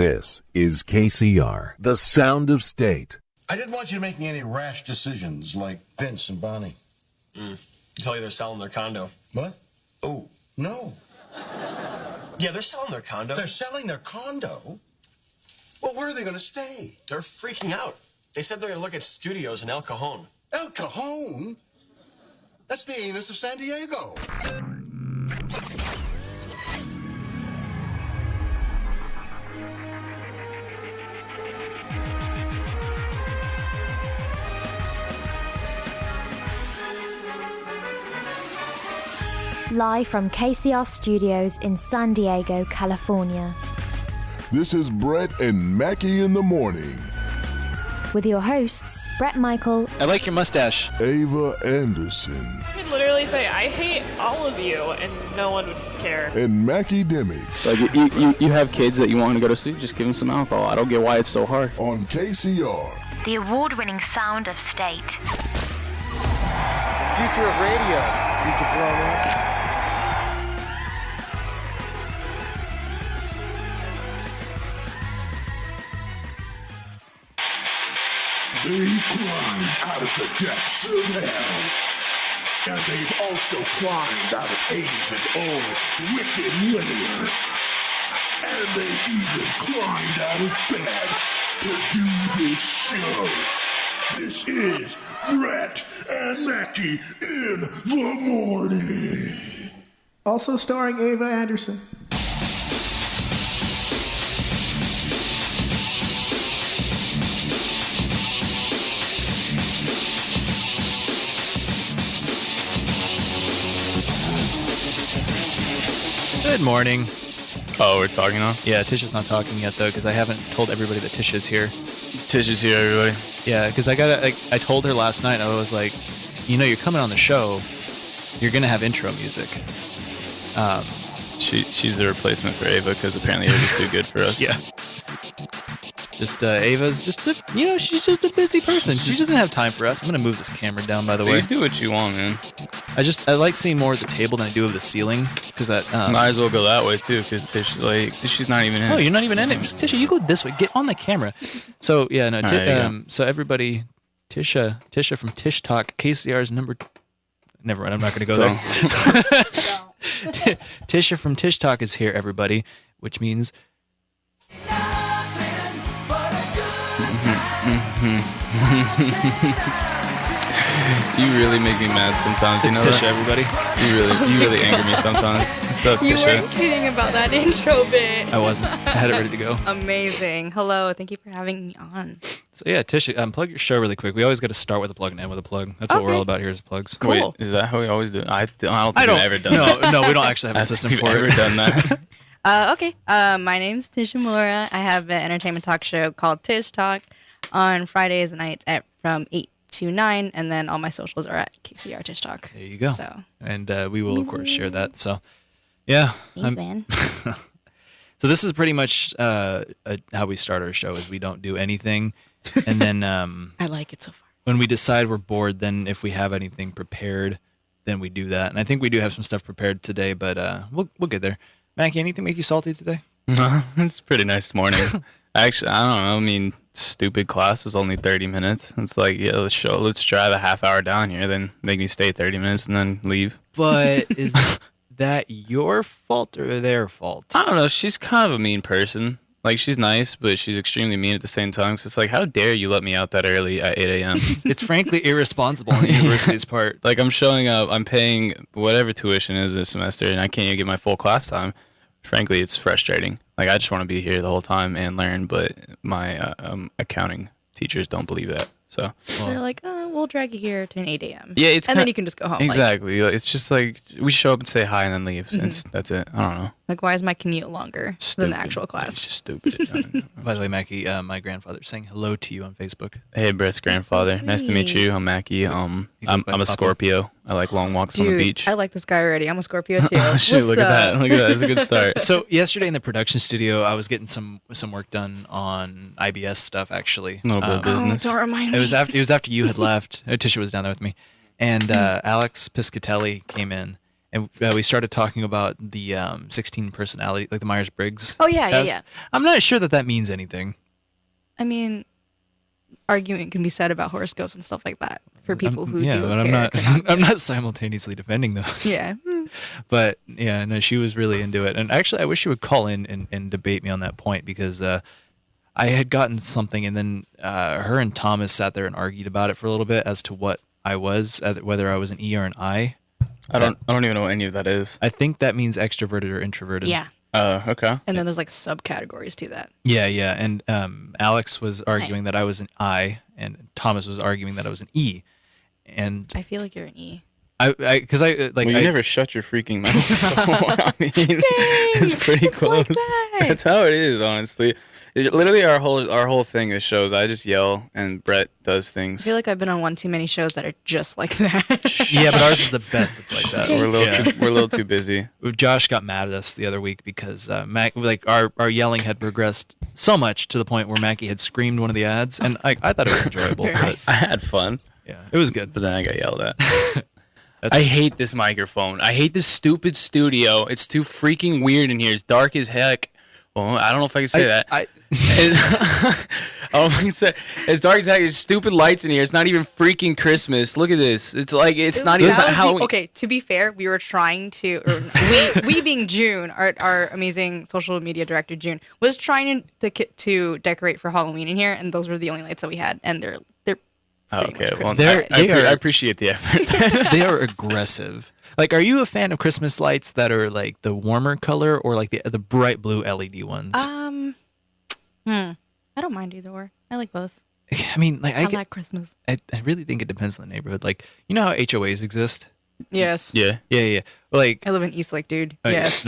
This is KCR, the sound of state. I didn't want you making any rash decisions like Vince and Bonnie. Tell you they're selling their condo. What? Oh. No. Yeah, they're selling their condo. They're selling their condo? Well, where are they going to stay? They're freaking out. They said they're going to look at studios in El Cajon. El Cajon? That's the anus of San Diego. Live from KCR Studios in San Diego, California. This is Brett and Mackee in the morning. With your hosts, Brett Michael. I like your mustache. Ava Anderson. You could literally say, I hate all of you, and no one would care. And Mackee Demick. Like, you have kids that you want to go to sleep, just give them some alcohol. I don't get why it's so hard. On KCR. The award-winning sound of state. Future of radio. Future grown-ass. They've climbed out of the depths of hell. And they've also climbed out of Hades' own wicked lair. And they even climbed out of bed to do this show. This is Brett and Mackee in the morning. Also starring Ava Anderson. Good morning. Oh, we're talking now? Yeah, Tish is not talking yet, though, because I haven't told everybody that Tish is here. Tish is here, everybody. Yeah, because I told her last night, I was like, you know, you're coming on the show, you're going to have intro music. She's the replacement for Ava, because apparently Ava's too good for us. Yeah. Ava's she's just a busy person. She doesn't have time for us. I'm going to move this camera down, by the way. You do what you want, man. I like seeing more of the table than I do of the ceiling, because that... Might as well go that way, too, because Tish, she's not even in it. Oh, you're not even in it. Tisha, you go this way. Get on the camera. So, yeah, no, so everybody, Tisha from TishTalk, KCR's number... Never mind, I'm not going to go there. Tisha from TishTalk is here, everybody, which means... You really make me mad sometimes. It's Tisha, everybody. You really anger me sometimes. What's up, You Tisha? weren't kidding about that intro bit. I wasn't. I had it ready to go. Amazing. Hello. Thank you for having me on. So yeah, Tisha, plug your show really quick. We always got to start with a plug and end with a plug. That's what we're all about here is plugs. Cool. Wait, is that how we always do it? I don't think we've ever done that. No, we don't actually have a system for it. We've ever done that. Okay. My name's Tisha Mora. I have an entertainment talk show called TishTalk on Fridays and nights from 8 to 9, and then all my socials are at KCR TishTalk. There you go. So. And we will, of course, share that. So, yeah. Thanks, man. So this is pretty much how we start our show is we don't do anything. And then I like it so far. When we decide we're bored, then if we have anything prepared, then we do that. And I think we do have some stuff prepared today, but we'll get there. Mackey, anything make you salty today? No, it's a pretty nice morning. Actually, I don't know. I mean, stupid class is only 30 minutes. It's like, yeah, let's drive a half hour down here, then make me stay 30 minutes and then leave. But is that your fault or their fault? I don't know. She's kind of a mean person. Like, she's nice, but she's extremely mean at the same time. So it's like, how dare you let me out that early at 8 a.m.? It's frankly irresponsible on the university's part. Like, I'm showing up, I'm paying whatever tuition is this semester, and I can't even get my full class time. Frankly, it's frustrating. Like, I just want to be here the whole time and learn, but my accounting teachers don't believe that. So they're like, we'll drag you here to an 8 a.m. Yeah, it's and then you can just go home. Exactly. It's just like we show up and say hi and then leave. Mm-hmm. That's it. I don't know. Like, why is my commute longer than the actual class? It's just stupid. By the way, Mackey, my grandfather's saying hello to you on Facebook. Hey, Brett's grandfather. Nice to meet you. I'm Mackey. I'm a Scorpio. I like long walks on the beach. I like this guy already. I'm a Scorpio too. Oh, shit, look at that. Look at that. It's a good start. So yesterday in the production studio, I was getting some work done on IBS stuff, actually. A little bit of business. Don't remind me. It was after you had left. Tisha was down there with me. And Alex Piscatelli came in. and we started talking about the 16 personality, like the Myers-Briggs. Oh yeah, test. yeah. I'm not sure that means anything. I mean, argument can be said about horoscopes and stuff like that for people who yeah, do. but care I'm not simultaneously defending those. Yeah. But yeah, no, she was really into it, and actually, I wish she would call in and debate me on that point because I had gotten something, and then her and Thomas sat there and argued about it for a little bit as to what I was, whether I was an E or an I. I don't even know what any of that is. I think that means extroverted or introverted. Yeah. Okay. And then there's like subcategories to that. Yeah, yeah. And Alex was arguing that I was an I, and Thomas was arguing that I was an E. And I feel like you're an E. Because I like you never shut your freaking mouth. So I mean, it's pretty close. Like That's how it is, honestly. Literally, our whole thing is shows. I just yell, and Brett does I things. feel like I've been on one too many shows that are just like that. Yeah, but ours is the best. It's like that. We're a little too busy. Josh got mad at us the other week because our yelling had progressed so much to the point where Mackee had screamed one of the ads, and I thought it was enjoyable. Very but, nice. I had fun. Yeah, it was good. But then I got yelled at. I hate this microphone. I hate this stupid studio. It's too freaking weird in here. It's dark as heck. Well, I don't know if I can say that. I don't know if I can say as dark as heck. There's stupid lights in here. It's not even freaking Christmas. Look at this. It's like it's not even Halloween. Okay, to be fair, we were trying to, or we being June, our amazing social media director June, was trying to decorate for Halloween in here, and those were the only lights that we had, and they're okay. Well, I appreciate the effort. They are aggressive. Like, are you a fan of Christmas lights that are like the warmer color or like the bright blue LED ones? I don't mind either or. I like both. I mean, like I like Christmas. I really think it depends on the neighborhood. Like, you know how HOAs exist? Yes. Yeah. Like, I live in Eastlake, dude. Yes.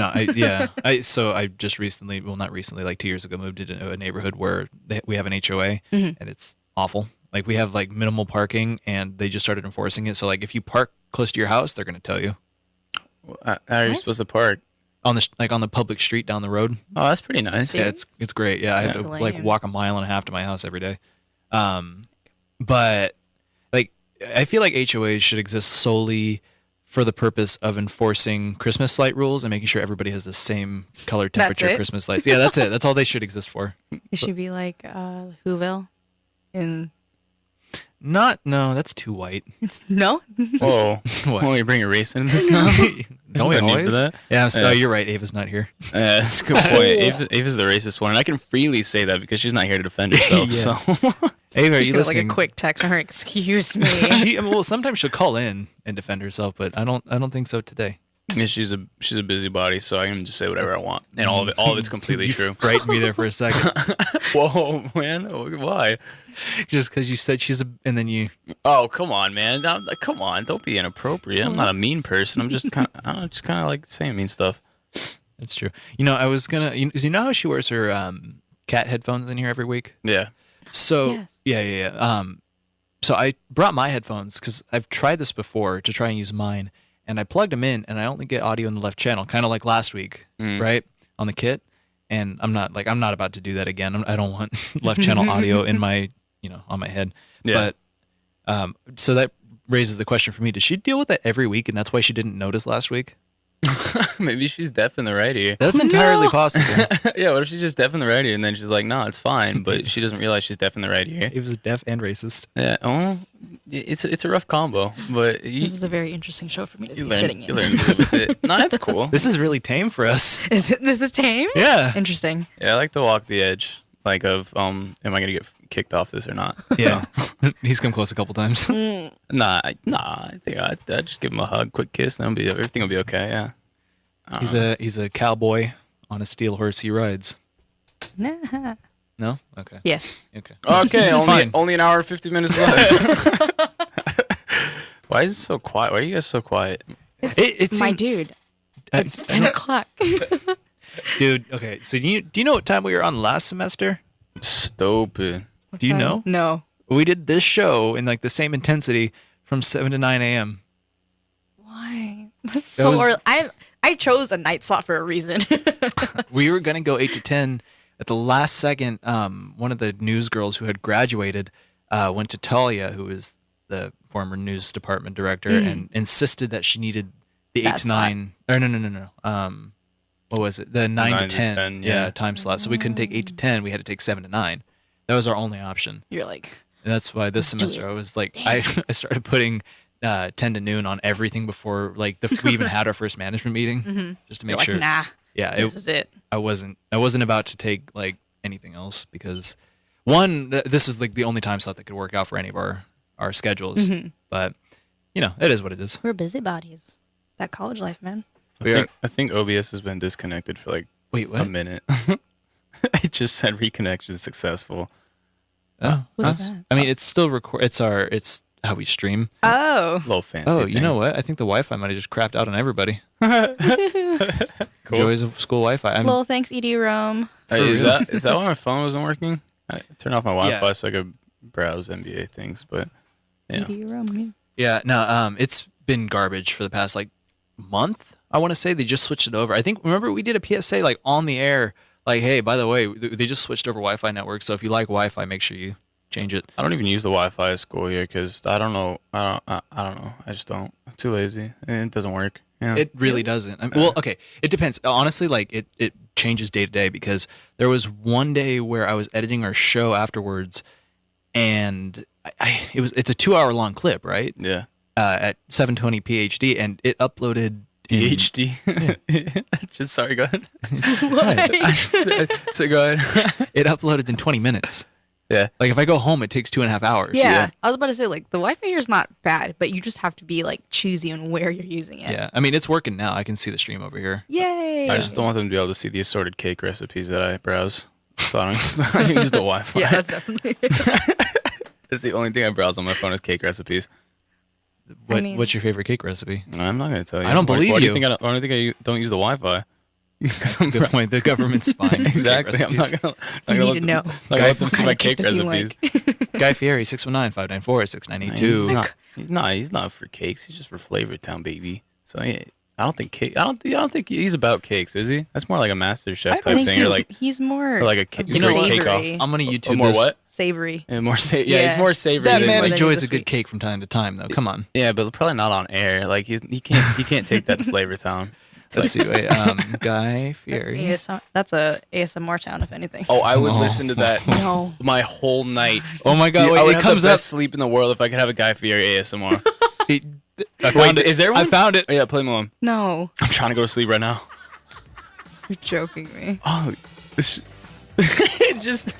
So I just recently, well, not recently, like 2 years ago, moved into a neighborhood where we have an HOA, and it's awful. Like, we have like minimal parking, and they just started enforcing it. So like, if you park close to your house, they're going to tell you. How are you supposed to park? On the public street down the road. Oh, that's pretty nice. Yeah, it's great. Yeah, I have to like walk a mile and a half to my house every day. But like, I feel like HOAs should exist solely for the purpose of enforcing Christmas light rules and making sure everybody has the same color temperature Christmas lights. Yeah, that's it. That's all they should exist for. It should be like Whoville in... No, that's too white. It's no. Whoa! What? Well, you bring a race into this now? Don't we No need always? for that? Yeah, so you're right. Ava's not here. That's a good point. Ava's the racist one, and I can freely say that because she's not here to defend herself. Yeah. So, Ava, are you Like listening? a quick text from her. Excuse me. Well, sometimes she'll call in and defend herself, but I don't think so today. yeah, she's a busybody, so I can just say whatever I want, and all of it's completely true. Frightened me there for a second. Whoa, man! Why? Just because you said and then you. Oh, come on, man! Come on, don't be inappropriate. I'm not a mean person. I'm just kind of like saying mean stuff. That's true. You know, I was gonna. You know how she wears her cat headphones in here every week? Yeah. So Yes. yeah. So I brought my headphones because I've tried this before to try and use mine, and I plugged them in, and I only get audio in the left channel, kind of like last week, right on the kit. And I'm not about to do that again. I don't want left channel audio in my on my head. Yeah. But so that raises the question for me: does she deal with that every week, and that's why she didn't notice last week? Maybe she's deaf in the right ear. That's entirely possible. Yeah, what if she's just deaf in the right ear, and then she's like, no, it's fine, but she doesn't realize she's deaf in the right ear. It was deaf and racist. Yeah, it's a rough combo, but This is a very interesting show for me to be sitting in. You learn to live with it. No, that's cool. This is really tame for us. This is tame? Yeah. Interesting. Yeah, I like to walk the edge, like of am I gonna get kicked off this or not? Yeah. He's come close a couple times. Nah. I think I'd just give him a hug, quick kiss, and everything will be okay. Yeah. He's a cowboy on a steel horse he rides. Nah. No? Okay. Yes. Okay. Okay, Fine. only an hour and 50 minutes left. Why is it so quiet? Why are you guys so quiet? It's my dude. It's 10 o'clock. Dude, okay. So do you know what time we were on last semester? Stupid. Do you know? No. We did this show in like the same intensity from 7 to 9 a.m. Why? That's so early. I chose a night slot for a reason. We were going to go 8 to 10. At the last second, one of the news girls who had graduated went to Talia, who was the former news department director, and insisted that she needed the 8 That's to 9. Or no. What was it? The 9 to 10. Yeah, time slot. So we couldn't take 8 to 10. We had to take 7 to 9. That was our only option. You're like, And that's why this semester I was like, I started putting 10 to noon on everything before like we even had our first management meeting, just to make you're sure. like, nah. Yeah, This is it. I wasn't about to take like anything else because one, this is like the only time slot that could work out for any of our schedules. But it is what it is. We're busybodies. That college life, man. I think OBS has been disconnected for like Wait, what? a minute. It just said reconnection successful. Oh, What's that? I mean, it's still record. It's how we stream. Oh. Little fancy. Oh, thing. you know what? I think the Wi-Fi might have just crapped out on everybody. Cool. Joys of school Wi-Fi. Little thanks, ED Rome. Hey, is that why my phone wasn't working? I turned off my Wi-Fi so I could browse NBA things, but yeah. ED Rome. Yeah, no, it's been garbage for the past like month. I want to say they just switched it over. I think remember we did a PSA like on the air, like, hey, by the way, they just switched over Wi-Fi network. So if you like Wi-Fi, make sure you change it. I don't even use the Wi-Fi at school here because I don't know. I don't know. I just don't. I'm too lazy and it doesn't work. Yeah. It really doesn't. I mean, well, okay, it depends. Honestly, like it changes day to day because there was one day where I was editing our show afterwards, and it's a 2-hour long clip, right? Yeah. At 720 PhD, and it uploaded. PhD. Just sorry. Go ahead. What? So go ahead. It uploaded in 20 minutes. Yeah. Like if I go home, it takes 2.5 hours. Yeah. I was about to say, like, the Wi-Fi here is not bad, but you just have to be, like, choosy on where you're using it. Yeah. I mean, it's working now. I can see the stream over here. Yay. I just don't want them to be able to see the assorted cake recipes that I browse. So I don't use the Wi-Fi. Yeah, that's definitely That's the only thing I browse on my phone is cake recipes. What's your favorite cake recipe? I'm not going to tell you. I don't believe why you. Do you think I don't use the Wi-Fi? That's a good point. The government's spying. Exactly. I'm not going You need to know. to let them see my What kind cake of cake does he recipes. like? Guy Fieri, 619-594-6982. He's not for cakes. He's just for Flavor Town, baby. So yeah, I don't think he's about cakes, is he? That's more like a Master Chef type thing, or like he's more like a You know what? cake off. I'm gonna YouTube more this. what? savory. And more yeah, he's more savory. That than man like, enjoys a this good week. cake from time to time, though. Come on. Yeah, but probably not on air. Like he can't take that to Flavor Town. Let's see. Wait, Guy Fieri. That's a ASMR town, if anything. Oh, I would listen to that No. my whole night. Oh my God! Dude, I Wait, would it have comes the up. best sleep in the world if I could have a Guy Fieri ASMR. I found it. Is there one? I found it. Oh, yeah, play me one. No. I'm trying to go to sleep right now. You're joking me. Oh, this just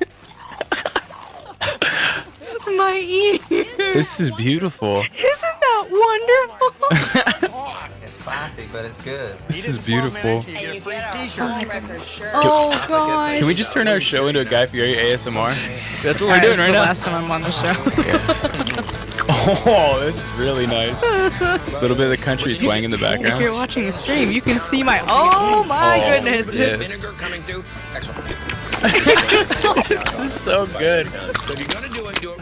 My ear. this is beautiful. Isn't that wonderful? It's classic, but it's good. This is beautiful. Oh, gosh. Can we just turn our show into a Guy Fieri ASMR? That's what we're Alright, doing this is right the now. last time I'm on the show. Oh, this is really nice. A little bit of the country twang in the If you're background. watching the stream, you can see my. Oh my Oh, goodness. yeah. Vinegar coming through. Excellent. This is so good. So if you're gonna do it, do it.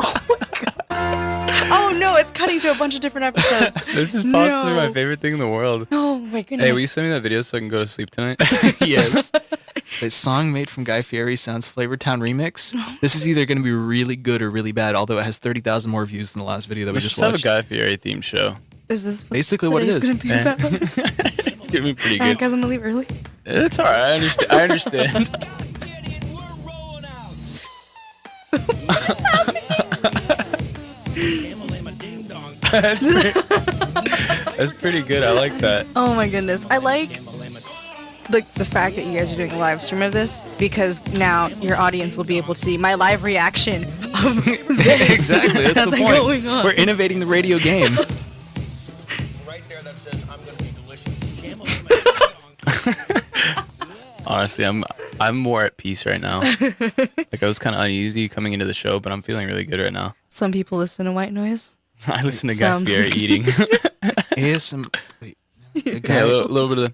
Oh no, it's cutting to a bunch of different episodes. This is possibly No. my favorite thing in the world. Oh my goodness. Hey, will you send me that video so I can go to sleep tonight? Yes. A song made from Guy Fieri Sounds Flavor Town remix. This is either going to be really good or really bad, although it has 30,000 more views than the last video that we We just should have a watched. Guy Fieri themed show. Is this Basically what it is. Gonna be Yeah. about? It's gonna be pretty Alright, good. guys, I'm gonna leave early. It's alright. I understand. I understand. That's pretty good. I like that. Oh my goodness, I like the fact that you guys are doing a live stream of this because now your audience will be able to see my live reaction of this. Exactly. That's the point. going on. We're innovating the radio game. Right there that says I'm gonna be delicious. Honestly, I'm more at peace right now. Like I was kind of uneasy coming into the show, but I'm feeling really good right now. Some people listen to white noise. I listen to Guy Some. Fieri eating. ASM. Wait. Yeah, Guy, a little bit of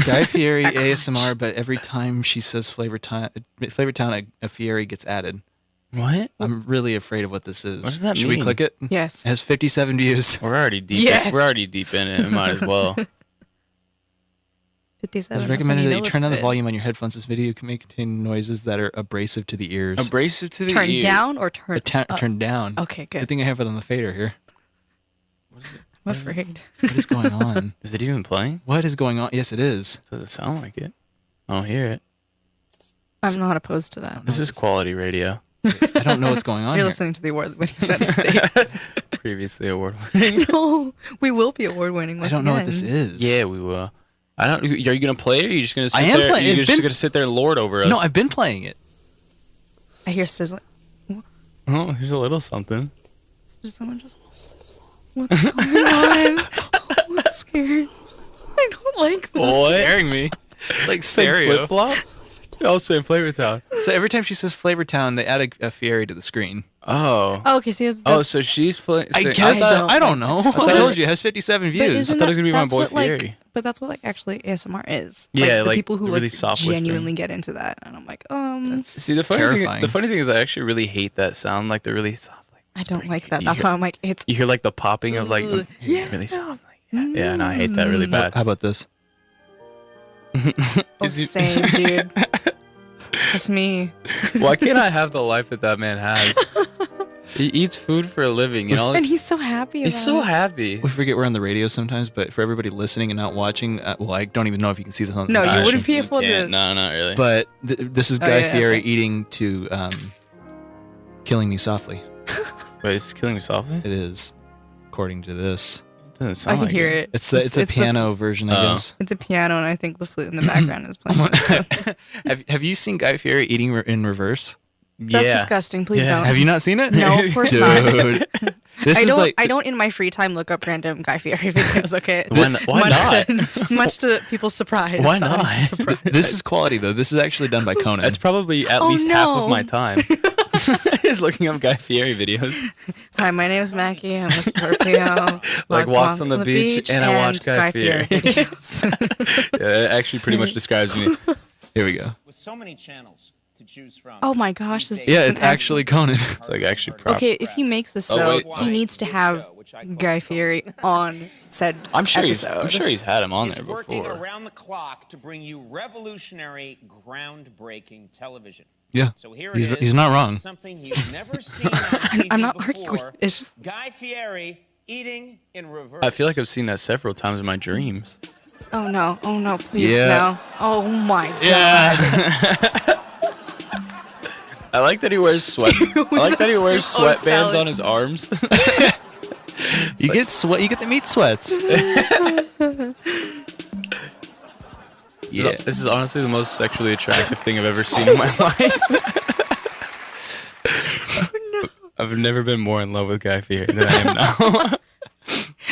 Guy Fieri ASMR, but every time she says Flavor Town, a Fieri gets added. what? I'm really afraid of what this is. What does that Should mean? we click it? Yes. It has 57 views. We're already deep. Yes. We're already deep in it. We might as well. 57. It's that's recommended when that know you it's turn down the good. volume on your headphones. This video may contain noises that are abrasive to the ears. Abrasive to the Turn ear. down or turn up? Turn down. Okay, Good good. thing I have it on the fader here. I'm afraid. What is going on? Is it even playing? What is going on? Yes, it is. Does it sound like it? I don't hear it. I'm not opposed to that. This is quality radio. I don't know what's going on You're here. listening to the award-winning Sound of State. Previously award-winning. No, we will be award-winning. I don't know what this is. Yeah, we will. I don't. Are you gonna play it? Or are you just gonna sit I am there? playing. You're just gonna sit there and lord over us. No, I've been playing it. I hear sizzling. Oh, here's a little something. Did someone just? What's going on? Oh, I'm scared. I don't like this. It's scaring me. It's like stereo. Flip-flop? I'll say Flavor Town. So every time she says Flavor Town, they add a Fieri to the screen. Oh. Oh, okay, see, So she's. I guess. I don't know. I thought told you, it has 57 views. I thought it was gonna be my boy what, like, Fieri. but that's what like actually ASMR is. Yeah, the like, people who really like soft genuinely whispering. get into that, and I'm like, See, the funny thing is, I actually really hate that sound. Like the really soft. Like, I don't like that. You That's hear- why I'm like, it's. You hear like the popping of like the really soft. Like, yeah, no, I hate that really bad. How about this? Oh, same, dude. That's me. Why can't I have the life that man has? He eats food for a living, you know. And he's so happy. He's so happy. We forget we're on the radio sometimes, but for everybody listening and not watching, well, I don't even know if you can see this on. No, the you wouldn't be able to. Yeah, no, not really. But this is Oh, Guy yeah, Fieri okay. eating to "Killing Me Softly." Wait, is Killing Me Softly? It is, according to this. Doesn't I sound can like hear it. It's a piano version, I guess. It's a piano, and I think the flute in the background is playing. Have you seen Guy Fieri eating in reverse? That's disgusting. Please don't. Have you not seen it? No, of course Dude. not. This is like I don't in my free time look up random Guy Fieri videos. Okay. Why much not? To, much to people's surprise. Why not? This is quality though. This is actually done by Conan. That's probably at Oh, least half of no. my time. Is looking up Guy Fieri videos. Hi, my name is Mackey. I'm a Scorpio. Like walks on the beach and I watch Guy Fieri. videos. Yeah, that actually pretty much describes me. Here we go. With so many channels to choose from. Oh my gosh, this Yeah, is it's actually Conan. It's like actually proper. Okay, if he makes this Oh, though, wait. he needs to have Guy Fieri on said I'm sure episode. he's had him on He's there working before. around the clock to bring you revolutionary, groundbreaking television. Yeah, So here it is. he's not wrong. Something you've never seen on TV I'm not before. arguing. It's just Guy Fieri eating in reverse. I feel like I've seen that several times in my dreams. oh no, please Yeah. no. Oh my god. Yeah. I like that he wears sweat. I like that he wears soup on sweatbands salad. on his arms. You get sweat. You get the meat sweats. Yeah. This is honestly the most sexually attractive thing I've ever seen in my life. I've never been more in love with Guy Fieri than I am now.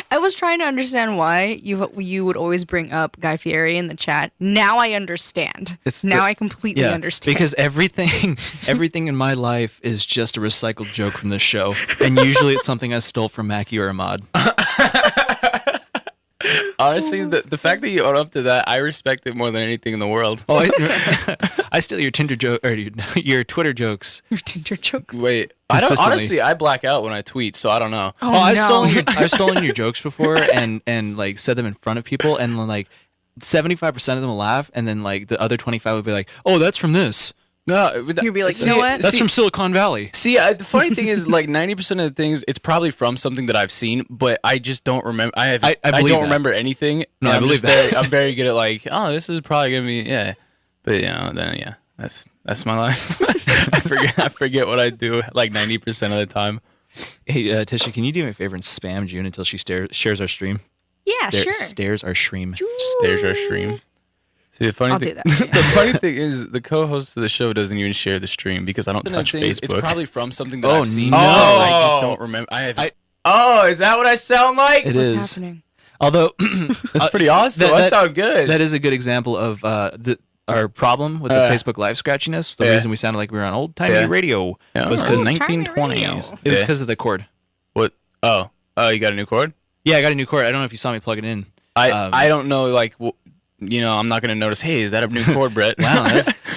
I was trying to understand why you would always bring up Guy Fieri in the chat. Now I understand. I completely understand. Because everything in my life is just a recycled joke from this show, and usually it's something I stole from Mackee or Ahmad. Honestly, the fact that you own up to that, I respect it more than anything in the world. Oh, I steal your Tinder joke or your Twitter jokes. Your Tinder jokes. Wait, I don't Consistently. honestly. I black out when I tweet, so I don't know. Oh, I've no. stolen your jokes before and like said them in front of people, and like 75% of them will laugh, and then like the other 25 will be like, "Oh, that's from this. No, You'd be like, you know what? That's from Silicon Valley." See, the funny thing is, like 90% of the things, it's probably from something that I've seen, but I just don't remember. I believe don't that. remember anything. No, and I I'm believe just that. I'm very good at like, oh, this is probably gonna be but then that's my life. I forget what I do like 90% of the time. Hey, Tisha, can you do me a favor and spam June until she shares our stream? Yeah, sure. Stares our stream. There's our stream. See, the funny I'll thing, do that for you. the funny thing is, the co-host of the show doesn't even share the stream because I don't touch Facebook. It's probably from something that Oh, I've seen. no. I just don't remember. Oh, is that what I sound like? It What's is. happening? Although That's pretty awesome. That sound good. That is a good example of our problem with the Facebook Live scratchiness. The reason we sounded like we were on old timey radio was because 1920s. it was because of the cord. What? Oh, you got a new cord? Yeah, I got a new cord. I don't know if you saw me plug it in. I don't know. Like, I'm not gonna notice. Hey, is that a new cord, Brett? Wow,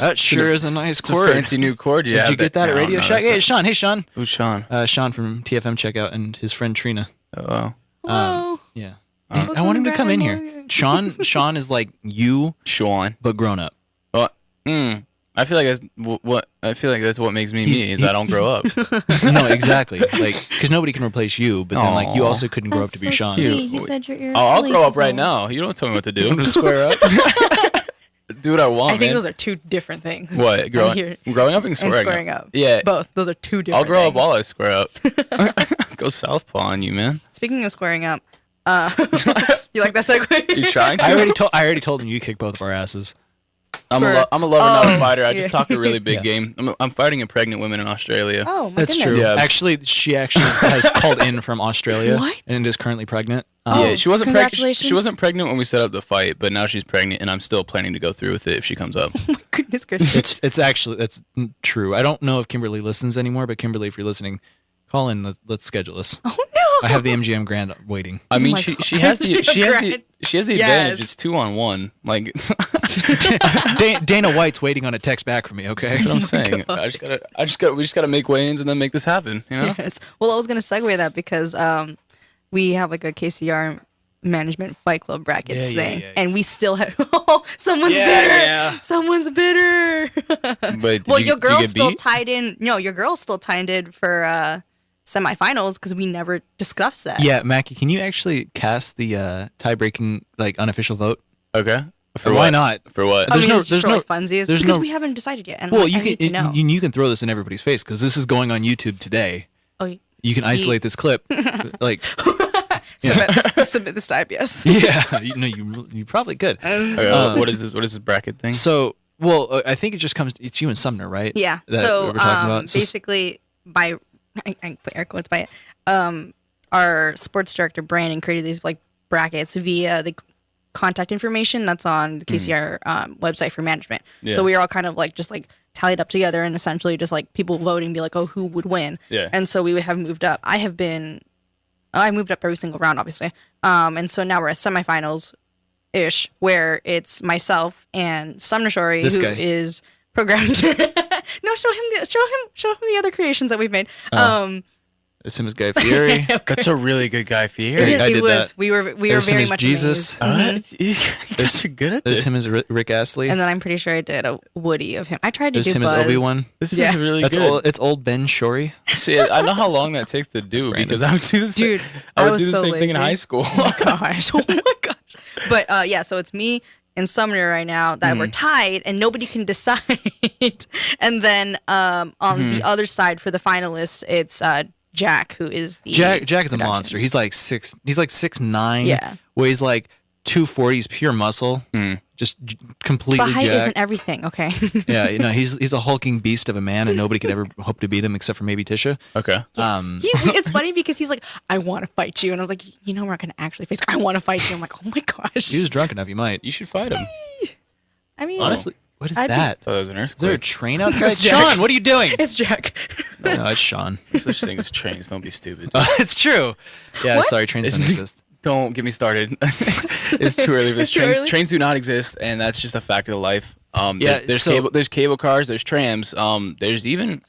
that sure is a nice It's cord. a fancy new cord. Did you get that at Radio Shack? Hey, Sean. Hey, Sean. Who's Sean? Sean from TFM Checkout and his friend Trina. Oh, Hello. Yeah. I want him to come in here. Sean is like you, Sean. but grown up. Oh, I feel like that's what makes me me is I don't grow up. No, exactly. Like, because nobody can replace you, but then like you also couldn't grow up to be Sean. He said you're I'll grow up right now. You don't tell me what to do. I'm gonna square up. Do what I want. I think man. those are two different things. What growing up and squaring up? Yeah, both. Those are two different. I'll grow things. up while I square up. Go southwpaw on you, man. Speaking of squaring up, you like that segue? You trying to? I already told him you kick both of our asses. I'm a lover, not a fighter. I just talked a really big game. I'm fighting a pregnant woman in Australia. Oh, my That's goodness. true. Yeah. Actually, she has called in from Australia. What? And is currently pregnant. Yeah, she wasn't pregnant. Congratulations. She wasn't pregnant when we set up the fight, but now she's pregnant, and I'm still planning to go through with it if she comes up. Oh my goodness gracious. It's actually that's true. I don't know if Kimberly listens anymore, but Kimberly, if you're listening, call in. Let's schedule this. Oh no. I have the MGM Grand waiting. I mean, my she God. has the Grand. advantage. Yes. It's 2-on-1. Like Dana White's waiting on a text back from me. Okay, that's what I'm saying. We just gotta make weigh-ins and then make this happen. You know? Yes. Well, I was gonna segue that because we have like a KCR management fight club brackets thing, and we still have. Oh, someone's bitter. Yeah. Someone's bitter. But Well, did your you girl's get still beat? tied in. No, your girl's still tied in for semifinals because we never discussed that. Yeah, Mackey, can you actually cast the tie-breaking like unofficial vote? Okay. Why not? For what? I mean, There's just for, no like, funsies there's because no- we haven't decided yet. And Well, I you need to know. can you can throw this in everybody's face because this is going on YouTube today. Oh, You can isolate this clip, like submit this to IBS. yeah, you probably could. Okay, what is this? What is this bracket thing? So, well, I think it just comes. It's you and Sumner, right? Yeah. That So, we're talking about. So basically, I put air quotes by it. Our sports director Brandon created these like brackets via the contact information that's on the KCR website for management. Yeah. So we were all kind of like just like tallied up together and essentially just like people voting, be like, oh, who would win? Yeah. And so we would have moved up. I moved up every single round, obviously. And so now we're at semifinals ish, where it's myself and Sumner Shori, This who guy. is programmed. No, show him the other creations that we've made. it's him as Guy Fieri. That's a really good guy for you. I It did was. that. We were There's him very as much Jesus. amazed. You're good at There's this. him as Rick Astley. And then I'm pretty sure I did a Woody of him. I tried to There's do him Buzz. as Obi-Wan. This Yeah. is really That's good. it's old Ben Shorey. See, I know how long that takes to do Brandon. because I would do this. Dude, I I would was do the so same thing in lazy. high school. Gosh, oh my gosh. But yeah, so it's me and Sumner right now that we're tied and nobody can decide. And then on the other side for the finalists, it's Jack, who is the Jack is a production. monster. He's like 6'9". Yeah. Weighs like 240. He's pure muscle. Just completely But height jacked. isn't everything, okay? Yeah, he's a hulking beast of a man, and nobody could ever hope to beat him except for maybe Tisha. Okay. It's funny because he's like, I want to fight you. And I was like, you know, we're not going to actually face. I want to fight you. I'm like, oh my gosh. He was drunk enough. You might. You should fight him. I mean, Honestly, what is I'd be- that? Oh, that was an Is there a earthquake. train outside? It's Jack. Sean, what are you doing? it's Jack. No, it's Sean. Such thing as trains. Don't be stupid. It's true. Yeah, What? sorry, trains don't It's- exist. Don't get me started. It's too early for this. It's too Trains, early? trains do not exist, and that's just a fact of life. Yeah, there's so- cable cars, there's trams, there's even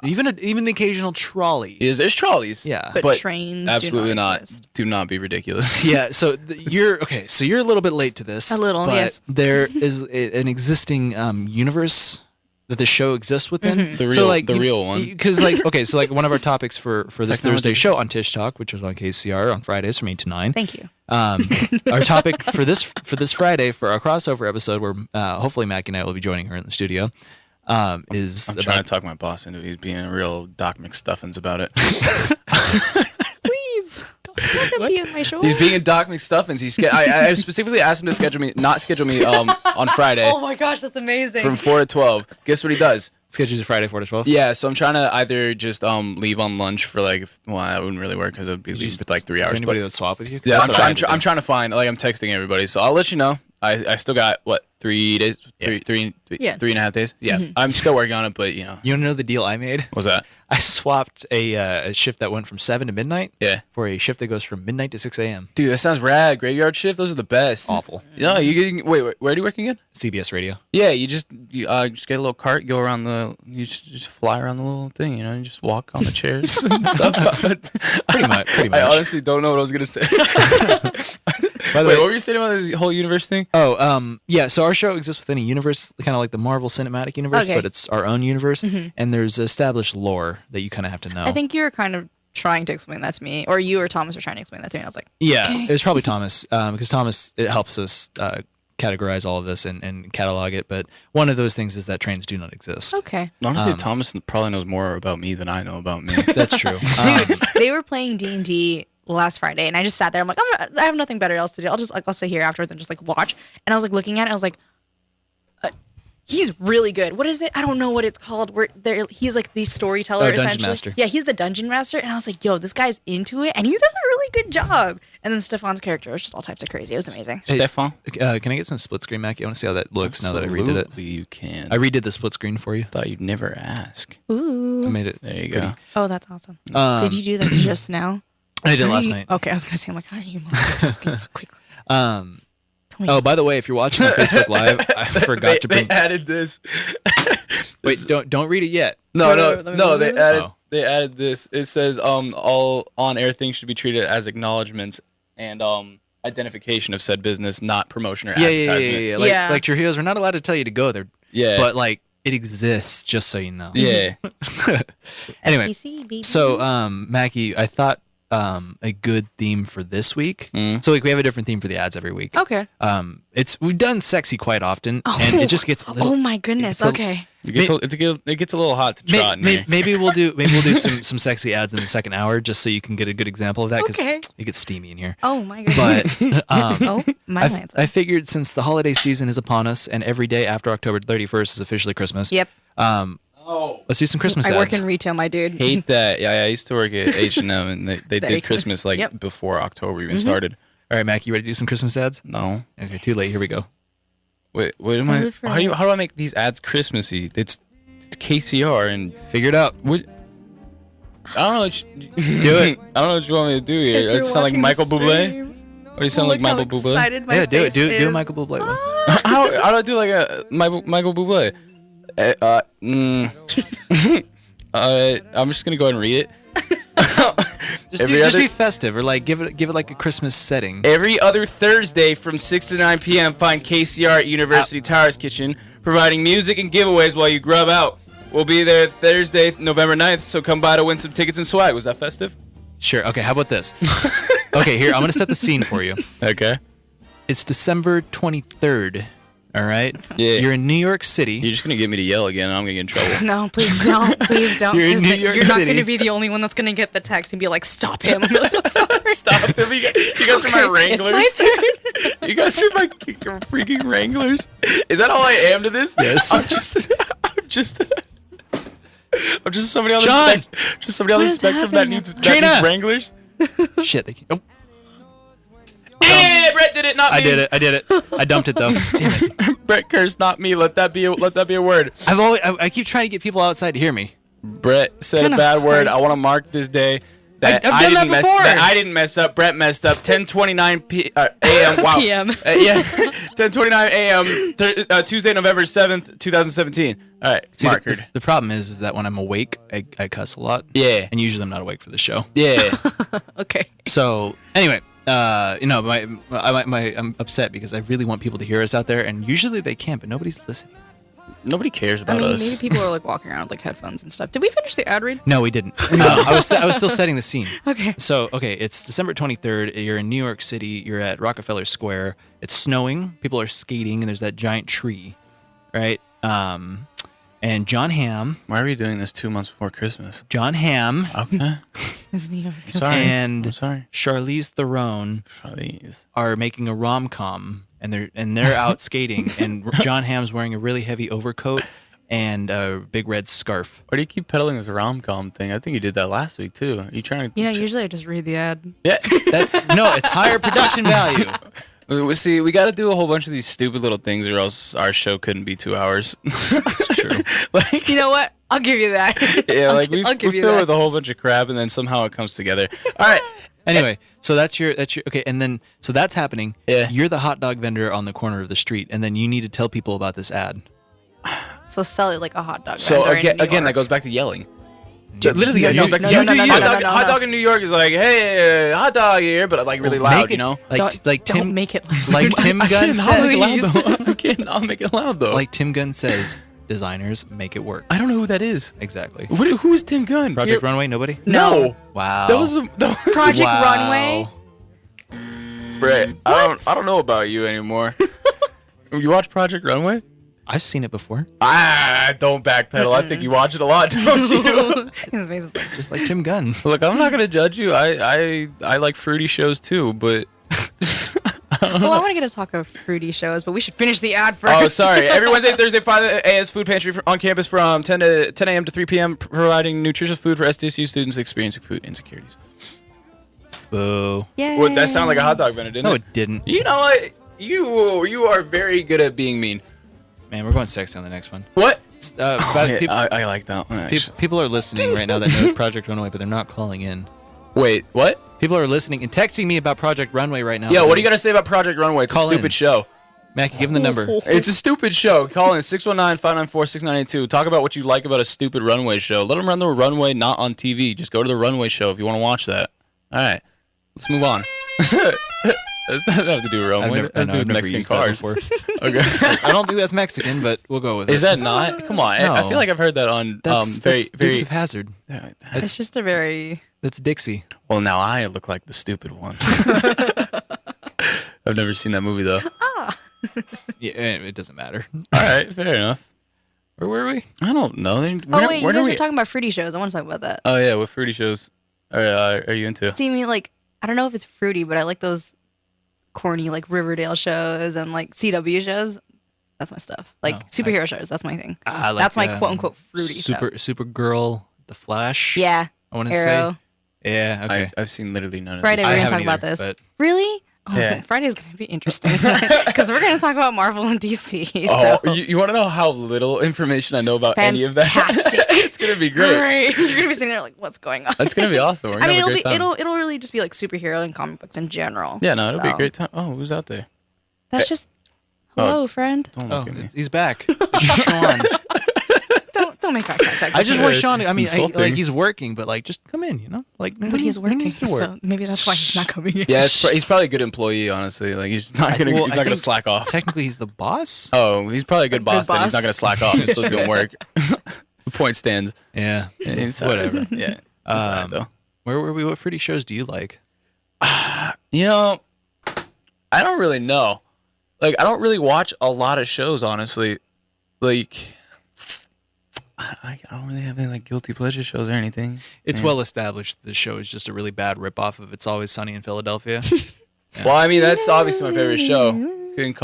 Even the occasional trolley. there's trolleys. Yeah. But trains do absolutely not not. exist. Do not be ridiculous. Yeah, so you're okay. So you're a little bit late to this. A little, but yes. There is an existing universe that the show exists within. The So, real- like, the real one. Because okay, so like one of our topics for this Technology. Thursday show on TishTalk, which is on KCR on Fridays from 8 to 9. Thank you. Our topic for this Friday for our crossover episode, where hopefully Mackey and I will be joining her in the studio, is I'm trying to talk my boss into he's being a real Doc McStuffins about it. Please. Let him be on my show. He's being a Doc McStuffins. I specifically asked him to not schedule me on Friday Oh my gosh, that's amazing. from 4 to 12. Guess what he does? schedules Friday 4 to 12. Yeah, so I'm trying to either just leave on lunch for like, well, that wouldn't really work because it would be leave with like 3 hours. Anybody But that swap with you? 'Cause yeah, that's what I had to do. I'm trying to find, like, I'm texting everybody, so I'll let you know. I still got what 3 days, Yeah. three Yeah. 3.5 days. Yeah, I'm still working on it, but you know, You want to know the deal I made? what was that? I swapped a shift that went from 7 to midnight Yeah. for a shift that goes from midnight to 6 a.m. Dude, that sounds rad. Graveyard shift, those are the best. Awful. No, you getting wait, where do you work again? CBS Radio. Yeah, you just get a little cart, go around you just fly around the little thing, you know, and just walk on the chairs and stuff. Pretty much. I honestly don't know what I was gonna say. By the Wait, way, what were you saying about this whole universe thing? Oh, yeah. So our show exists within a universe, kind of like the Marvel Cinematic Universe, Okay. but it's our own universe, and there's established lore that you kind of have to know. I think you were kind of trying to explain that to me, or you or Thomas were trying to explain that to me. I was like, Yeah, okay. it was probably Thomas, because Thomas, it helps us categorize all of this and catalog it. But one of those things is that trains do not exist. Okay. Honestly, Thomas probably knows more about me than I know about me. That's true. Dude, they were playing D&D last Friday, and I just sat there. I'm like, I have nothing better else to do. I'll sit here afterwards and just like watch. And I was like looking at it. I was like, he's really good. What is it? I don't know what it's called. He's like the storyteller, Dungeon essentially. Master. Yeah, he's the dungeon master. And I was like, yo, this guy's into it, and he does a really good job. And then Stefan's character was just all types of crazy. It was amazing. Hey, Stefan? can I get some split screen, Mackie? I want to see how that looks now that I redid it. Absolutely, you can. I redid the split screen for you. Thought you'd never ask. Ooh. I made it. There you pretty. go. Oh, that's awesome. Did you do that just now? I did How last do you- night. Okay, I was gonna say, I'm like, how are you multitasking so quickly? Tell me Oh, by the way, if you're watching on Facebook Live, I forgot to bring. They added this. Wait, don't read it yet. No. They added. Oh. They added this. It says all on-air things should be treated as acknowledgments and identification of said business, not promotion or advertisement. Yeah. Yeah. Like Trujillo's, we're not allowed to tell you to go there. Yeah. But like it exists, just so you know. Yeah. Anyway, FCC, baby. so Mackie, I thought a good theme for this week. So like we have a different theme for the ads every week. Okay. We've done sexy quite often, and it just gets a little. Oh my goodness. Okay. It gets a little hot to trot in here. Maybe we'll do some sexy ads in the second hour, just so you can get a good example of that, because Okay. it gets steamy in here. Oh my goodness. But Oh my lands. I figured since the holiday season is upon us, and every day after October 31st is officially Christmas. Yep. Let's do some Christmas I work ads. in retail, my dude. Hate that. Yeah, I used to work at H&M, and they There you did go. Christmas like Yep. before October even started. All right, Mac, you ready to do some Christmas ads? No. Okay, too late. Here we go. Wait, am I? How do I make these ads Christmassy? It's KCR and Figure it out. what? I don't know. What you, Do it. I don't know what you want me to do here. You're I sound like watching Michael the Bublé. stream. Or you sound like Look how Michael Bublé? excited my Yeah, do it. face Do a is. Michael Bublé one. How do I do like a Michael Bublé? I'm just gonna go ahead and read it. Just be festive, or like give it like a Christmas setting. Every other Thursday from 6 to 9 p.m. find KCR at University Towers Kitchen, providing music and giveaways while you grub out. We'll be there Thursday, November 9th, so come by to win some tickets and swag. Was that festive? Sure. Okay. How about this? Okay, here I'm gonna set the scene for you. Okay. It's December 23rd. All right. Yeah. You're in New York City. You're just gonna get me to yell again, and I'm gonna get in trouble. No, please don't. Please don't. You're in 'cause New York You're not City. going to be the only one that's going to get the text and be like, stop him. I'm like, I'm sorry. Stop him! You guys are my Wranglers. It's my turn. You guys are my freaking Wranglers. Is that all I am to this? Yes. I'm just somebody on the John! just somebody on the What is spectrum that happening? needs Trina! Wranglers. Shit. They can't. Oh, Hey, Brett did it, not me. I did it. I dumped it though. Damn it. Brett cursed, not me. Let that be a word. I keep trying to get people outside to hear me. Brett said Kinda a bad word. hurt. I want to mark this day that I've done that didn't mess. before. That I didn't mess up. Brett messed up. 10:29 a.m. Wow. PM. Yeah. 10:29 a.m. Tuesday, November 7th, 2017. All right. See, Markered. the problem is that when I'm awake, I cuss a lot. Yeah. And usually I'm not awake for the show. Yeah. Okay. So anyway, I'm upset because I really want people to hear us out there, and usually they can't, but nobody's listening. Nobody cares I about mean, us. maybe people are like walking around with like headphones and stuff. Did we finish the ad read? No, we didn't. I was still setting the scene. Okay. So, it's December 23rd. You're in New York City. You're at Rockefeller Square. It's snowing. People are skating, and there's that giant tree, right? And John Hamm. Why are we doing this 2 months before Christmas? John Hamm Okay. Is New York. Sorry. and I'm sorry. Charlize Theron Please. are making a rom-com, and they're out skating, and John Hamm's wearing a really heavy overcoat and a big red scarf. Why do you keep peddling this rom-com thing? I think you did that last week too. Are you trying to? You know, usually I just read the ad. Yeah. It's higher production value. See, we got to do a whole bunch of these stupid little things, or else our show couldn't be 2 hours. It's true. Like, You know what? I'll give you that. yeah, like we I'll give you fill that. with a whole bunch of crap, and then somehow it comes together. All right. Anyway, so that's your okay, and then so that's happening. Yeah. You're the hot dog vendor on the corner of the street, and then you need to tell people about this ad. So sell it like a hot dog. So vendor in New again, that York. goes back to yelling. Literally, no, you no, do no, you. no, no, Hot no, dog, no, hot no. dog in New York is like, hey, hot dog here, but like really loud, you know? Like Tim, Don't make it loud. like Tim Gunn said. I can't. I'll make it loud though. Like Tim Gunn says, designers make it work. I don't know who that is. Exactly. Who is Tim Gunn? Project Runway. Nobody. No. Wow. That was Project Wow. Runway. Brett. I don't know about you anymore. You watch Project Runway? I've seen it before. Don't backpedal. I think you watch it a lot, don't you? His face is like, Just like Tim Gunn. Look, I'm not gonna judge you. I like fruity shows too, but well, I want to get to talk of fruity shows, but we should finish the ad first. oh, sorry. Every Wednesday, Thursday, Friday, AS Food Pantry on campus from 10 a.m. to 3 p.m. providing nutritious food for SDSU students experiencing food insecurities. Boo. Yay. Well, that sounded like a hot dog vendor, didn't No, it? it didn't. You know what? You are very good at being mean. Man, we're going sexy on the next one. What? But I like that one. people are listening right now that know Project Runway, but they're not calling in. Wait, what? People are listening and texting me about Project Runway right now. Yeah, what are you gonna say about Project Runway? It's a Call stupid in. show. Mackie, give them the number. It's a stupid show. Call in 619-594-6982. Talk about what you like about a stupid runway show. Let them run the runway, not on TV. Just go to the runway show if you want to watch that. All right, let's move on. Does that have to do with runway? That has to do with Mexican cars. Okay. I don't think that's Mexican, but we'll go with it. Is that not? Come on. I No. feel like I've heard that on That's very. Dukes of Hazzard. It's just a very... That's Dixie. Well, now I look like the stupid one. I've never seen that movie though. Yeah, it doesn't matter. All right, fair enough. Where were we? I don't know. Oh, wait, you guys were talking about fruity shows. I want to talk about that. Oh yeah, what fruity shows are you into? See, me, like, I don't know if it's fruity, but I like those corny, like, Riverdale shows and, like, CW shows. That's my stuff. Like, superhero shows. That's my thing. That's my quote-unquote fruity stuff. Supergirl, The Flash. Yeah. I want to Arrow. say. Yeah, okay. I've seen literally none of Friday, these. we're I going to talk haven't about either, this. but- Really? Oh, Yeah. Friday's going to be interesting because we're going to talk about Marvel and DC. Oh, So. you want to know how little information I know about any of that? Fantastic. It's gonna be great. You're going to be sitting there like, what's going on? It's gonna be awesome. We're I gonna mean, have a great time. it'll really just be like superhero and comic books in general. Yeah, no, it'll be a So, great time. Oh, who's out there? That's just hello, friend. Don't Oh, look at me. he's back. Sean. Don't make eye contact. I just want Sean. I It's mean, insulting. like he's working, but like, just come in, you know. Like, But he's he working, needs to work. so maybe that's why he's not coming in. Yeah, he's probably a good employee, honestly. Like he's not gonna Well, he's I not gonna think slack off. Technically, he's the boss. Oh, he's probably a good boss. Then he's boss. not gonna slack off. He's still doing work. The point stands. Yeah. It's Whatever. Yeah. It's alright, though. Where were we? What fruity shows do you like? You know, I don't really know. Like, I don't really watch a lot of shows, honestly. Like, I don't really have any like guilty pleasure shows or anything. It's Yeah. well established the show is just a really bad ripoff of It's Always Sunny in Philadelphia. Well, I mean, that's obviously my favorite show. Couldn't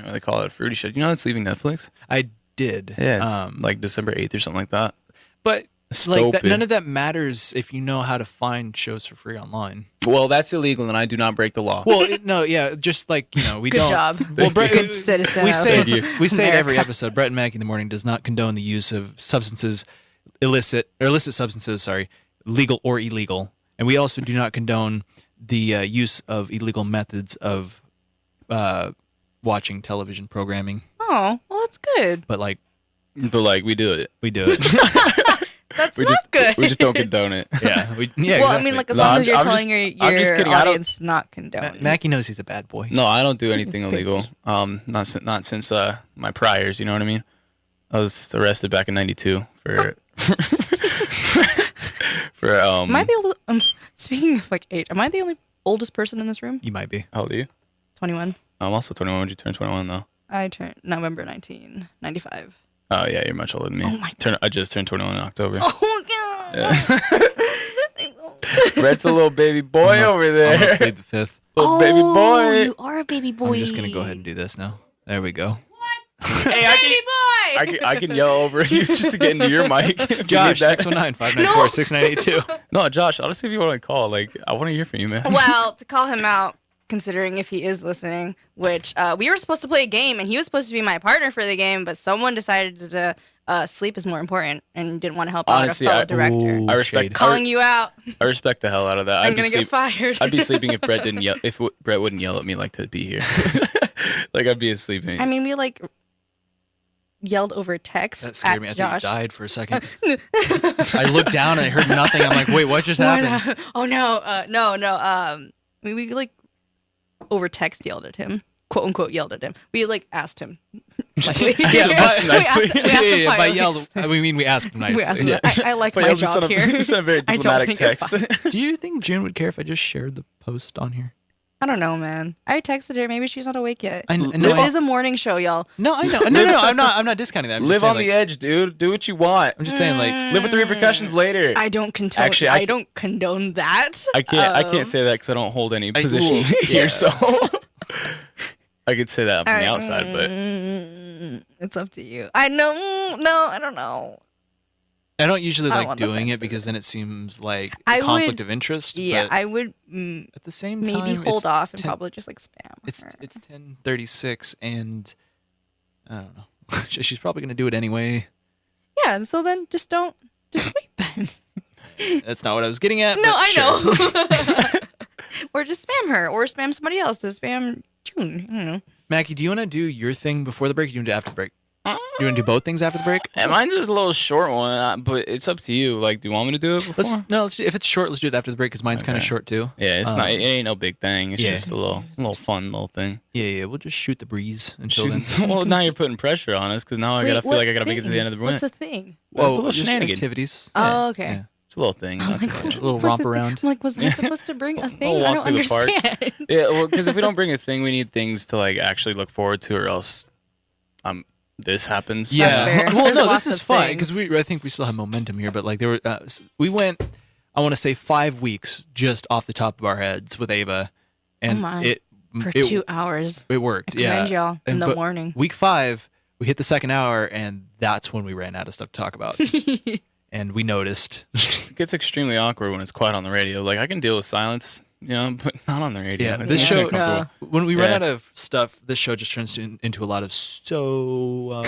really call it a fruity show. You know, it's leaving Netflix. I did. Yeah, like December 8th or something like that. But like that, Stupid. none of that matters if you know how to find shows for free online. Well, that's illegal, and I do not break the law. Well, no, yeah, just like we Good don't. job. Well, Brett, Good citizen. we of say Thank you. we say it every America. episode. Brett and Mackey in the morning does not condone the use of illicit substances. Sorry, legal or illegal, and we also do not condone the use of illegal methods of watching television programming. Oh, well, that's good. But like But like, we do it. we do it. That's We not just good. we just don't condone it. yeah. Yeah. Well, exactly. I mean, like as No, long I'm- as you're I'm telling I'm just your kidding. I don't- audience not condone. Mackey knows he's a bad boy. No, I don't do anything illegal. Not since my priors. You know what I mean? I was arrested back in '92 for Am I the only? Speaking of like age, am I the only oldest person in this room? You might be. How old are you? 21. I'm also 21. When did you turn 21 though? I turned November 1995. Oh yeah, you're much older than me. Oh my I just turned 21 in October. Oh god. Brett's a little baby boy over I'm there. gonna plead the fifth. Little baby boy. You are a baby boy. I'm just gonna go ahead and do this now. There we go. Hey, I can yell over you just to get into your mic. if you Josh, need that. 619-594-6982. No, Josh. Honestly, if you want to call, like, I want to hear from you, man. Well, to call him out, considering if he is listening, which we were supposed to play a game and he was supposed to be my partner for the game, but someone decided to sleep is more important and didn't want to help Honestly, out a fellow director. Ooh, I respect. shade. Calling you out. I respect the hell out of that. I'm gonna get fired. I'd be sleeping if Brett didn't yell. Brett wouldn't yell at me like to be here. Like I'd be asleep. I mean, we like yelled over text That scared at me. I Josh. thought you died for a second. I looked down and I heard nothing. I'm like, wait, what just happened? Oh no, no. We like over text yelled at him, quote unquote yelled at him. We like asked him. Like, We asked him by yelled. We mean we asked him nicely. We asked him, I like But my you just job sent here. you sent a very I don't diplomatic think text. Do you think June would care if I just shared the post on here? I don't know, man. I texted her. Maybe she's not awake yet. No, This is a morning show, y'all. No, I know. No. I'm not discounting that. I'm just Live saying, on the edge, dude. Do what you want. I'm just saying, like, Live with the repercussions later. I don't condone. Actually, I don't condone that. I can't say that because I don't hold any position here, so I could say that from the outside, but it's up to you. I know. No, I don't know. I don't usually I don't like want the doing it offensive. because then it seems like I a conflict would- of interest. Yeah, but I would at the same time, maybe hold it's off and 10 probably just like spam. It's her. 10:36, and I don't know. She's probably gonna do it anyway. Yeah, and so then just wait then. That's not what I was getting at. No, but I sure. know. Or just spam her, or spam somebody else to spam June. I don't know. Mackie, do you want to do your thing before the break? Or do you want to do after the break? You want to do both things after the break? yeah, mine's just a little short one, but it's up to you. Like, do you want me to do it before? Let's if it's short, let's do it after the break because mine's kind of short too. Yeah, it's not. It ain't no big thing. It's yeah. just a little fun little thing. Yeah. We'll just shoot the breeze until then. Well, now you're putting pressure on us because now I gotta feel like I gotta make it to the end of the What's minute. a thing? Well, Well, little just shenanigan. activities. Oh, okay. Yeah. It's a little thing. Oh not my too God. much. A little What's romp the thing? around. I'm like, was I supposed to bring a thing? I walk don't through the park. understand. Yeah, well, because if we don't bring a thing, we need things to like actually look forward to, or else, this happens. Yeah. fair. Well, There's no, lots this is of fine because things. I think we still have momentum here. But like there were, we went, I want to say 5 weeks just off the top of our heads with Ava, and my. For it 2 hours. It worked. I Yeah. commend y'all in the but morning. Week 5, we hit the second hour, and that's when we ran out of stuff to talk about. And we noticed. It gets extremely awkward when it's quiet on the radio. Like I can deal with silence, but not on the radio. Yeah, It's this not show. comfortable. When we run Yeah. out of stuff, this show just turns into a lot of so.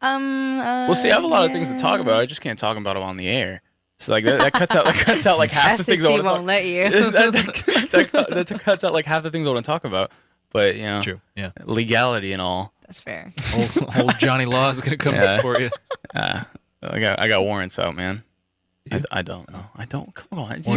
Well, see, I have a lot of things to talk about. I just can't talk about them on the air. So like that cuts out like half the things I FCC want to talk. won't let you. that cuts out like half the things I want to talk about. But True. Yeah. legality and all. That's fair. Old Johnny Law is gonna come Yeah. for you. I got warrants out, man. I don't know. I don't. Come on. Warrants?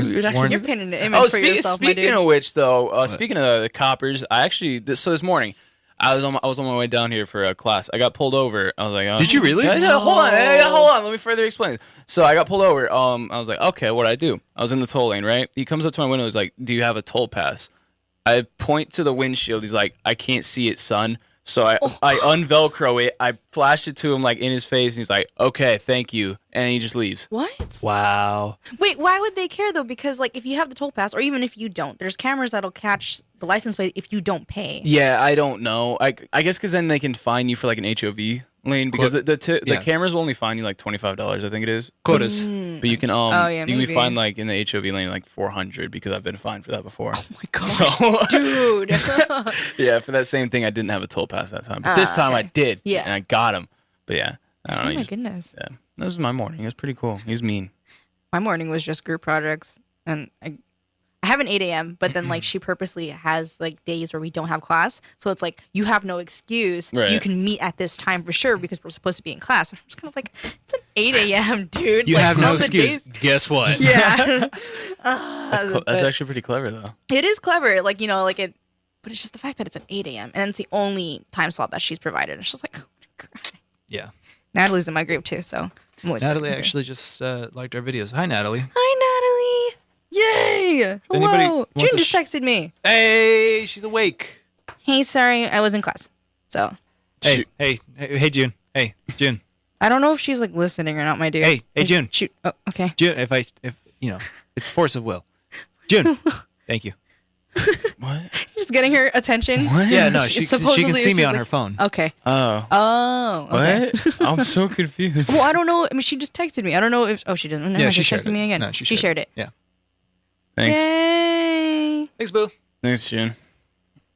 You're pinning an image for yourself, my speaking dude. of which, though, speaking of the coppers, I actually this morning. I was on my way down here for a class. I got pulled over. I was like, oh. Did you really? Yeah, hold on. Let me further explain. So I got pulled over. I was like, okay, what'd I do? I was in the toll lane, right? He comes up to my window. He's like, do you have a toll pass? I point to the windshield. He's like, I can't see it, son. So I unvelcro it. I flash it to him like in his face. And he's like, okay, thank you. And he just leaves. What? Wow. Wait, why would they care though? Because like if you have the toll pass, or even if you don't, there's cameras that'll catch the license plate if you don't pay. Yeah, I don't know. I guess because then they can fine you for like an HOV lane because the cameras will only fine you like $25. I think it is Quotas. But you can you can be maybe. fined like in the HOV lane like $400 because I've been fined for that before. Oh my gosh, So dude. yeah, for that same thing I didn't have a toll pass that time, but this time I did. Yeah. and I got him. But yeah, I don't know. Oh my goodness. Yeah, this was my morning. It was pretty cool. He was mean. My morning was just group projects, and I have an 8 a.m., but then like she purposely has like days where we don't have class, so it's like you have no excuse. Right. You can meet at this time for sure because we're supposed to be in class. I'm just kind of like, it's an 8 a.m., dude. You Like, have no on the excuse. days- Guess what? Yeah. That's actually pretty clever though. It is clever, like like it, but it's just the fact that it's an 8 a.m. and it's the only time slot that she's provided. It's just like, Yeah. Natalie's in my group too, so I'm always Natalie with her. actually just liked our videos. Hi, Natalie. Hi, Natalie. Yay! Anybody Hello. wants June to just texted me. Hey, she's awake. Hey, sorry, I was in class. So Hey, June. Hey, June. I don't know if she's like listening or not, my dude. Hey, June. Shoot. Oh, okay. June, if it's force of will. June. Thank you. What? Just getting her attention. Yeah, no, she can Supposedly see me she's on like- her phone. Okay. Oh. Oh. Okay. What? I'm so confused. Well, I don't know. I mean, she just texted me. I don't know if. Oh, she didn't. No, Yeah, she she's shared texting it. me again. No, she she shared shared it. Yeah. Thanks. Yay! Thanks, Boo. Thanks, June.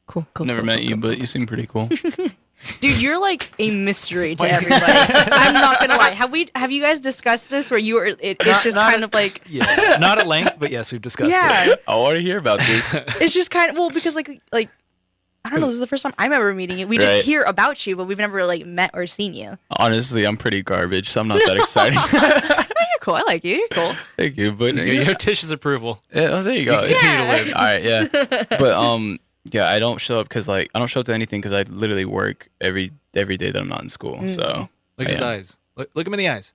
Cool. Never met you, but you seem pretty cool. Dude, you're like a mystery to everybody. I'm not gonna lie. Have you guys discussed this where you are? It's just kind of like. Yeah. Not at length, but yes, we've discussed it. Yeah. I want to hear about this. It's just kind of because like I don't know. This is the first time I'm ever meeting you. We Right. just hear about you, but we've never like met or seen you. Honestly, I'm pretty garbage, so I'm not that exciting. You're cool. I like you. You're cool. Thank you, but You have Tish's approval. yeah, oh, there you go. Continue to live. All right, yeah. But yeah, I don't show up because I don't show up to anything because I literally work every day that I'm not in school. So Look at his eyes. Look him in the eyes.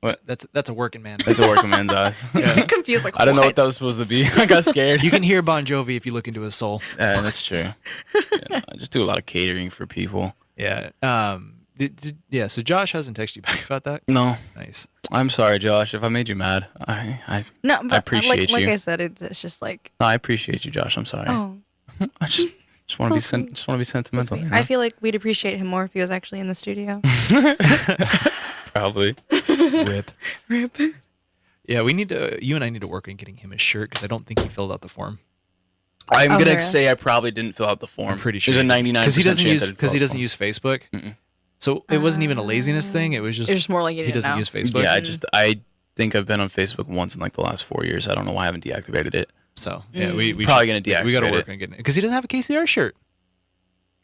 What? That's a working man. That's a working man's eyes. I'm confused. Like, I don't know what that was supposed to be. I got scared. You can hear Bon Jovi if you look into his soul. Yeah, that's true. Yeah, I just do a lot of catering for people. Yeah. Yeah. So Josh hasn't texted you back about that. No, Nice. I'm sorry, Josh, if I made you mad. I No, but appreciate like you. I said, it's just like, No, I appreciate you, Josh. I'm sorry. oh. I just want to So be just want to be sentimental. you know? I feel like we'd appreciate him more if he was actually in the studio. Probably. Rip. Rip. Yeah, you and I need to work on getting him a shirt because I don't think he filled out the form. I'm Oh, gonna really? say I probably didn't fill out the form. I'm pretty sure There's a 99% because he doesn't chance use I didn't because fill he out the doesn't form. use Facebook. So it wasn't even a laziness thing. It was just It's just more like you he didn't doesn't know. use Facebook. Yeah, I think I've been on Facebook once in like the last 4 years. I don't know why I haven't deactivated it. So yeah, we Probably gonna deactivate We got to it. work on getting it because he doesn't have a KCR shirt.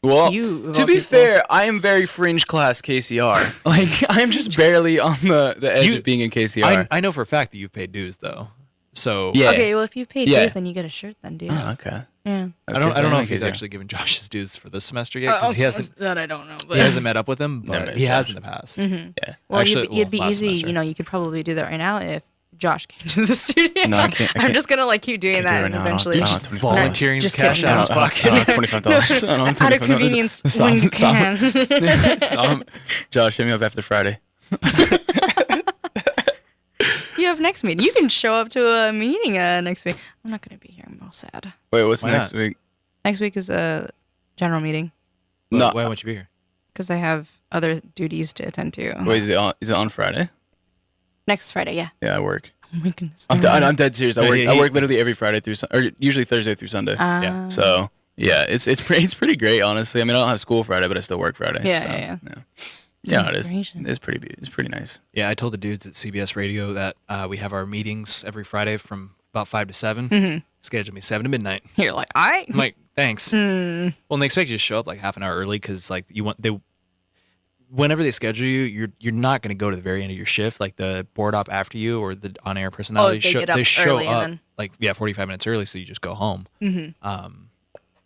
Well, You, of to all be people. fair, I am very fringe class KCR. Like I'm just barely on the edge of being in KCR. I know for a fact that you've paid dues though. So Yeah. Okay, well, if you paid Yeah. dues, then you get a shirt then, dude. Oh, okay. Yeah. I don't know Okay, if he's KCR. actually given Josh his dues for this semester yet because he hasn't That I don't know. But he hasn't met up with him, Never but met he has Josh. in the past. Yeah. Well, Actually, it'd be last easy. semester. You know, you could probably do that right now if Josh came to the studio. No, I can't- I I'm can't- just gonna like keep doing can't do it that, right and now. I don't eventually, do it. just $25. Volunteering Just cash kidding. out of his I don't pocket. have $25. I don't have out of $25. convenience Stop, when you stop. can. Stop. Josh, hit me up after Friday. You have next meeting. You can show up to a meeting next week. I'm not gonna be here. I'm all sad. Wait, what's Why next not? week? Next week is a general meeting No. Why won't you be here? because I have other duties to attend to. Wait, is it on Friday? Next Friday, yeah. Yeah, I work. Oh my goodness. I'm dead serious. I work. Yeah, I work literally every Friday through or usually Thursday through Sunday. Yeah. So yeah, it's pretty great, honestly. I mean, I don't have school Friday, but I still work Friday. Yeah, so, yeah. Yeah, it is. Inspiration. It's pretty nice. Yeah, I told the dudes at CBS Radio that we have our meetings every Friday from about 5 to 7. Mm-hmm. Schedule me 7 to midnight. You're like, all right. I'm like, thanks. Hmm. Well, and they expect you to show up like half an hour early because like whenever they schedule you, you're not going to go to the very end of your shift. Like the board op after you or the on-air personality they get up they show early and up then- like 45 minutes early, so you just go home.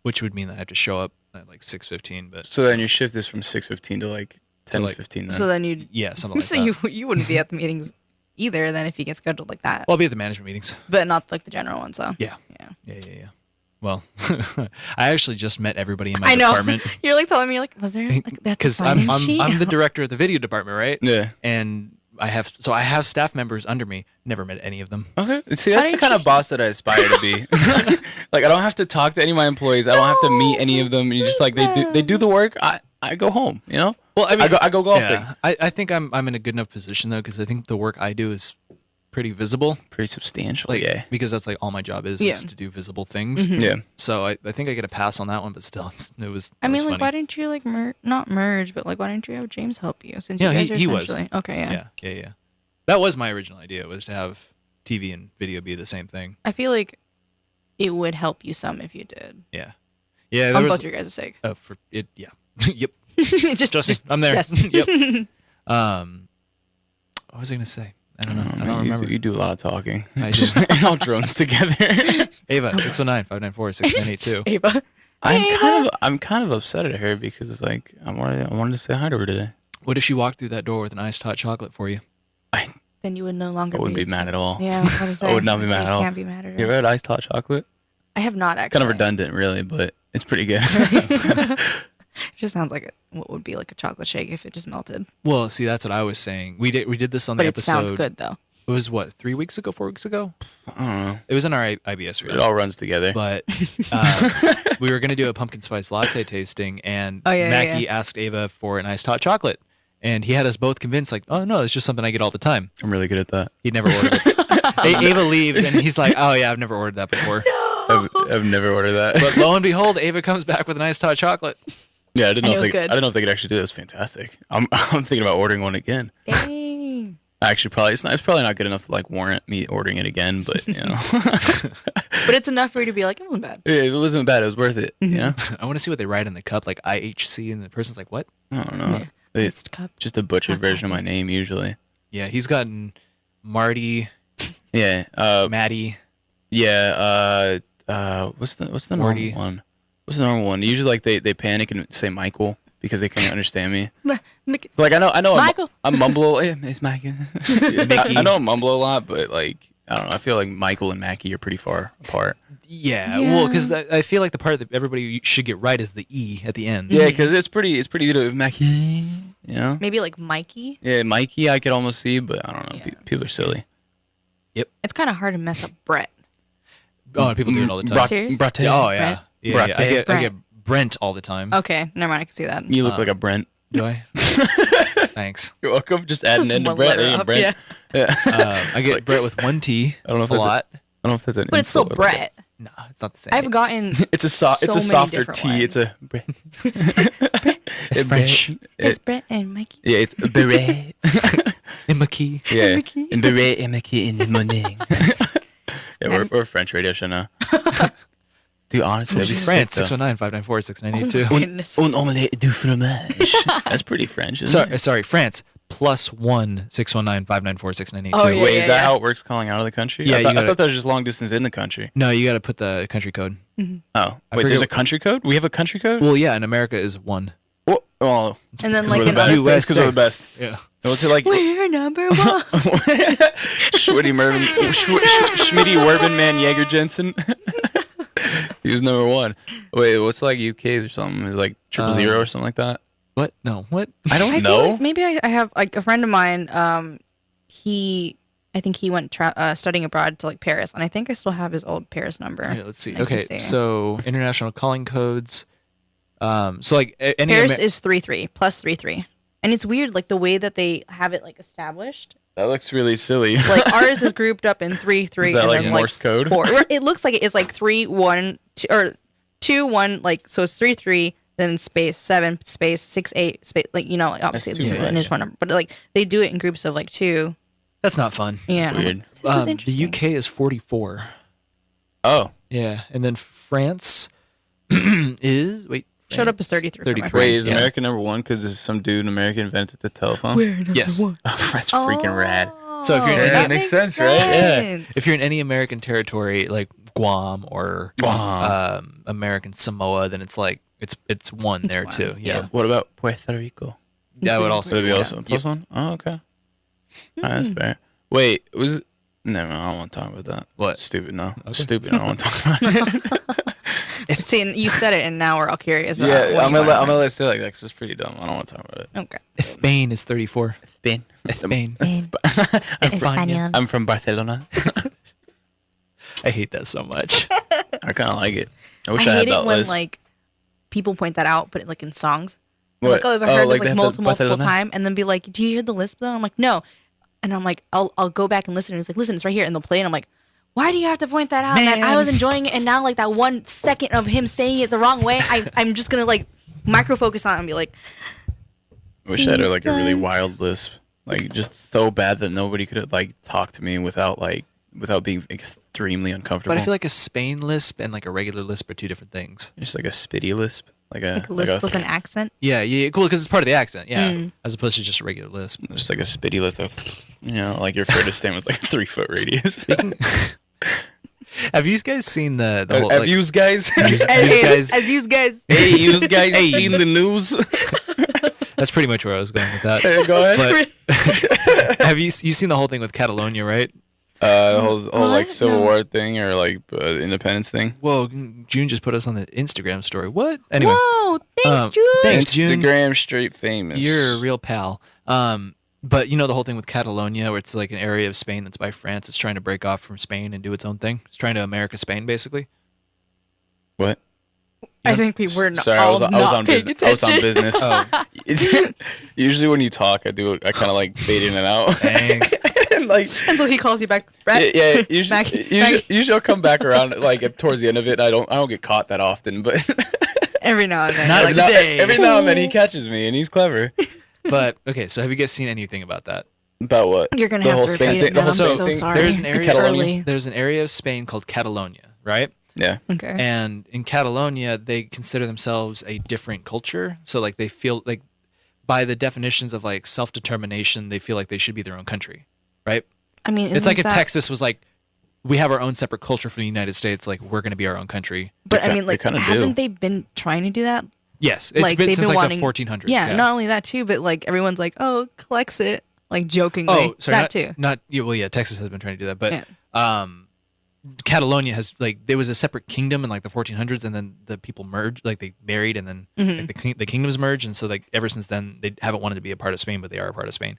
Which would mean that I have to show up at like 6:15. But So then your shift is from 6:15 to like 10:15. Then. So then you'd. yeah, something like So that. you wouldn't be at the meetings either then if you get scheduled like that. Well, I'll be at the management meetings. But not like the general ones, so. Yeah. Yeah. Yeah. Well, I actually just met everybody in my I know. department. You're like telling me, you're like, was there like that Because sign-in sheet? I'm the director of the video department, right? Yeah. And I have staff members under me. Never met any of them. Okay. See, that's the kind of boss that I aspire to be. Like I don't have to talk to any of my employees. I don't have to meet any of them. You just like they do the work. I go home. You know. Well, I mean, I go golfing. Yeah, I think I'm in a good enough position though, because I think the work I do is pretty visible. Pretty substantial. Like, yeah. because that's like all my job is Yeah. to do visible things. Yeah. So I think I get a pass on that one, but still, it was. I mean, was like, why funny. didn't you like not merge, but like, why didn't you have James help you? Since Yeah, you guys he are was. essentially okay, yeah. Yeah. That was my original idea, was to have TV and video be the same thing. I feel like it would help you some if you did. Yeah. Yeah. On both your guys' sake. Oh, for it. Yeah. Yep. just Trust me, I'm there. Yes. Yep. What was I gonna say? I don't know. I don't remember. You do a lot of talking. I just all drones together. Ava 619-594-6982. Ava. I'm kind of upset at her because it's like I wanted to say hi to her today. What if she walked through that door with an iced hot chocolate for you? Then you would no longer I wouldn't be upset. mad at all. Yeah, what is that? I would not be mad at all. You can't be mad at her. You ever had iced hot chocolate? I have not actually. Kind of redundant, really, but it's pretty good. It just sounds like what would be like a chocolate shake if it just melted. Well, see, that's what I was saying. We did this on But the it episode. sounds good though. It was what, 3 weeks ago, 4 weeks ago? I don't know. It was in our IBS reel. It all runs together. But we were gonna do a pumpkin spice latte tasting, and Oh, yeah, Mackey yeah. asked Ava for an iced hot chocolate, and he had us both convinced, like, oh no, it's just something I get all the time. I'm really good at that. He'd never ordered it. Ava leaves, and he's like, oh yeah, I've never ordered that before. I've never ordered that. But lo and behold, Ava comes back with an iced hot chocolate. Yeah, I didn't And know it was if they, good. I didn't know if they could actually do it. It was fantastic. I'm thinking about ordering one again. Dang. Actually, it's probably not good enough to like warrant me ordering it again, but you know. But it's enough for you to be like, it wasn't bad. It wasn't bad. It was worth it. You know. I want to see what they write in the cup, like IHC, and the person's like, what? I don't know. It's just a butchered version of my name usually. Yeah, he's gotten Marty. Yeah. Maddie. Yeah. What's the Morty. normal one? What's the normal one? Usually, like they panic and say Michael because they can't understand me. Like I know, Michael. I mumble. It's Michael. I know I mumble a lot, but like I don't know. I feel like Michael and Mackee are pretty far apart. Yeah. Well, because I feel like the part that everybody should get right is the E at the end. Yeah, because it's pretty good with Mackee. You know. Maybe like Mikey. Yeah, Mikey I could almost see, but I don't know. Yeah. People are silly. It's kind of hard to mess up Brett. Oh, people do it all the time. Serious? Brate. Oh yeah. Yeah, Brate. yeah. I Brett. get Brent all the time. Okay, never mind. I can see that. You look like a Brent. Do I? Thanks. You're welcome. Just add an end to one Brett. letter Hey, up, Brent. yeah. I get Brett with one T. I don't know if a that's lot. I don't know if that's an But it's still insult. Brett. No, it's not the same. I've gotten It's a so it's a many softer different T. ones. It's a It's French. It's Brett and Mikey. Yeah, it's a beret. And Mackee. Yeah, Mackey. and beret and Mackey in the morning. Yeah, we're a French radio show now. Dude, honestly, that'd be France, sick, though. 619-594-6982. Goodness. Un omelette du fromage. That's pretty French, isn't it? Sorry, France. +1 619-594-6982. Oh, yeah. Wait, is that how it works calling out of the country? Yeah, I you thought, gotta- I thought that was just long distance in the country. No, you got to put the country code. Oh, I wait, forget- there's a country code? We have a country code? Well, yeah, in America is 1. Well, And then because like we're the in best. other It's because we're the best. Yeah. What's it like? we're number one. Schmitty Mervin, Schmitty Werben Man Jaeger Jensen. He was number 1. Wait, what's like UK's or something? Is like 000 or something like that? What? No, what? I don't I feel know. like maybe I have like a friend of mine. I think he went studying abroad to like Paris, and I think I still have his old Paris number. Yeah, let's see. I can Okay, see. so international calling codes. So like any Paris is 33 plus 33, and it's weird like the way that they have it like established. That looks really silly. Like ours is grouped up in 3 3 Is that and like then Morse code? 4. It looks like it's like 3 1 2, or 2 1 like so it's 3 3 then space 7 space 6 8 space like you know like obviously That's this too is an much. inch number but like they do it in groups of like 2. That's not fun. Yeah. Weird. This is The interesting. UK is 44. Oh, Yeah, and then France is Showed up as 33 for my 33. friend. wait, is Yeah. America number 1 because some dude in America invented the telephone? Yes. That's freaking rad. So if you're in Yeah, any, that makes sense, right? Yeah. if you're in any American territory like Guam or American Samoa, then it's like it's 1 there one, too. Yeah, What about Puerto Rico? that would So also it'd be be also plus 1? Oh, okay. That's fair. Wait, was no, I don't want to talk about that. What? Stupid, no. Stupid, I don't want to talk about it. See, and you said it, and now we're all curious. About Yeah, what I'm you gonna want. let it stay like that because it's pretty dumb. I don't want to talk about it. Okay. Spain is 34. Spain. Spain. Español. I'm from Barcelona. I hate that so much. I kind of like it. I wish I I, had hate that it when list. like people point that out, but like in songs. What? Like, oh, I've heard like this they like have the multiple Barcelona? time, and then be like, "Do you hear the lisp though?" I'm like, "No," and I'm like, "I'll go back and listen." And he's like, "Listen, it's right here," and they'll play, and I'm like, "Why do you have to point that out?" And I was enjoying it, and now like that 1 second of him saying it the wrong way, I'm just gonna like micro focus on it and be like, I wish I had like a really wild lisp, like just so bad that nobody could like talk to me without being extremely uncomfortable. But I feel like a Spain lisp and like a regular lisp are 2 different things. just like a spitty lisp, like a lisp with an accent. Yeah, cool, because it's part of the accent. Yeah, as opposed to just a regular lisp. just like a spitty lisp. You know, like you're afraid to stand with like a 3-foot radius. Have you guys seen the whole? Have like, you guys? guys- As you guys, Hey, you guys seen the news? That's pretty much where I was going with that. Go ahead. But have you seen the whole thing with Catalonia, right? The whole like What? Civil No. War thing or like independence thing. Well, June just put us on the Instagram story. What? Anyway, whoa, thanks, Jude. thanks, June. Instagram straight famous. You're a real pal. But you know the whole thing with Catalonia, where it's like an area of Spain that's by France. It's trying to break off from Spain and do its own thing. It's trying to America Spain, basically. What? I think we were Sorry, all I was not on paying business. I was on attention. business. Oh. Usually when you talk, I kind of like fade in and out. Thanks. like Until he calls you back, Brett. yeah, usually, Back- usually I'll come back around like towards the end of it. I don't get caught that often, but Every now and then. Not you're like, today. every now and then he catches me and he's clever. But okay, so have you guys seen anything about that? About what? You're gonna The have whole to Spain repeat it, thing- the man. whole I'm Spain so thing? sorry. There's an area. Catalonia? There's an area of Spain called Catalonia, right? Yeah. Okay. And in Catalonia, they consider themselves a different culture. So like they feel like, by the definitions of like self-determination, they feel like they should be their own country, right? I mean, It's like if that, Texas was like, we have our own separate culture from the United States. Like we're going to be our own country. But They I mean, like, kinda do. haven't they been trying to do that? Yes, it's Like, been they've since been like wanting- the 1400s. Yeah, not only that too, but like everyone's like, oh, collects it, like jokingly. Oh, sorry, that not, too. Not yeah, well, yeah. Texas has been trying to do that, but Yeah. Catalonia has like there was a separate kingdom in like the 1400s, and then the people merged, like they married, and then Mm-hmm. like, the kingdoms merged, and so like ever since then they haven't wanted to be a part of Spain, but they are a part of Spain.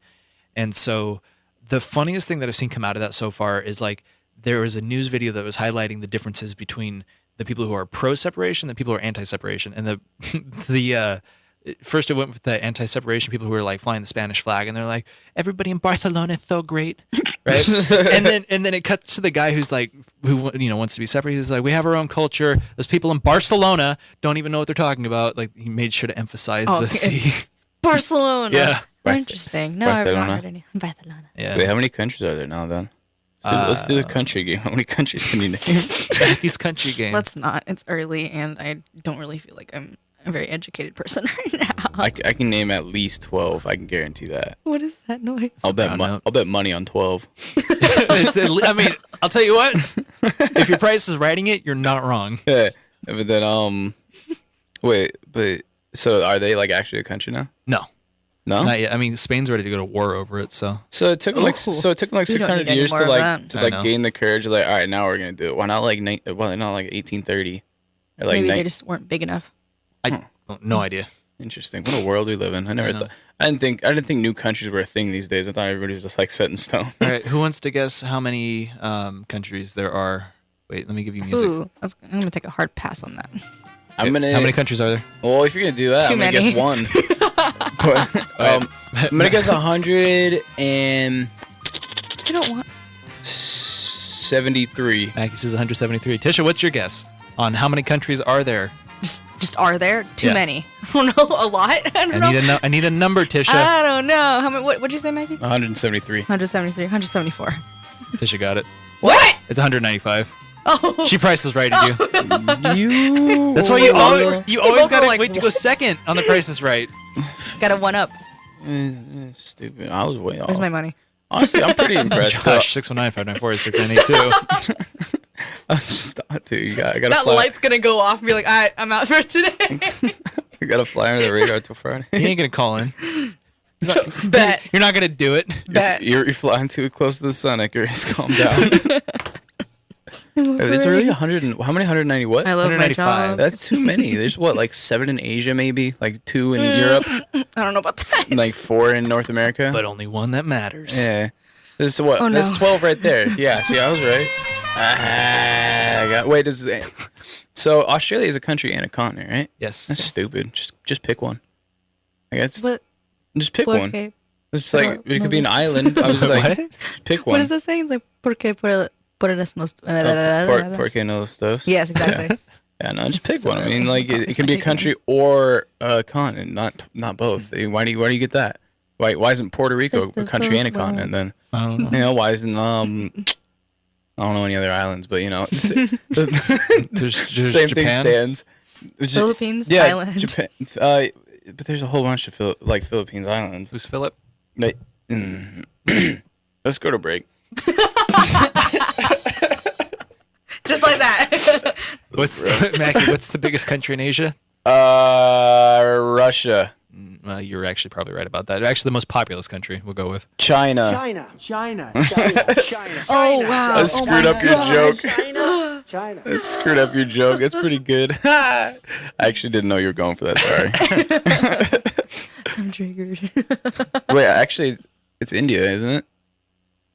And so the funniest thing that I've seen come out of that so far is like there was a news video that was highlighting the differences between the people who are pro separation, the people who are anti separation, and the first it went with the anti-separation people who were like flying the Spanish flag, and they're like, everybody in Barcelona is so great, right? and then it cuts to the guy who's like, who wants to be separate. He's like, we have our own culture. Those people in Barcelona don't even know what they're talking about. Like he made sure to emphasize the C. Barcelona. Yeah. Interesting. No, I've Barcelona. not heard any. Barcelona. Yeah, Wait, how many countries are there now then? Let's do the country game. How many countries can you name? Jackie's country game. Let's not. It's early, and I don't really feel like I'm a very educated person right now. I can name at least 12. I can guarantee that. What is that noise? I'll bet round out. I'll bet money on 12. I mean, I'll tell you what. If your price is writing it, you're not wrong. Yeah, but then wait, but so are they like actually a country now? No, No. not yet. I mean, Spain's ready to go to war over it. So So it took them like Ooh. 600 We don't need any years more to of like that. I know. gain the courage. Like, all right, now we're gonna do it. Why not like not like 1830 or like Maybe they 19 just weren't big enough. no idea. Interesting. What a world we live in. I never know. thought. I didn't think new countries were a thing these days. I thought everybody was just like set in stone. All right, who wants to guess how many countries there are? Wait, let me give you music. Ooh, I'm gonna take a hard pass on that. I'm gonna. How many countries are there? Well, if you're gonna do that, Too I'm gonna many. guess one. But, I'm gonna guess 173. I don't want. Mackey says 173. Tisha, what's your guess on how many countries are there? Just are there too Yeah. many? I don't know. A lot. I don't know. I need a number, Tisha. I don't know. How many? What'd you say, Maggie? 173. 173, 174. Tisha got it. What? It's 195. Oh, She price is right at you. You. That's why you always both gotta were like, wait to go what? second on the Price is Right. got a one up. Stupid. I was way off. Where's my money? Honestly, I'm pretty impressed. though. Josh, 619-594-6982. Stop, dude. I got That fly. light's gonna go off and be like, all right, I'm out for today. You got to fly under the radar till Friday. He ain't gonna call in. Bet. You're not gonna do it. Bet. You're flying too close to the sun. Like, calm down. There's really 100. How many? 190 what? I love my 195. job. That's too many. There's what, like 7 in Asia, maybe, like 2 in Europe, I don't know about that. and like 4 in North America. But only one that matters. Yeah, this is what? Oh, That's no. 12 right there. Yeah, see, I was right. Wait, so Australia is a country and a continent, right? Yes. That's stupid. Just pick one. I guess What? just pick one. Porque, It's like What? it No, could be an this- island. I was like, What? just pick one. what is that saying? It's like, porque por las nos. Porque no los dos. Yes, exactly. Yeah, no, just pick So one. I mean, early. like it can be a country or a continent, not both. Why do you get that? Why isn't Puerto Rico Just a the country and a both continent then? I don't know. You know, why isn't I don't know any other islands, but you know, There's same thing Japan. stands. Philippines, Yeah, Thailand. Japan. But there's a whole bunch of Philippines islands. Who's Philip? Like, let's go to break. Just like that. What's Mackie? What's the biggest country in Asia? Russia, Well, you're actually probably right about that. Actually, the most populous country. We'll go with. China. China. Oh wow. I screwed up your joke. China. I screwed up your joke. That's pretty good. I actually didn't know you were going for that. Sorry. I'm triggered. Wait, actually, it's India, isn't it?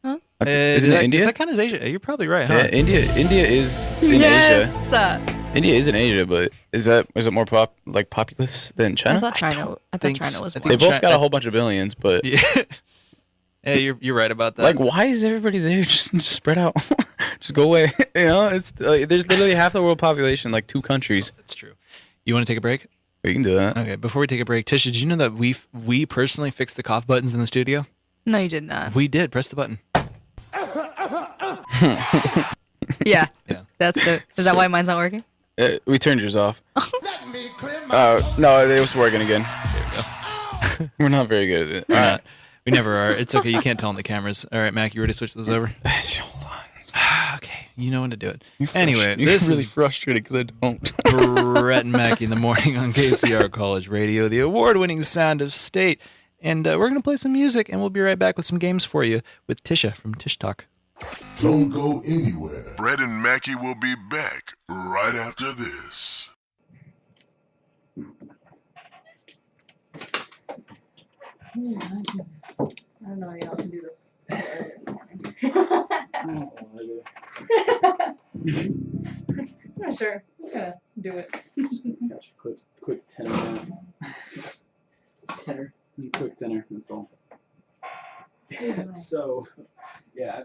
Huh? Isn't it India? Does that count as Asia? You're probably right, huh? Yeah, India is in Asia. Yes. India is in Asia, but is it more populous than I China? thought China. think China s- was I more. They think both got a whole bunch of billions, but Yeah. Yeah, you're right about that. like, why is everybody there? Just spread out. Just go away. You know, it's there's literally half the world population, like 2 countries. That's true. You want to take a break? We can do that. Okay. Before we take a break, Tisha, did you know that we personally fixed the cough buttons in the studio? No, you did not. We did. Press the button. Yeah. Yeah. That's it. Is that why mine's not working? We turned yours off. No, it was working again. There we go. We're not very good at it. All right. We never are. It's okay. You can't tell on the cameras. All right, Mac, you ready to switch this over? Hold on. Okay. You know when to do it. Anyway, You're this really is frustrated because I don't. Brett and Mackey in the morning on KCR College Radio, the award-winning sound of state. And we're going to play some music, and we'll be right back with some games for you with Tisha from TishTalk. Don't go anywhere. Brett and Mackey will be back right after this. I don't know how y'all can do this so early in the morning. I'm not sure. I'm gonna do it. Gotcha. Quick tenor. Quick tenor. That's all. So, yeah,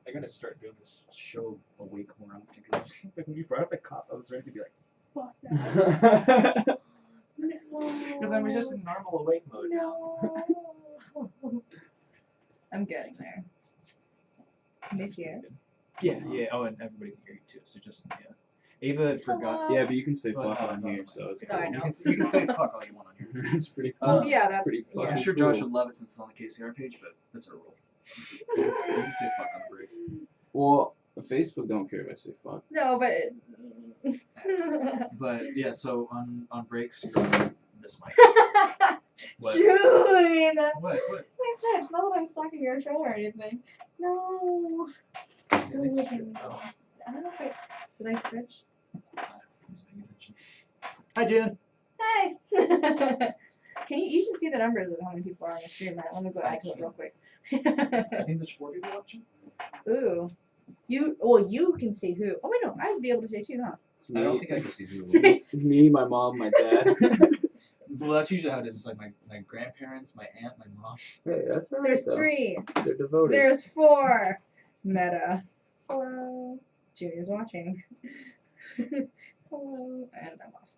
I gotta start doing this show awake more often because when you brought up the cop, I was ready to be like, fuck that. Because I'm just in normal awake mode now. I'm getting there. Miss you. Yeah. Oh, and everybody can hear you too. So just Ava had forgot. Yeah, but you can say fuck on here, so it's cool. I know. You can say fuck all you want on here. It's pretty cool. Well, yeah, that's pretty fun. yeah. I'm sure Josh would love it since it's on the KCR page, but that's our rule. You can say fuck on the break. Well, Facebook don't care if I say fuck. No, but. But yeah, so on breaks, you're on this mic. What? June! What? Please stretch. Not that I'm stalking your show or anything. No. Oh. I don't know if did I switch? Hi, June. Hey! You can see the numbers of how many people are on the stream, right? Let me go add to it real quick. I think there's 4 people watching. Ooh. You can see who. Oh, wait, no. I'd be able to say too, huh? I don't think I can see who. Me, my mom, my dad. Well, that's usually how it is. It's like my grandparents, my aunt, my mom. Hey, that's all right. There's 3. They're devoted. There's 4. Meta. Hello. Julia's watching. Hello. And I'm off.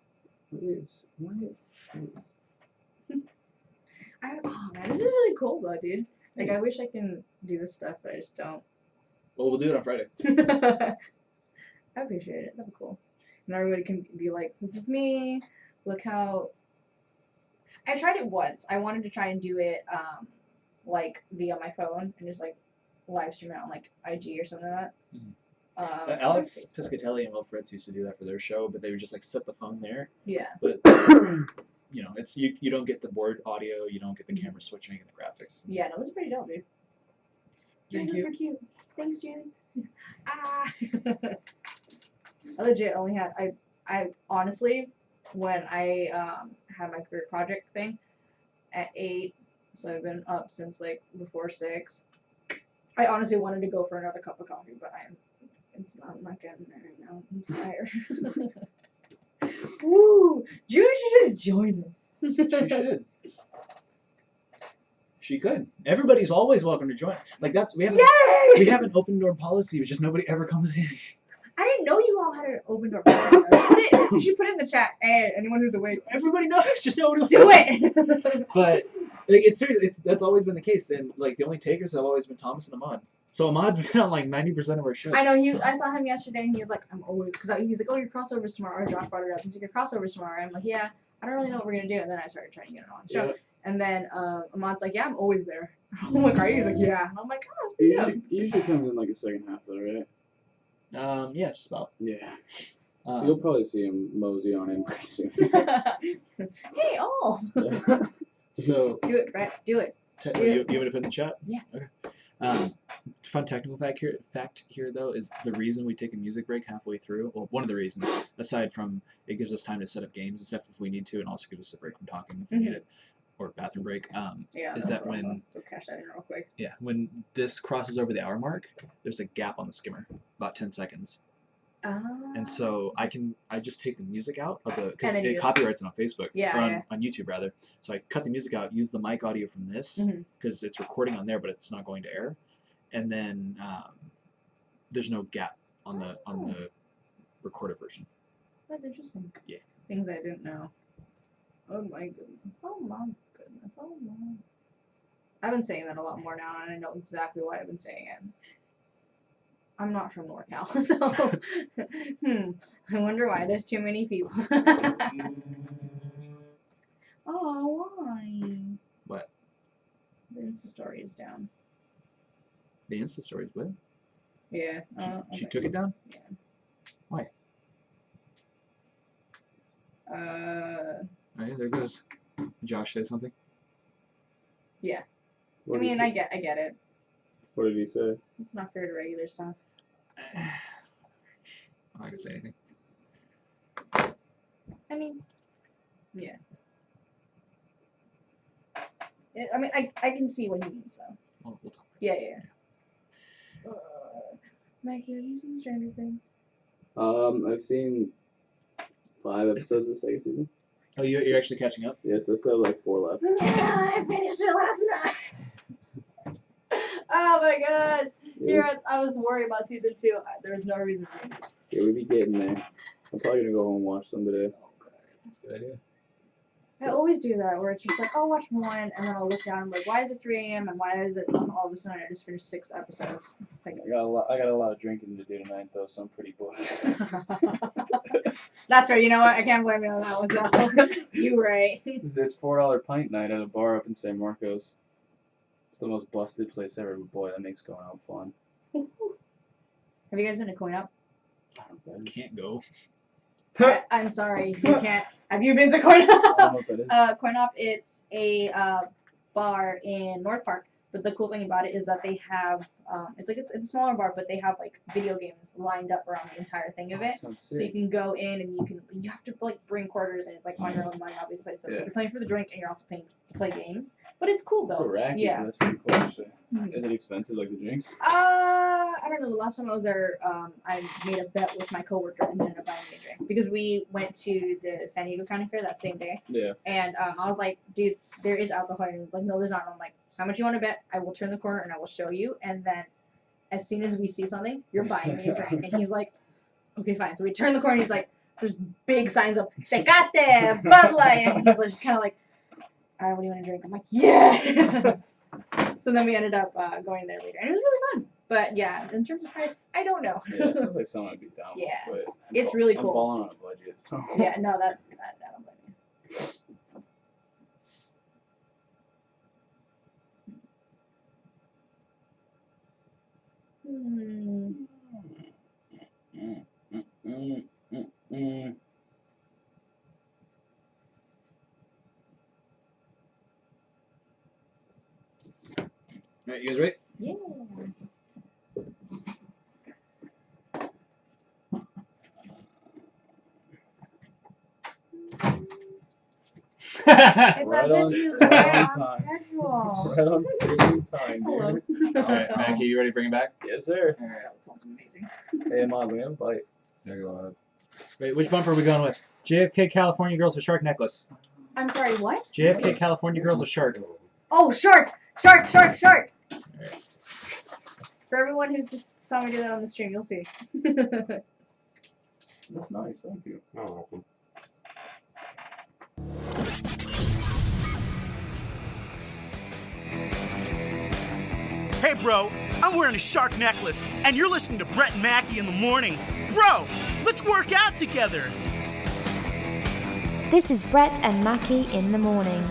Oh man, this is really cool though, dude. Like I wish I can do this stuff, but I just don't. Well, we'll do it on Friday. I appreciate it. That'd be cool. And everybody can be like, "This is me. Look how." I tried it once. I wanted to try and do it, like via my phone and just like live stream it on like IG or something like that. Alex Piscatelli and Will Fritz used to do that for their show, but they would just like set the phone there. Yeah. But it's you don't get the board audio, you don't get the camera switching and the graphics. Yeah, no, this is pretty dope, dude. Thank This you. is super cute. Thanks, June. Ah. I legit only had I honestly when I had my career project thing at 8, so I've been up since like before 6. I honestly wanted to go for another cup of coffee, but I'm not getting there right now. I'm tired. Woo! June should just join us. She should. She could. Everybody's always welcome to join. Like we have an open door policy, but just nobody ever comes in. I didn't know you all had an open door policy. You should put it in the chat. Hey, anyone who's awake. Everybody knows. Just nobody will Do it. But like, it's serious. That's always been the case. And like the only takers have always been Thomas and Ahmad. So Ahmad's been on like 90% of our shows. I know. I saw him yesterday, and he was like, "I'm always," because he's like, "Oh, your crossovers tomorrow." Or Josh brought it up. He's like, "Your crossovers tomorrow." I'm like, "Yeah, I don't really know what we're gonna do." And then I started trying to get it on the show. Yeah. And then Ahmad's like, "Yeah, I'm always there." I'm like, "Are you?" He's like, "Yeah." And I'm like, "Oh, it usually comes in like a second half though, right? Yeah, just about. Yeah. So you'll probably see him mosey on in pretty soon. Hey, all. So do it, Brett. Do it. You want me to put in the chat? Yeah. Okay. Fun technical fact here though is the reason we take a music break halfway through. Well, one of the reasons, aside from it gives us time to set up games and stuff if we need to, and also gives us a break from talking if we need it, or bathroom break. Is that when? Go cash that in real quick. Yeah, when this crosses over the hour mark, there's a gap on the skimmer, about 10 seconds. And so I just take the music out of the, because it copyrights it on Facebook, or on YouTube rather. So I cut the music out, use the mic audio from this, because it's recording on there, but it's not going to air. And then there's no gap on the recorded version. That's interesting. Yeah. Things I didn't know. Oh my goodness. Oh my goodness. Oh my. I've been saying that a lot more now, and I know exactly why I've been saying it. I'm not from NorCal, so I wonder why there's too many people. Oh, why? What? The Insta story is down. The Insta stories, what? Yeah. She took it down? Yeah. Why? Oh, yeah, there it goes. Josh say something? Yeah. What I mean, I get it. What did he say? It's not fair to regular stuff. I'm not gonna say anything. I mean, yeah. I mean, I can see what he means, though. We'll talk. Yeah. Mackey, have you seen Stranger Things? I've seen 5 episodes of the second season. Oh, you're actually catching up? Yeah, so I still have like 4 left. I finished it last night. Oh my gosh. I was worried about season 2. There was no reason to. Yeah, we be getting there. I'm probably gonna go home and watch some today. Good idea. I always do that, where it's just like, I'll watch one, and then I'll look down and be like, why is it 3 a.m. and why is it all of a sudden I just finished 6 episodes? Like, I got a lot of drinking to do tonight though, so I'm pretty booked. That's right. You know what? I can't blame you on that one. So you right. It's $4 pint night at a bar up in San Marcos. It's the most busted place ever, but boy, that makes going out fun. Have you guys been to Coin Up? Can't go. I'm sorry, you can't. Have you been to Coin Up? I don't know what that is. Coin Up, it's a bar in North Park. But the cool thing about it is that they have, it's a smaller bar, but they have like video games lined up around the entire thing of it. So you can go in and you have to like bring quarters, and it's like on your own money, obviously. So it's like you're paying for the drink and you're also paying to play games. But it's cool though. So racky, yeah. That's pretty cool actually. Is it expensive like the drinks? I don't know. The last time I was there, I made a bet with my coworker and ended up buying me a drink because we went to the San Diego County Fair that same day. Yeah. And I was like, dude, there is alcohol. And he was like, no, there's not. And I'm like, how much you want to bet? I will turn the corner and I will show you. And then as soon as we see something, you're buying me a drink. And he's like, okay, fine. So we turn the corner and he's like, there's big signs up, Tecate, Bud Light. And he's like, just kind of like, all right, what do you want to drink? I'm like, yeah. So then we ended up going there later. And it was really fun. But yeah, in terms of price, I don't know. Yeah, it sounds like something I'd be down with. Yeah. But It's really cool. I'm balling on a budget, so. Yeah, no, I don't blame you. Alright, you guys ready? Yeah. It's Right as on- if he was right right on on time. schedule. Right on freaking time, Hello. dude. Alright, Mackey, you ready to bring it back? Yes, sir. Alright, that sounds amazing. Hey, Mom, we have a bite. There you go. Wait, which bumper are we going with? JFK California Girls with Shark Necklace. I'm sorry, what? JFK California Girls with Shark. Oh, shark! Shark, shark, shark! For everyone who's just saw me do that on the stream, you'll see. That's nice, thank you. Oh, Hey, bro, I'm wearing a shark necklace, and you're listening to Brett and Mackey in the morning. Bro, let's work out together. This is Brett and Mackey in the morning.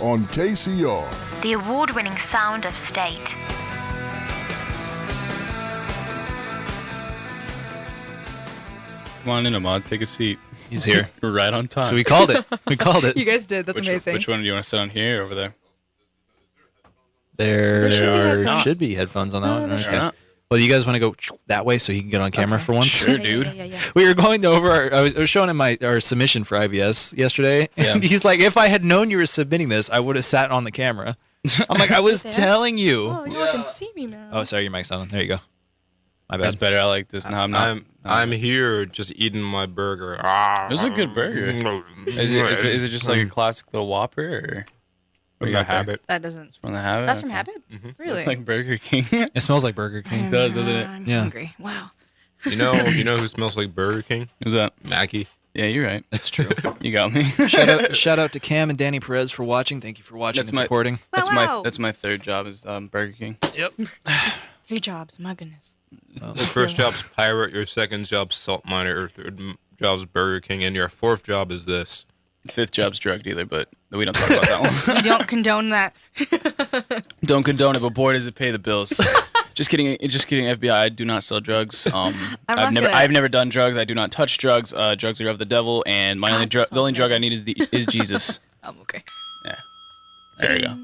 On KCR. The award-winning sound of state. Come on in, Ahmad. Take a seat. He's here. We're right on time. So we called it. We called it. You guys did. That's amazing. Which one do you want to sit on, here or over there? There should be headphones on that one. there Okay. are not. Well, you guys want to go that way so you can get on camera for once? Sure, dude. Yeah. We were going over. I was showing him our submission for IBS yesterday, and Yeah. he's like, "If I had known you were submitting this, I would have sat on the camera." I'm like, "I was telling you." Oh, you all can see me now. Oh, sorry, your mic's on. There you go. My bad. That's better. I like this. No, I'm not. I'm here just eating my burger. Ah, It was a good burger. Is it just like a classic little Whopper? Or From the habit. That doesn't. From the habit? That's from habit? Really? It's like Burger King. It smells like Burger King. It does, doesn't it? I'm Yeah. hungry. Wow. You know who smells like Burger King? Who's that? Mackey. Yeah, you're right. That's true. You got me. Shout out to Cam and Danny Perez for watching. Thank you for watching and supporting. That's my third job is Burger King. Yep. 3 jobs. My goodness. Your first job's pirate, your second job's salt miner, your third job's Burger King, and your fourth job is this. 5th job's drug dealer, but we don't talk about that one. We don't condone that. Don't condone it, but boy, does it pay the bills. Just kidding, FBI. I do not sell drugs. I've never done drugs. I do not touch drugs. Drugs are of the devil, and the only drug I need is Jesus. I'm okay. Yeah. There you go.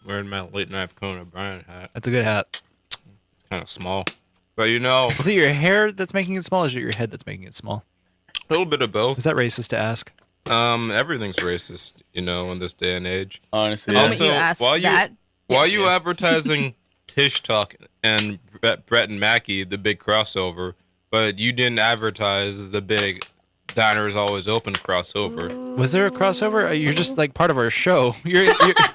Wearing my late night Conan O'Brien hat. That's a good hat. It's kind of small, but you know. Is it your hair that's making it small, or is it your head that's making it small? A little bit of both. Is that racist to ask? Everything's racist, in this day and age. Honestly, also, while you advertising TishTalk and Brett and Mackey, the big crossover, but you didn't advertise the big Diners Always Open crossover. Was there a crossover? You're just like part of our show.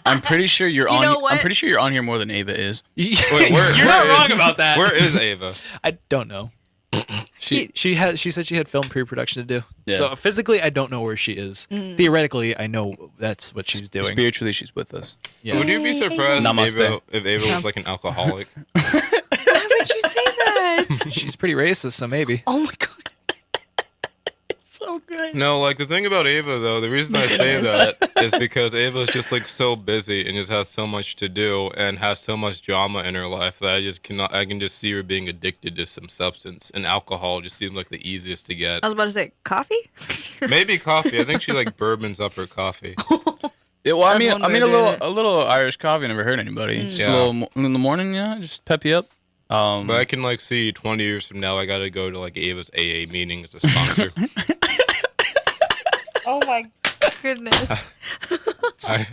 I'm pretty sure you're on. know what? I'm pretty sure you're on here more than Ava is. Wait, You're not wrong about that. Where is Ava? I don't know. She said she had film pre-production to do. Yeah. So physically, I don't know where she is. Theoretically, I know that's what she's doing. Spiritually, she's with us. Yeah. Would you be surprised if Ava was like an alcoholic? Why would you say that? She's pretty racist, so maybe. Oh my god. So good. No, like the thing about Ava though, the reason I say that is because Ava's just like so busy and just has so much to do and has so much drama in her life that I can just see her being addicted to some substance, and alcohol just seems like the easiest to get. I was about to say coffee. Maybe coffee. I think she like bourbons up her coffee. Yeah, well, I mean a little Irish coffee never hurt anybody. Just a little in the morning, just pep you up. But I can like see 20 years from now, I got to go to like Ava's AA meeting as a sponsor. Oh my goodness.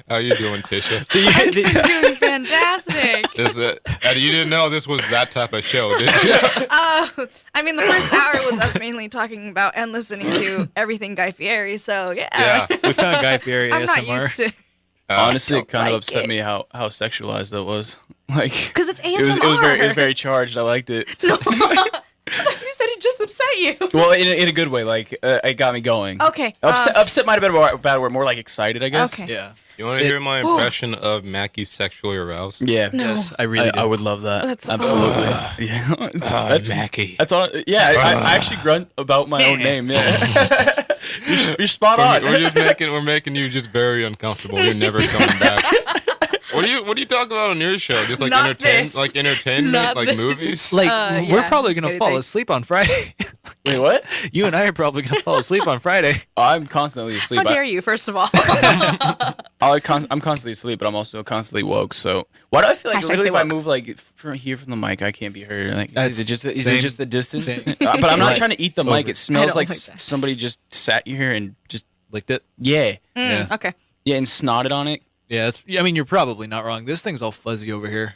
How you doing, Tisha? I'm doing fantastic. You didn't know this was that type of show, did you? I mean, the first hour was us mainly talking about and listening to everything Guy Fieri. So yeah. We found Guy Fieri I'm ASMR. not used to. Honestly, it kind of like upset it. me how sexualized that was. Like, because it's ASMR. It was very charged. I liked it. No. You said it just upset you. Well, in a good way. Like, it got me going. Okay. Upset might have been a bad word. More like excited, I guess. Okay. Yeah. You want to hear my impression of Mackie sexually aroused? Yeah. No. Yes, I really do. I would love that. That's absolutely. Yeah. That's Mackie. That's all. Yeah. I actually grunt about my own name. Yeah. You're spot on. We're making you just very uncomfortable. You're never coming back. What do you talk about on your show? Just like entertainment, Not like this. movies? Like we're yeah, probably gonna fall anything. asleep on Friday. Wait, what? You and I are probably gonna fall asleep on Friday. I'm constantly asleep. How dare you? First of all. I'm constantly asleep, but I'm also constantly woke. So why do I feel like Hashtag literally if stay I woke. move like from here from the mic, I can't be heard? Like, That's is it same just the distance? thing. But I'm not Like, trying to eat the mic. It smells don't like like that. somebody just sat here and just Licked it. yeah, Yeah. Okay. yeah, and snotted on it. Yeah, I mean, you're probably not wrong. This thing's all fuzzy over here.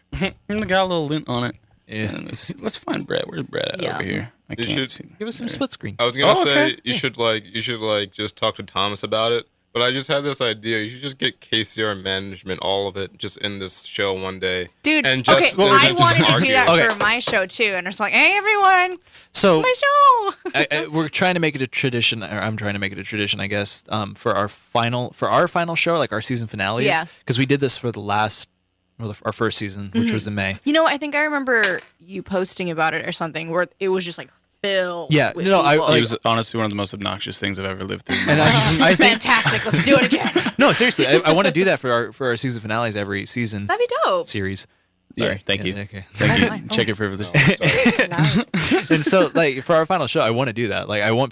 And got a little lint on it. Yeah. And let's find Brett. Where's Brett at Yeah. over here? I You can't should- see. Give us some split screen. I was gonna say okay. you should just talk to Thomas about it. But I just had this idea. You should just get KCR management, all of it, just in this show one day. Dude, and just, okay, and I just wanted to argue. do that Okay. for my show too, and it's like, hey everyone, So my show. we're trying to make it a tradition, or I'm trying to make it a tradition, I guess, for our final show, like our season finales. Yeah. Because we did this for our first season, which was in May. You know, I think I remember you posting about it or something, where it was just like filled. Yeah, with no, people. It was honestly one of the most obnoxious things I've ever lived through. And I think, Fantastic. Let's do it again. no, seriously, I want to do that for our season finales every season That'd be dope. series. Yeah, Sorry. thank you. Okay. Thank That's you. fine. Check your privilege. And so, like, for our final show, I want to do that. Like, I want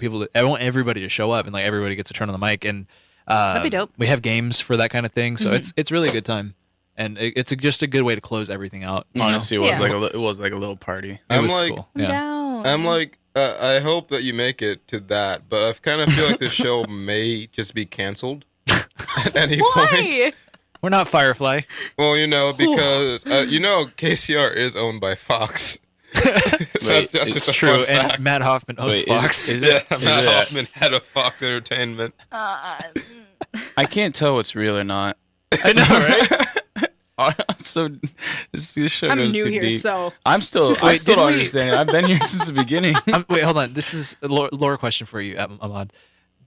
everybody to show up, and like everybody gets to turn on the mic, and That'd be dope. we have games for that kind of thing. So it's really a good time, and it's just a good way to close everything out. you know? Honestly, it Yeah. was like a little party. It I'm was like- cool. I'm Yeah. down. I'm like, I hope that you make it to that, but I kind of feel like the show may just be canceled at any point. Why? We're not Firefly. Well, because KCR is owned by Fox. That's just a True, fun fact. and Matt Hoffman owns Wait, Fox. is Yeah, it? Matt Hoffman, head of Fox Entertainment. I can't tell what's real or not. I know, right? So this show I'm goes new too here, deep. so I still Wait, don't didn't we- understand it. I've been here since the beginning. Wait, hold on. This is a lore question for you, Ahmad.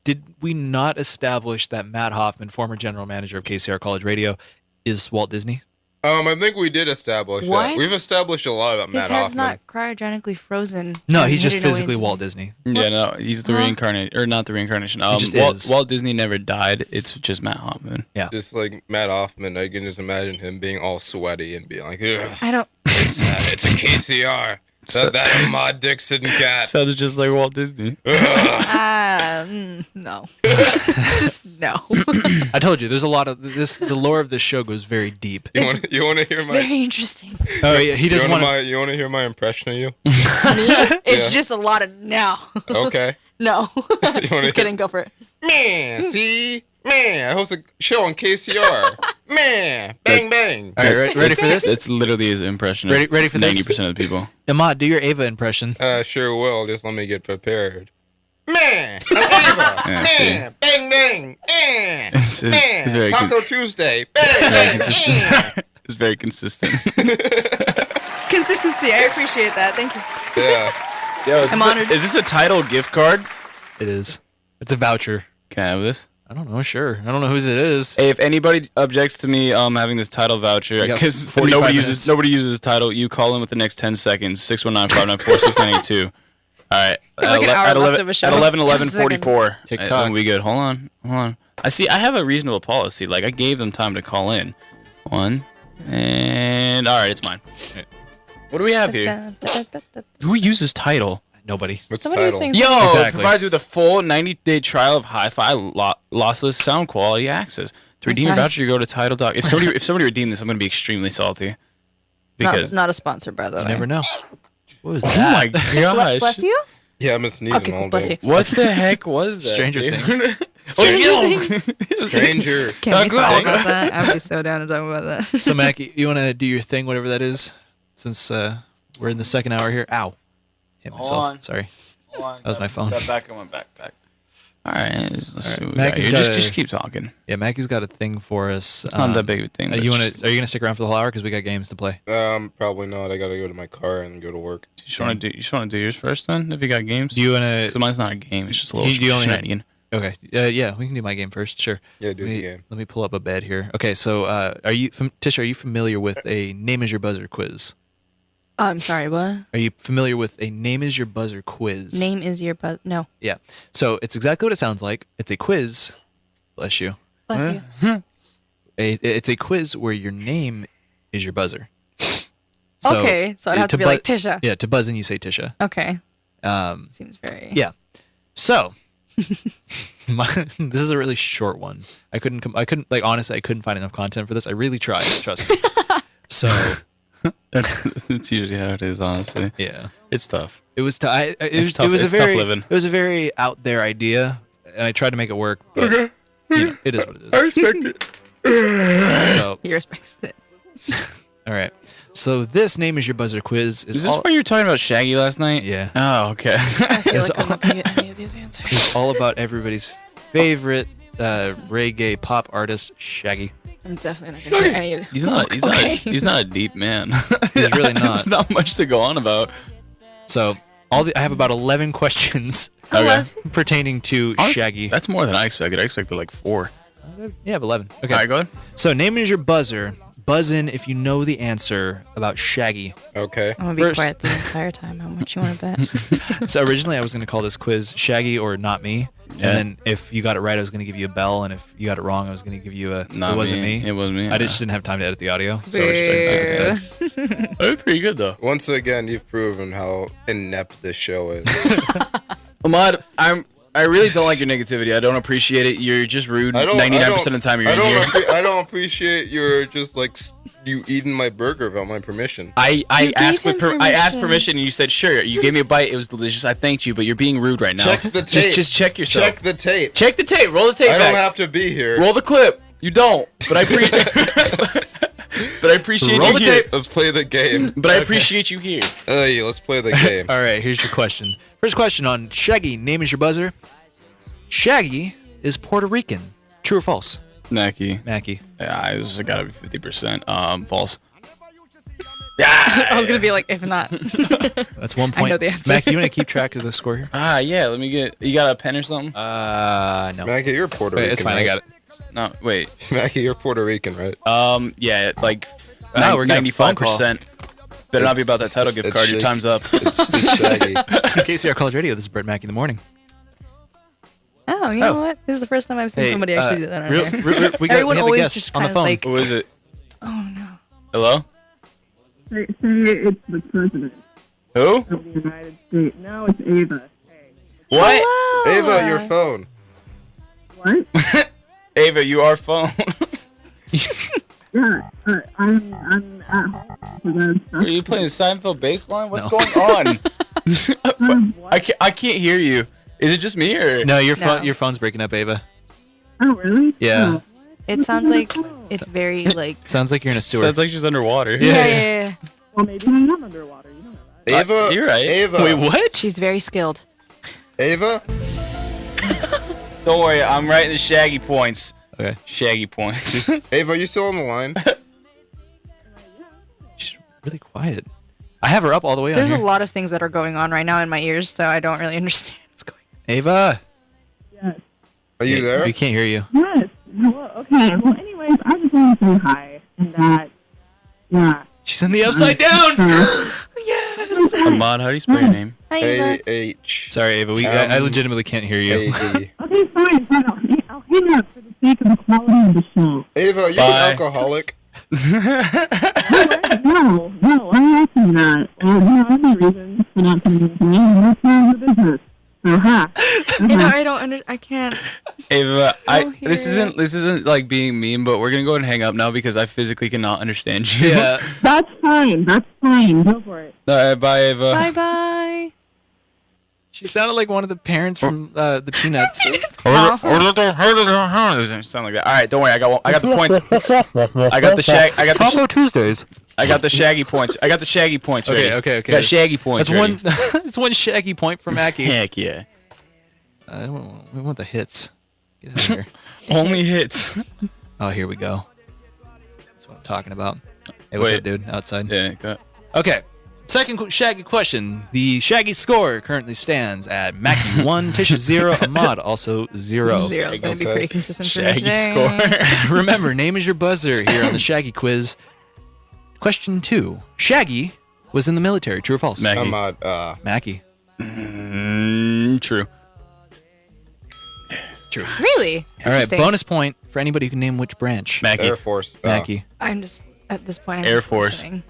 Did we not establish that Matt Hoffman, former general manager of KCR College Radio, is Walt Disney? I think we did establish What? that. We've established a lot about His Matt head's Hoffman. not cryogenically frozen. No, and he's he just didn't know physically he Walt Disney. Yeah, no, he's the reincarnation, or not the reincarnation. just is. Walt Disney never died. It's just Matt Hoffman. Yeah. Just like Matt Hoffman, I can just imagine him being all sweaty and being like, ugh, I don't. it's a KCR. That Maud Dixon cat. Sounds just like Walt Disney. No. Just no. I told you, there's a lot of this. The lore of this show goes very deep. You want to hear my? Very interesting. Oh yeah, he doesn't want to. You want to hear my impression of you? Me? It's Yeah. just a lot of no. Okay. No. wanna Just kidding. Go for it. Man, see, man, I host a show on KCR. Man, bang bang. All right, ready for this? It's literally his impression. Ready for this? 90% of the people. Ahmad, do your Ava impression. Sure will. Just let me get prepared. Man, I'm Ava. Yeah, Man, bang bang. Man, It's very Taco Tuesday. Bang bang. It's very consistent. Consistency. I appreciate that. Thank you. Yeah. Yo, I'm honored. Is this a title gift card? It is. It's a voucher. Can I have this? I don't know. Sure. I don't know whose it is. Hey, if anybody objects to me having this title voucher, got because 45 minutes. nobody uses the title, you call in with the next 10 seconds. 619-594-6982. All right. Like an hour left of a show. At 10 11:44. TikTok. We good. Hold on. I have a reasonable policy. Like, I gave them time to call in. One. And all right, it's mine. What do we have here? Who uses title? Nobody. What's the Somebody was title? saying Yo, Exactly. it provides you with a full 90-day trial of hi-fi lossless sound quality access. To redeem your Okay. voucher, you go to title. If somebody redeemed this, I'm gonna be extremely salty. Because not a sponsor, by the way. You never know. What was oh that? my gosh, Bless you. Yeah, I'm sneezing Okay, all bless day. you. what the heck was that? Stranger dude? Things. Stranger. Can we talk Things. about that? I'd be so down to talk about that. So, Mackey, you want to do your thing, whatever that is, since we're in the second hour here? Ow. Hit myself. Hold on. Sorry. That was my phone. Got back on my backpack. All right, let's see what we got Mackie's here. got Just a- keep talking. Yeah, Mackey's got a thing for us. Not that big of a thing. but Are you just- gonna stick around for the whole hour because we got games to play? Probably not. I gotta go to my car and go to work. You just want to do yours first then? If you got games. Do you wanna? Because mine's not a game. It's just a little Do you only have- shenanigan. Okay. Yeah, we can do my game first. Sure. Yeah, do Let the me- game. Let me pull up a bed here. Okay, so Tish, are you familiar with a Name Is Your Buzzer quiz? I'm sorry, what? Are you familiar with a Name Is Your Buzzer quiz? Name is your no. Yeah. So it's exactly what it sounds like. It's a quiz. Bless you. Bless you. It's a quiz where your name is your buzzer. Okay, so I'd have to be like Tisha. Yeah, to buzz in you say Tisha. Okay. Seems very. Yeah. So this is a really short one. I couldn't honestly I couldn't find enough content for this. I really tried, trust me. So That's usually how it is, honestly. yeah. It's tough. It was tough. It It's was tough. a It's very tough living. It was a very out there idea, and I tried to make it work. But, you know, it is what it is. I respect it. So He respects it. all right. So this Name Is Your Buzzer quiz Is this why you were talking about Shaggy last night? Yeah. Oh, okay. I feel It's like I'm not gonna get any of these answers. It's all about everybody's favorite reggae pop artist, Shaggy. I'm definitely not gonna get any of these. He's not a deep man. He's really not. There's not much to go on about. So I have about 11 questions pertaining to Shaggy. That's more than I expected. I expected like 4. You have 11. Okay. All right, go ahead. So Name Is Your Buzzer. Buzz in if you know the answer about Shaggy. Okay. I'm gonna be quiet the entire time. How much you want to bet? So originally I was going to call this quiz Shaggy or Not Me. Yeah. And then if you got it right, I was going to give you a bell. And if you got it wrong, I was going to give you a Not It Wasn't Me. It wasn't me. I just didn't have time to edit the audio. So That was pretty good, though. Once again, you've proven how inept this show is. Ahmad, I really don't like your negativity. I don't appreciate it. You're just rude 99% of the time you're in here. I don't appreciate your just like you eating my burger without my permission. I asked permission and you said sure. You gave me a bite. It was delicious. I thanked you, but you're being rude right now. Check the tape. Just check yourself. Check the tape. Check the tape. Roll the tape I back. don't have to be here. Roll the clip. You don't. But I appreciate Roll you the here. tape. Let's play the game. But I appreciate you here. Hey, let's play the game. All right, here's your question. First question on Shaggy. Name Is Your Buzzer. Shaggy is Puerto Rican. True or false? Mackee. Mackee. Yeah, I gotta be 50%. False. I was gonna be like, if not. That's 1 point. I know the answer. Mac, you want to keep track of the score here? Yeah. Let me get. You got a pen or something? No. Mackey, you're Puerto Rican. It's fine. Right? I got it. No, wait. Mackey, you're Puerto Rican, right? Yeah, like we're getting a phone call. 95%. Better not be about that title gift card. Your time's up. It's Shaggy. KCR College Radio. This is Brett Mackey in the morning. Oh, you know what? This is the first time I've seen somebody actually do that. On here. We Everyone have a always guest just on the kind of phone. like, Who is it? oh no. Hello? Say it's the president Who? of the United States. No, it's Ava. What? Hello. Ava, your phone. What? Ava, you are phone. Yeah, I'm at home. Are you playing Seinfeld baseline? What's going on? I can't hear you. Is it just me or? No, your phone's breaking up, Ava. Oh, really? Yeah. It sounds like it's very like. Sounds like you're in a sewer. Sounds like she's underwater. Yeah. Well, maybe I am underwater. You know that. Ava, you're right. Ava. Wait, what? She's very skilled. Ava? Don't worry, I'm writing the Shaggy points. Okay. Shaggy points. Ava, are you still on the line? She's really quiet. I have her up all the way on There's here. a lot of things that are going on right now in my ears, so I don't really understand what's going on. Ava. Yes. Are you there? We can't hear you. Yes. Well, okay. Well, anyways, I just want to say hi and that. Yeah. She's in the upside down. Yes. Ahmad, how do you spell your name? Hi, Ava. A-H. Sorry, Ava. I legitimately can't hear you. A-D. Okay, fine. I'll hang up for the sake of the quality of the show. Ava, are you an alcoholic? No, I'm not saying that. There are other reasons for not coming into me, and that's none of the business. So, ha. I don't I can't. Ava, hear this isn't like being mean, but we're gonna go ahead and hang up now because I physically cannot understand you. Yeah. That's fine. Go for it. All right, bye, Ava. Bye bye. She sounded like one of the parents from the Peanuts. Sound like that. All right, don't worry. I got the points. I got the Taco Tuesdays. I got the Shaggy points. I got the Shaggy points ready. Okay. Got Shaggy points That's ready. one. That's one Shaggy point for Mackey. Heck yeah. We want the hits. Get out of here. Only hits. Oh, here we go. That's what I'm talking about. Hey, what's up, dude? Outside. Yeah. Go. Okay. Second Shaggy question. The Shaggy score currently stands at Mackey 1, Tisha 0, Ahmad also 0. 0 is going to be pretty consistent for me Shaggy today. score. Remember, name is your buzzer here on the Shaggy quiz. Question 2. Shaggy was in the military. True or false? Mackey. Ahmad, Mackey. True. True. Really? All right. Interesting. Bonus point for anybody who can name which branch. Mackey. Air Force. Mackey. I'm just at this point. I'm Air just Force. listening.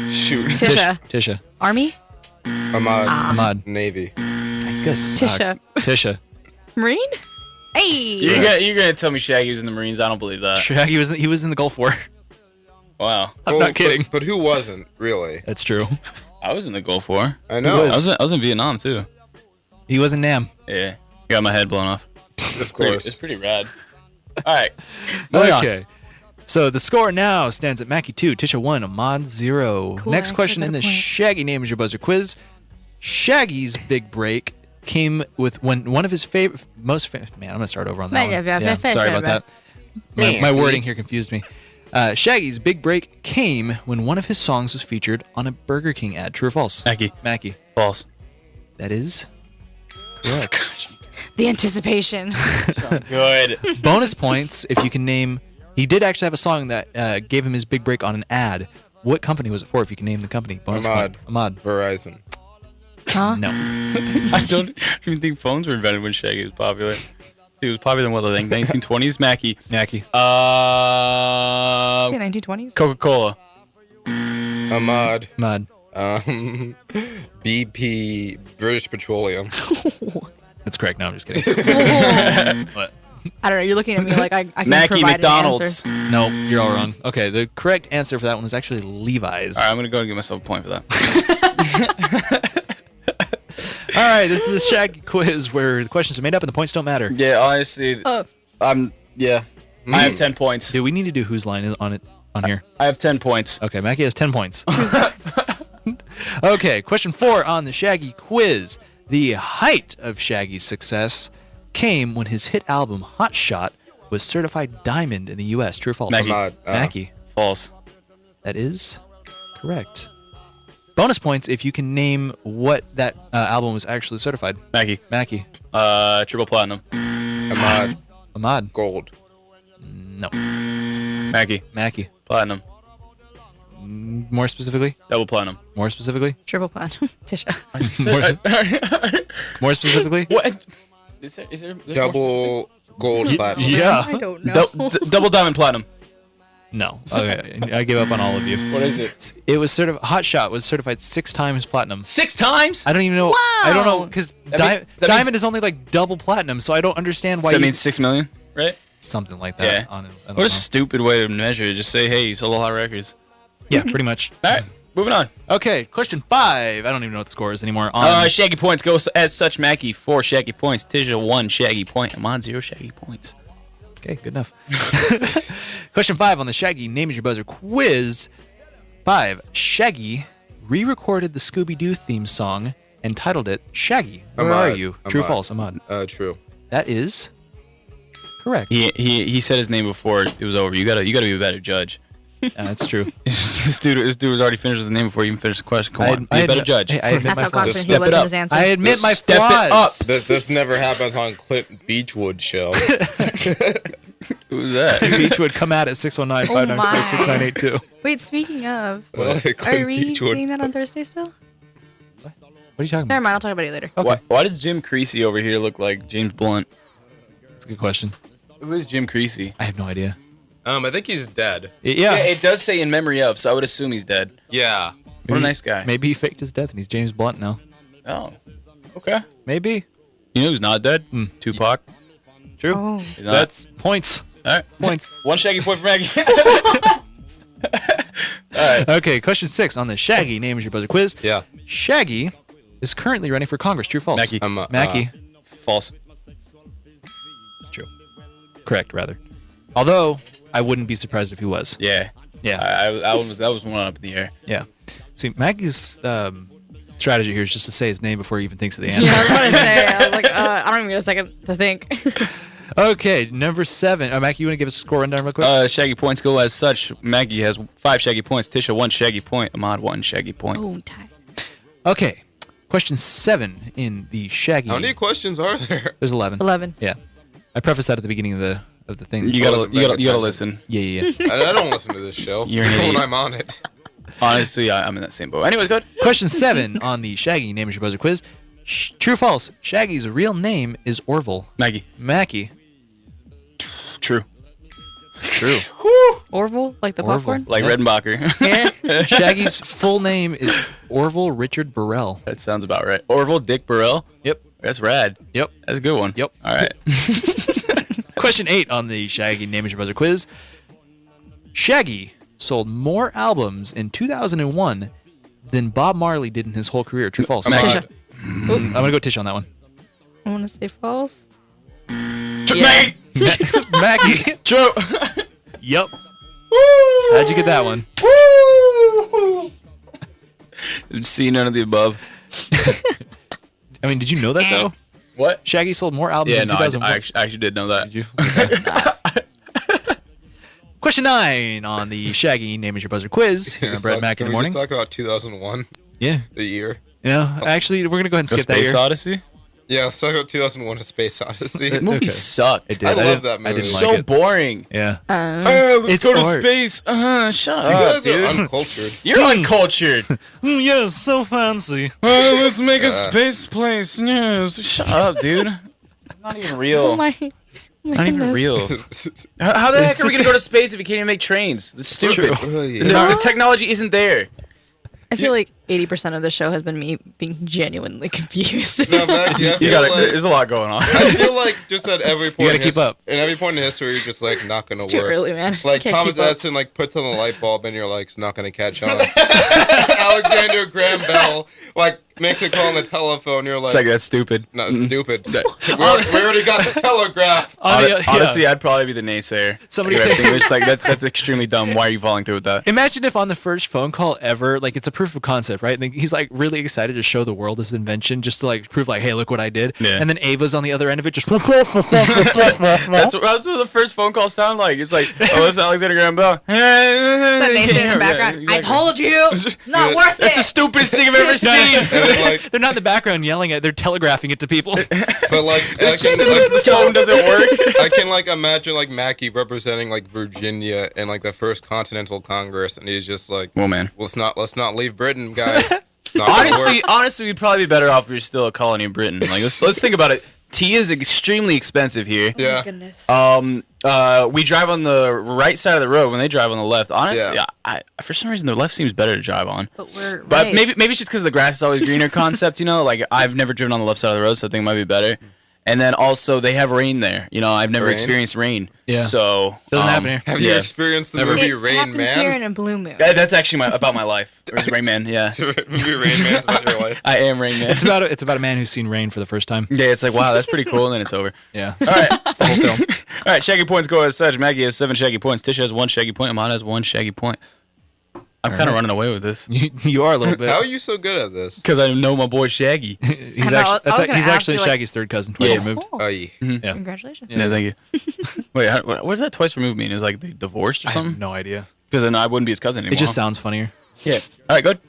Shoot. Tisha. Tisha. Army. Ahmad. Ahmad. Navy. I guess. Tisha. Tisha. Marine. Hey. You're gonna tell me Shaggy was in the Marines? I don't believe that. Shaggy was in the Gulf War. Wow. I'm not kidding. But who wasn't, really? That's true. I was in the Gulf War. I know. I was in Vietnam too. He was in Nam. Yeah. Got my head blown off. Of course. It's pretty rad. All right. Moving on. Okay. So the score now stands at Mackey 2, Tisha 1, Ahmad 0. Cool, Next I question actually in got the a point. Shaggy Name is Your Buzzer quiz. Shaggy's big break came with when one of his man, I'm going to start over on that one. Yeah, sorry about that. My wording here confused me. Shaggy's big break came when one of his songs was featured on a Burger King ad. True or false? Mackey. False. That is correct. The anticipation. Good. Bonus points if you can name. He did actually have a song that gave him his big break on an ad. What company was it for? If you can name the company. Bonus point. Ahmad. Verizon. Huh? No. I don't even think phones were invented when Shaggy was popular. He was popular in what, I think 1920s. Mackey. Say 1920s. Coca-Cola. Ahmad. BP. British Petroleum. That's correct. No, I'm just kidding. What? I don't know. You're looking at me like I can Mackey provide McDonald's. an answer. No, you're all wrong. Okay, the correct answer for that one was actually Levi's. All right, I'm gonna go and give myself a point for that. All right, this is the Shaggy quiz where the questions are made up and the points don't matter. Yeah, honestly, I have 10 points. Dude, we need to do whose line is on here. I have 10 points. Okay, Mackey has 10 points. Okay, question 4 on the Shaggy quiz. The height of Shaggy's success came when his hit album Hot Shot was certified diamond in the U.S. True or false? Mackey. Ahmad. Mackey. False. That is correct. Bonus points if you can name what that album was actually certified. Mackey. Triple platinum. Ahmad. Gold. No. Mackey. Platinum. More specifically? Double platinum. More specifically? Triple platinum. Tisha. More specifically? What? Is there Double gold platinum. Yeah. I don't know. Double diamond platinum. No. Okay. I give up on all of you. What is it? It was Hot Shot was certified 6 times platinum. 6 times? I don't even know. Wow. I don't know because That diamond is only like double platinum, so I don't understand why. So that means 6 million, right? Something like that. Yeah. What a stupid way to measure it. Just say, hey, you sold a lot of records. Yeah, pretty much. All right, moving on. Okay, question 5. I don't even know what the score is anymore. Shaggy points goes as such. Mackey 4 shaggy points. Tisha 1 shaggy point. Ahmad 0 shaggy points. Okay, good enough. Question 5 on the Shaggy Name Is Your Buzzer quiz. 5. Shaggy re-recorded the Scooby-Doo theme song and titled it Shaggy. Where are you? True or false, Ahmad? True. That is correct. He said his name before it was over. You gotta be a better judge. That's true. This dude was already finished his name before he even finished the question. Come on, be a better judge. Hey, I admit That's my how flaws. confident he was in his answer. I admit my Step flaws. it up. This never happens on Clint Beechwood's show. Who's that? Beechwood, come at it 619-594-6982. Wait, speaking of, Well, are we doing that on Thursday still? What are you talking about? Never mind, I'll talk about it later. Okay. Why does Jim Creasy over here look like James Blunt? That's a good question. Who is Jim Creasy? I have no idea. I think he's dead. Yeah. It does say in memory of, so I would assume he's dead. Yeah. What a nice guy. Maybe he faked his death and he's James Blunt now. Oh, okay. Maybe. You know who's not dead? Tupac. True. Oh. He's not. That's points. All right. Points. 1 shaggy point for Maggie. All right. Okay, question 6 on the Shaggy Name Is Your Buzzer quiz. Yeah. Shaggy is currently running for Congress. True or false? Mackey. Mackey. False. True. Correct, rather. Although, I wouldn't be surprised if he was. Yeah. Yeah. That was one up in the air. Yeah. See, Mackey's strategy here is just to say his name before he even thinks of the answer. Yeah, I was going to say, I was like, I don't even get a second to think. Okay, number 7. Mackie, you want to give us a score rundown real quick? Shaggy points go as such. Maggie has 5 shaggy points. Tisha 1 shaggy point. Ahmad 1 shaggy point. Oh, tie. Okay, question 7 in the Shaggy. How many questions are there? There's 11. 11. Yeah, I prefaced that at the beginning of the thing. You gotta listen. Yeah. I don't listen to this show. You're an idiot. When I'm on it. Honestly, I'm in that same boat. Anyways, good. Question 7 on the Shaggy Name Is Your Buzzer quiz. True or false? Shaggy's real name is Orville. Mackey. True. Orville, like the popcorn? Like Yes. Redenbacher. Yeah. Shaggy's full name is Orville Richard Burrell. That sounds about right. Orville Dick Burrell? Yep. That's rad. Yep. That's a good one. Yep. All right. Question 8 on the Shaggy Name Is Your Buzzer quiz. Shaggy sold more albums in 2001 than Bob Marley did in his whole career. True or false? Tisha. I'm going to go Tish on that one. I want to say false. Maggie. Mackie. True. Yep. How'd you get that one? See none of the above. I mean, did you know that though? What? Shaggy sold more albums Yeah, in no, 2001. I actually did know that. Did you? Okay. Question 9 on the Shaggy Name Is Your Buzzer quiz. Brett Mack in the morning. Can we just talk about 2001? Yeah. The year. You know, actually, we're going to go ahead and The skip that Space year. Odyssey? Yeah, let's talk about 2001: A Space Odyssey. The movie sucked. It did. I love that movie. I didn't So like it. boring. Yeah. Let's It's go to art. space. Shut You up, guys are dude. uncultured. You're uncultured. Yes, so fancy. Let's make a space place. Yes. Shut up, dude. Not even real. Oh my. It's not even real. How the heck are we gonna go to space if we can't even make trains? That's stupid. The technology isn't there. I feel like 80% of the show has been me being genuinely confused. No, Maggie, I feel like, There's a lot going on. I feel like just at every point, gotta keep up. In every point in history, you're just like not gonna It's too work. early, man. Like Can't Thomas keep up. Edison, like puts on the light bulb, and you're like, it's not gonna catch on. Alexander Graham Bell, like makes a call on the telephone. You're like, It's like that's stupid. not stupid. We already got the telegraph. Honestly, I'd probably be the naysayer. Somebody- It's like that's extremely dumb. Why are you following through with that? Imagine if on the first phone call ever, like it's a proof of concept, right? And he's like really excited to show the world his invention, just to like prove like, hey, look what I did. Yeah. And then Ava's on the other end of it, just. That's what the first phone calls sound like. It's like, oh, this is Alexander Graham Bell. The naysayer in the background. I told you, not worth That's the it. stupidest thing I've ever seen. And then, like, They're not in the background yelling at. They're telegraphing it to people. but like, The tone doesn't work. I can like imagine like Mackey representing like Virginia in like the first Continental Congress, and he's just like, Well, man. let's not leave Britain, guys. Not gonna work. Honestly, we'd probably be better off if you're still a colony of Britain. Like, let's think about it. Tea is extremely expensive here. Yeah. Goodness. We drive on the right side of the road when they drive on the left. Honestly, Yeah. I for some reason the left seems better to drive on. But we're But right. maybe it's just because the grass is always greener concept, you know? Like, I've never driven on the left side of the road, so I think it might be better. And then also, they have rain there. You know, I've never Rain? experienced rain. Yeah. So. Doesn't happen here. Have you experienced the movie it Rain happens Man? here in a blue moon. That's actually about my life. There's Rain Man, yeah. movie Rain Man's about your life. I am Rain Man. It's about a man who's seen rain for the first time. Yeah, it's like, wow, that's pretty cool, and then it's over. Yeah. All right. It's the whole film. All right, Shaggy points go as such. Maggie has 7 Shaggy points. Tish has 1 Shaggy point. Amon has 1 Shaggy point. I'm kind of running away with this. You are a little bit. How are you so good at this? Because I know my boy Shaggy. He's I know, actually, I was gonna he's ask actually you, like- Shaggy's third cousin, twice Yeah. removed. Oh, Oh, yeah. Yeah. congratulations. Yeah, thank you. Wait, what does that twice removed mean? Is like they divorced or I have something? no idea. Because then I wouldn't be his cousin anymore. It just sounds funnier. Yeah. All right, good.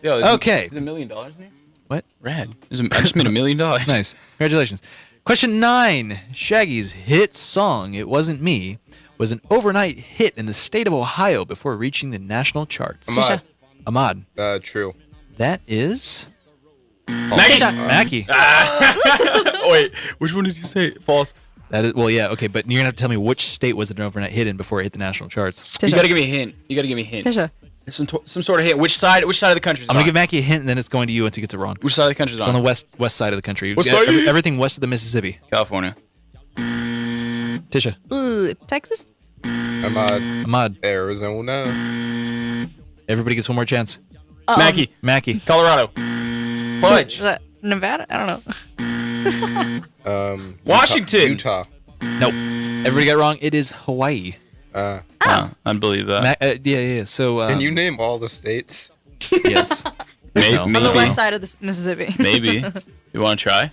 Yo, Okay. There's $1 million in here? What? Rad. I just made $1 million. Nice. Congratulations. Question 9. Shaggy's hit song, It Wasn't Me, was an overnight hit in the state of Ohio before reaching the national charts. Ahmad. True. That is... Mackey. Mackey. Wait, which one did you say? False. That is, well, yeah, okay, but you're going to have to tell me which state was it an overnight hit in before it hit the national charts. You gotta give me a hint. Tisha. Some sort of hint. Which side of the country is I'm going to on? give Mackey a hint, and then it's going to you once he gets it wrong. Which side of the country is It's on on? the west side of the country. What Yeah, side? everything west of the Mississippi. California. Tisha. Ooh, Texas. Ahmad. Arizona. Everybody gets one more chance. Mackey. Colorado. Fudge. Is that Nevada? I don't know. Washington. Utah. Nope. Everybody got it wrong. It is Hawaii. I believe that. Yeah. So. Can you name all the states? Yes. Maybe. No. On the west side of the Mississippi. Maybe. You want to try?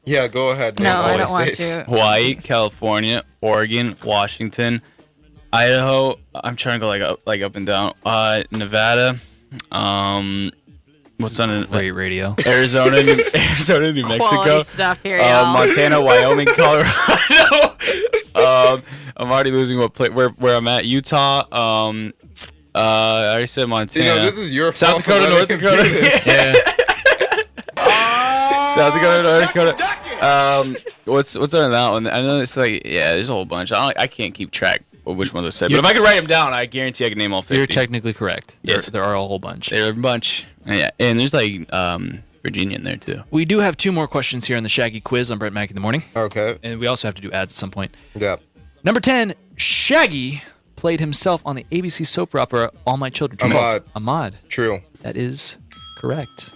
Yeah, go ahead. Name No, all I the don't want states. to. Hawaii, California, Oregon, Washington, Idaho. I'm trying to go like up and down. Nevada. What's on Great radio. Arizona, New Mexico. Quality stuff here, y'all. Montana, Wyoming, Colorado. I'm already losing where I'm at. Utah. I already said Montana. You know, this is your South fault for Dakota, North letting him do Dakota. this. Yeah. South Dakota, North Dakota. What's on that one? I know it's like there's a whole bunch. I can't keep track of which one they said. But if I could write them down, I guarantee I can name all 50. You're technically correct. Yes. There are a whole bunch. There are a bunch. Yeah, and there's like Virginia in there too. We do have 2 more questions here on the Shaggy quiz on Brett Mackey in the morning. Okay. And we also have to do ads at some point. Yeah. Number 10, Shaggy played himself on the ABC soap opera All My Children. True or false? Ahmad. True. That is correct.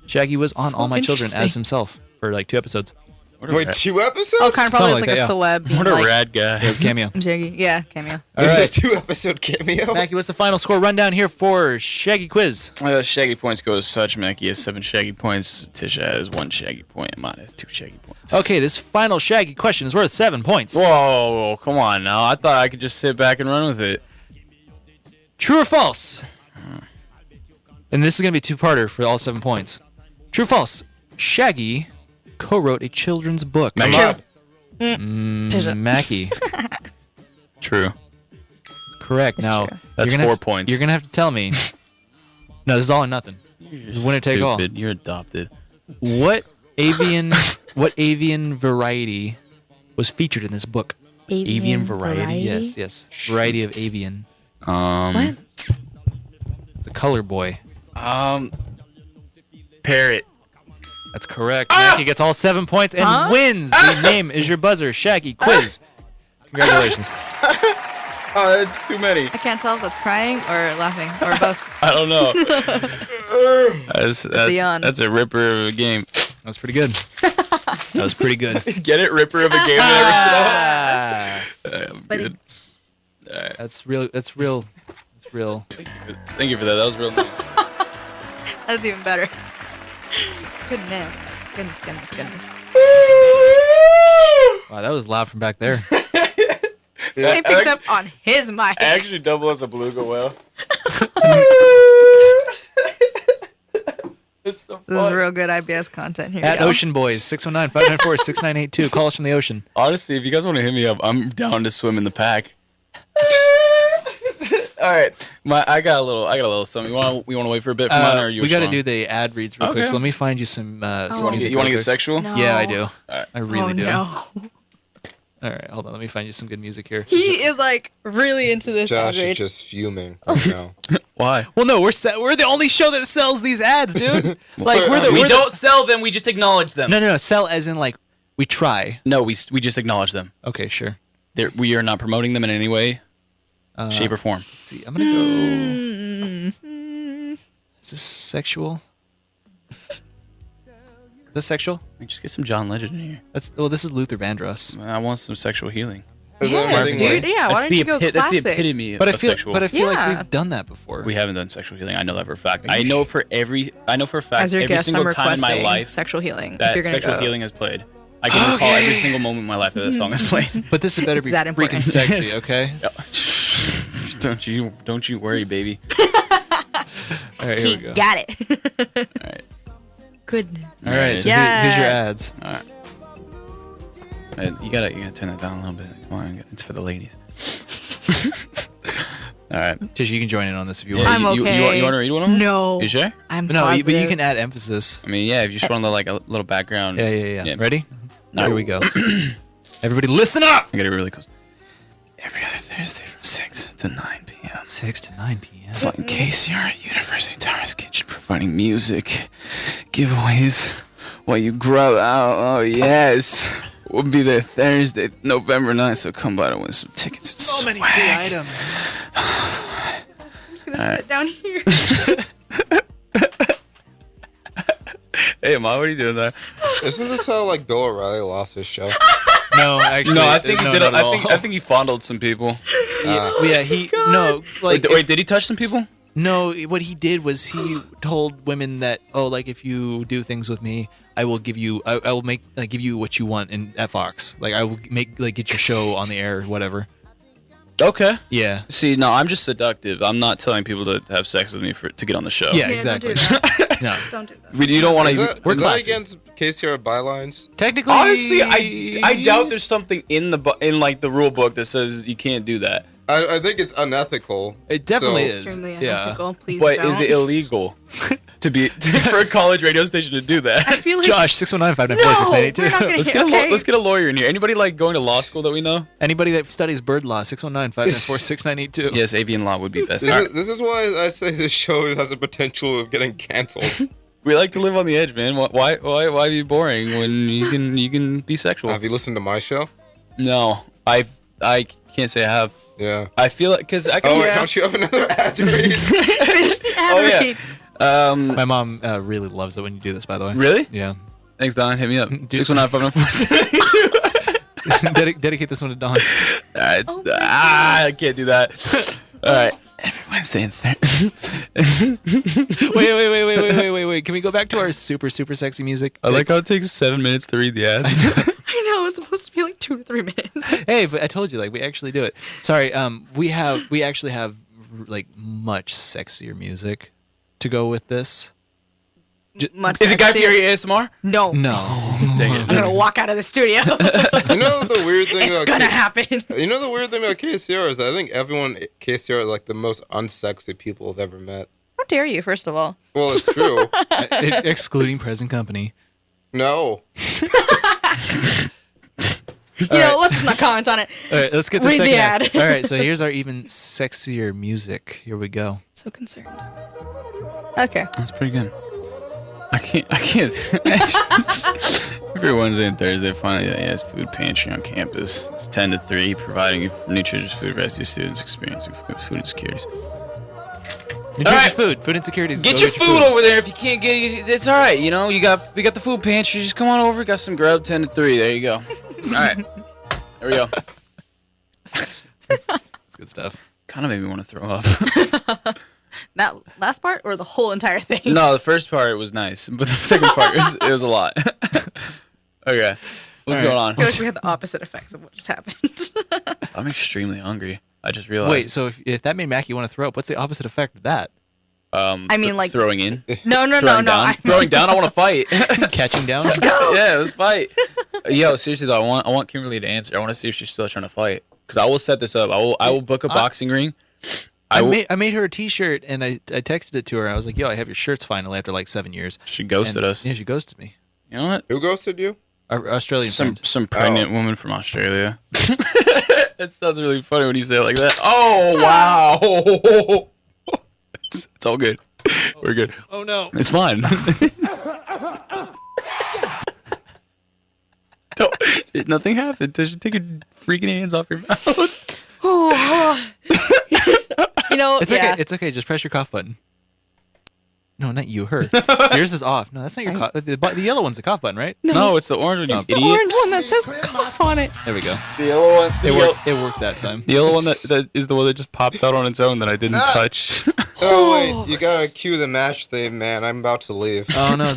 Shaggy was on So All My Children interesting. as himself for like 2 episodes. Wait, 2 episodes? Oh, kind of probably Something like a like that, celeb. being What a like, rad guy. It was a cameo. Jiggy. Yeah, cameo. There's right. a 2-episode cameo. Mackey, what's the final score rundown here for Shaggy quiz? Shaggy points go as such. Mackey has 7 Shaggy points. Tisha has 1 Shaggy point. Amon has 2 Shaggy points. Okay, this final Shaggy question is worth 7 points. Whoa, come on now. I thought I could just sit back and run with it. True or false? And this is going to be 2-parter for all 7 points. True or false? Shaggy co-wrote a children's book. Mackey. Mackey. True. Correct. Now, That's you're gonna 4 have- points. You're going to have to tell me. No, this is all or nothing. This is winner take all. Stupid. You're adopted. What avian variety was featured in this book? Avian variety? Yes. Variety of avian. What? The color boy. Parrot. That's correct. Mackey gets all 7 points and wins. The name is your buzzer. Shaggy quiz. Congratulations. It's too many. I can't tell if that's crying or laughing or both. I don't know. Beyond. That's a ripper of a game. That was pretty good. That was pretty good. Get it? Ripper of a game. Good. That's real. That's real. It's real. Thank you for that. That was real nice. That's even better. Goodness. Goodness. Wow, that was loud from back there. He picked up on his mic. I actually double as a beluga whale. It's so This is real good IBS content here. At Ocean Boys, 619-594-6982. Call us from the ocean. Honestly, if you guys want to hit me up, I'm down to swim in the pack. All right, I got a little something. We want to wait for a bit for mine, or you? We got to do the ad reads real quick. So let me find you some. You want to get sexual? No. Yeah, I do. All right. I really do. No. All right, hold on. Let me find you some good music here. He is like really into this. Josh ad read. is just fuming right now. Why? Well, no, we're the only show that sells these ads, dude. Like we don't sell them. We just acknowledge them. No. Sell as in like we try. No, we just acknowledge them. Okay, sure. We are not promoting them in any way, shape, or form. Let's see. I'm gonna go. Is this sexual? Is this sexual? Just get some John Legend in here. This is Luther Vandross. I want some sexual healing. Yeah, dude. Yeah, why don't you go That's classic? the epitome But of sexual. But I feel like we've done that before. We haven't done sexual healing. I know that for a fact. I know for a fact As your every guest, single I'm time in my requesting life sexual healing. If that you're gonna sexual go. healing has played. I can recall every single moment in my life that that song has played. But this had better be that freaking important. sexy, okay? Don't you worry, baby. All right, here we go. Got it. All right. Goodness. All right, so Yes. here's your ads. All right. You gotta turn that down a little bit. Come on, it's for the ladies. All right, Tish, you can join in on this if you Yeah, want. I'm okay. You want to read one of them? No. You sure? I'm No, positive. but you can add emphasis. I mean, yeah, if you just want to like a little background. Yeah. Ready? All Here we go. Everybody, listen up. I got it really close. Every other Thursday from 6 to 9 p.m. 6 to 9 p.m. Flying KCR at University Towers Kitchen, providing music, giveaways while you grub out. Oh yes, we'll be there Thursday, November 9th. So come by to win some tickets. And So many swag. free items. I'm just gonna sit down here. Hey, Ma, what are you doing there? Isn't this how like Bill O'Reilly lost his show? No, actually. No, I think he did. not at all. I think he fondled some people. Yeah, he no like Wait, did he touch some people? no. What he did was he told women that if you do things with me, I will give you I will make give you what you want at Fox. Like I will get your show on the air, whatever. Okay. Yeah. See, no, I'm just seductive. I'm not telling people to have sex with me to get on the show. Yeah, Yeah, exactly. Don't do that. No. Don't do that. You don't want Is to. that, is that against KCR bylines? Technically, Honestly, I doubt there's something in the rule book that says you can't do that. I think it's unethical. It definitely So- is. Extremely Yeah. unethical. Please But don't. is it illegal for a college radio station to do that? I feel like Josh, 619-594-6982. No, we're not gonna Let's hit. get Okay. let's get a lawyer in here. Anybody like going to law school that we know? Anybody that studies bird law, 619-594-6982. Yes, avian law would be best. This is why I say this show has a potential of getting canceled. We like to live on the edge, man. Why be boring when you can be sexual? Have you listened to my show? No, I can't say I have. Yeah. I feel like because I can. Oh wait, don't you have another ad to read? Finish the ad Oh yeah. read. My mom really loves it when you do this, by the way. Really? Yeah. Thanks, Don. Hit me up. 619-594-72. Dedicate this one to Dawn. I can't do that. All right. Every Wednesday and Thursday. Wait. Can we go back to our super sexy music? I like how it takes 7 minutes to read the ads. I know it's supposed to be like 2 to 3 minutes. Hey, but I told you, we actually do it. Sorry, we actually have much sexier music to go with this. Much Is it Guy sexier. Fieri ASMR? No. No. Dang I'm it. gonna walk out of the studio. You know the weird thing It's about gonna happen. You know the weird thing about KCR is that I think everyone at KCR are like the most unsexy people I've ever met. How dare you, first of all? Well, it's true. Excluding present company. No. Let's just not comment on it. All right, let's get the Read second the ad. ad. All right, so here's our even sexier music. Here we go. So concerned. Okay. That's pretty good. I can't. Every Wednesday and Thursday, finally, he has food pantry on campus. It's 10 to 3, providing nutritious food for SU students experiencing food insecurities. Nutritious food insecurities. Get your food over there. If you can't get it, it's all right. You know, we got the food pantry. Just come on over. Got some grub. 10 to 3. There you go. All right. There we go. That's good stuff. Kind of made me want to throw up. That last part or the whole entire thing? No, the first part was nice, but the second part it was a lot. Okay, what's going on? I feel like we had the opposite effects of what just happened. I'm extremely hungry. I just realized. Wait, so if that made Mackey want to throw up, what's the opposite effect of that? I mean, like throwing in. No. Throwing down. I want to fight. Catching down. Let's go. Yeah, let's fight. Yo, seriously though, I want Kimberly to answer. I want to see if she's still trying to fight. Because I will set this up. I will book a boxing ring. I made her a T-shirt and I texted it to her. I was like, "Yo, I have your shirts finally after like 7 years." She ghosted us. Yeah, she ghosted me. You know what? Who ghosted you? Our Australian friend. Some pregnant woman from Australia. It sounds really funny when you say it like that. Oh wow! It's all good. We're good. Oh no! It's fine. Nothing happened. Just take your freaking hands off your mouth. You know, It's okay. It's okay. Just press your cough button. No, not you. Her. Yours is off. No, that's not your cough. The yellow one's the cough button, right? No, it's the orange one. You the idiot. orange one that says cough on it. There we go. The yellow one. It worked that time. The yellow one that is the one that just popped out on its own that I didn't touch. Oh wait, you gotta cue the match theme, man. I'm about to leave. Oh no,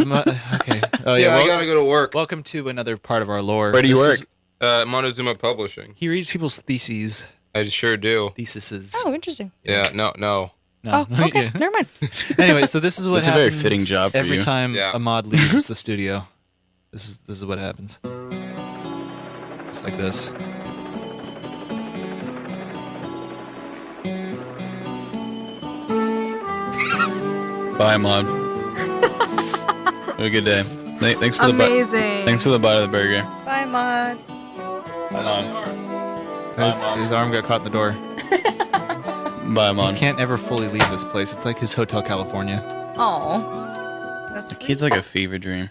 okay. Oh yeah, I gotta go to work. Welcome to another part of our lore. Where do you work? Montezuma Publishing. He reads people's theses. I sure do. Theses. Oh, interesting. Yeah, no. No. Oh, okay. Never mind. Anyway, so this is what It's happens. a very fitting job for every you. time a mod leaves the studio. This is what happens. Just like this. Bye, Mod. Have a good day. Thanks for the bite. Amazing. Thanks for the bite of the burger. Bye, Mod. Bye, Mod. His arm got caught in the door. Bye, Mod. He can't ever fully leave this place. It's like his Hotel California. Oh. The kid's like a fever dream.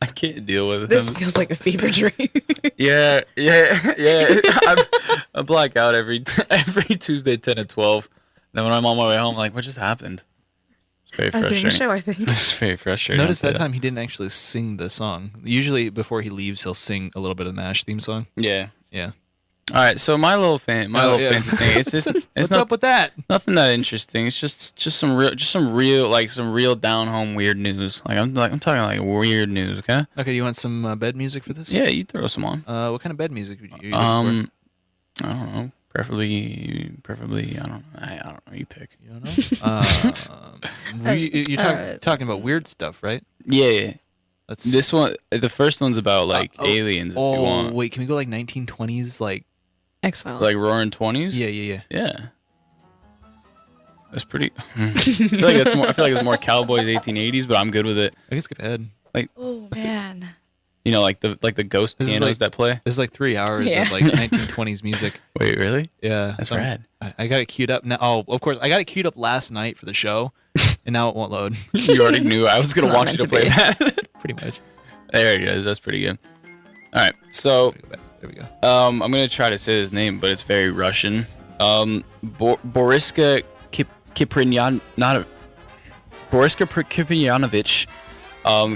I can't deal with This him. feels like a fever dream. Yeah. I black out every Tuesday, 10 to 12. Then when I'm on my way home, I'm like, what just happened? It's very I was frustrating. doing a show, I think. It's very frustrating. Notice that time he didn't actually sing the song. Usually before he leaves, he'll sing a little bit of the MASH theme song. Yeah. Yeah. All right, so my little fancy thing. It's just What's up with that? Nothing that interesting. It's just some real down home weird news. I'm talking like weird news. Okay. Okay. You want some bed music for this? Yeah, you throw some on. What kind of bed music would you looking for? I don't know. Preferably. I don't know. You pick. You don't know. You're talking about weird stuff, right? Yeah. This one, the first one's about like aliens. If you want. Wait, can we go like 1920s, like X-Files? Like Roaring 20s? Yeah. That's pretty. I feel like it's more Cowboys 1880s, but I'm good with it. I can skip ahead. Like, oh man. You know, like the ghost pianos that play. This is like 3 hours of like 1920s music. Wait, really? Yeah, that's rad. I got it queued up now. Oh, of course, I got it queued up last night for the show, and now it won't load. You already knew I was gonna want you to play that. Pretty much. There it is. That's pretty good. All right, so there we go. I'm gonna try to say his name, but it's very Russian. Boriska Kiprianovich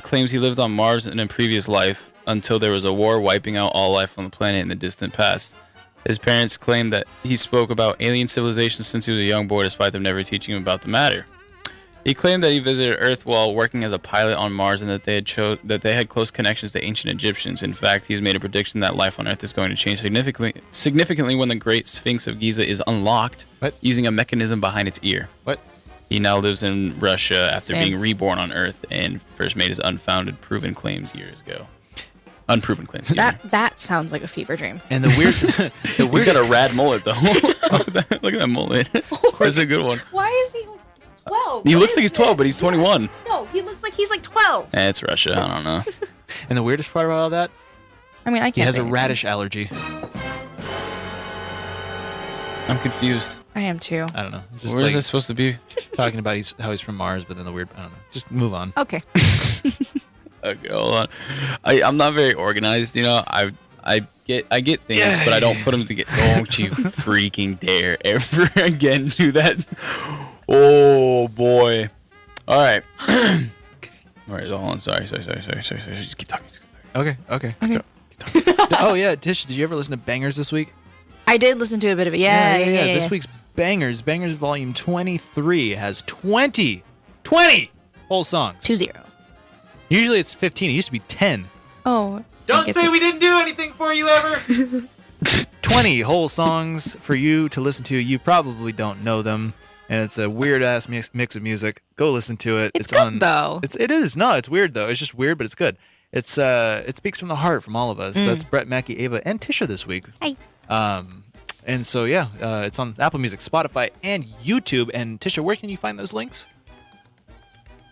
claims he lived on Mars in a previous life until there was a war wiping out all life on the planet in the distant past. His parents claim that he spoke about alien civilizations since he was a young boy, despite them never teaching him about the matter. He claimed that he visited Earth while working as a pilot on Mars and that they had close connections to ancient Egyptians. In fact, he's made a prediction that life on Earth is going to change significantly when the Great Sphinx of Giza is unlocked using a mechanism behind its ear. What? He now lives in Russia after being reborn on Earth and first made his unfounded proven claims years ago. Unproven claims. That sounds like a fever dream. And the weird, he's got a rad mullet though. Look at that mullet. That's a good one. Why is he like 12? He looks like he's 12, but he's 21. No, he looks like he's like 12. It's Russia. I don't know. And the weirdest part about all that, I mean, I can't. he has say a anything. radish allergy. I'm confused. I am too. I don't know. Just Where is this supposed to be? Talking about how he's from Mars, but then the weird. I don't know. Just move on. Okay. Okay, hold on. I'm not very organized, you know. I get things, but I don't put them together. Don't you freaking dare ever again do that. Oh boy. All right. All right, hold on. Sorry. Just keep talking. Okay. Oh yeah, Tish, did you ever listen to Bangers this week? I did listen to a bit of it. Yeah. This week's Bangers Volume 23 has 20 whole songs. 20. Usually it's 15. It used to be 10. Oh. Don't say we didn't do anything for you ever. 20 whole songs for you to listen to. You probably don't know them, and it's a weird ass mix of music. Go listen to it. It's good though. It is. No, it's weird though. It's just weird, but it's good. It's it speaks from the heart from all of us. That's Brett, Mackee, Ava, and Tisha this week. Hi. And so yeah, it's on Apple Music, Spotify, and YouTube. And Tisha, where can you find those links?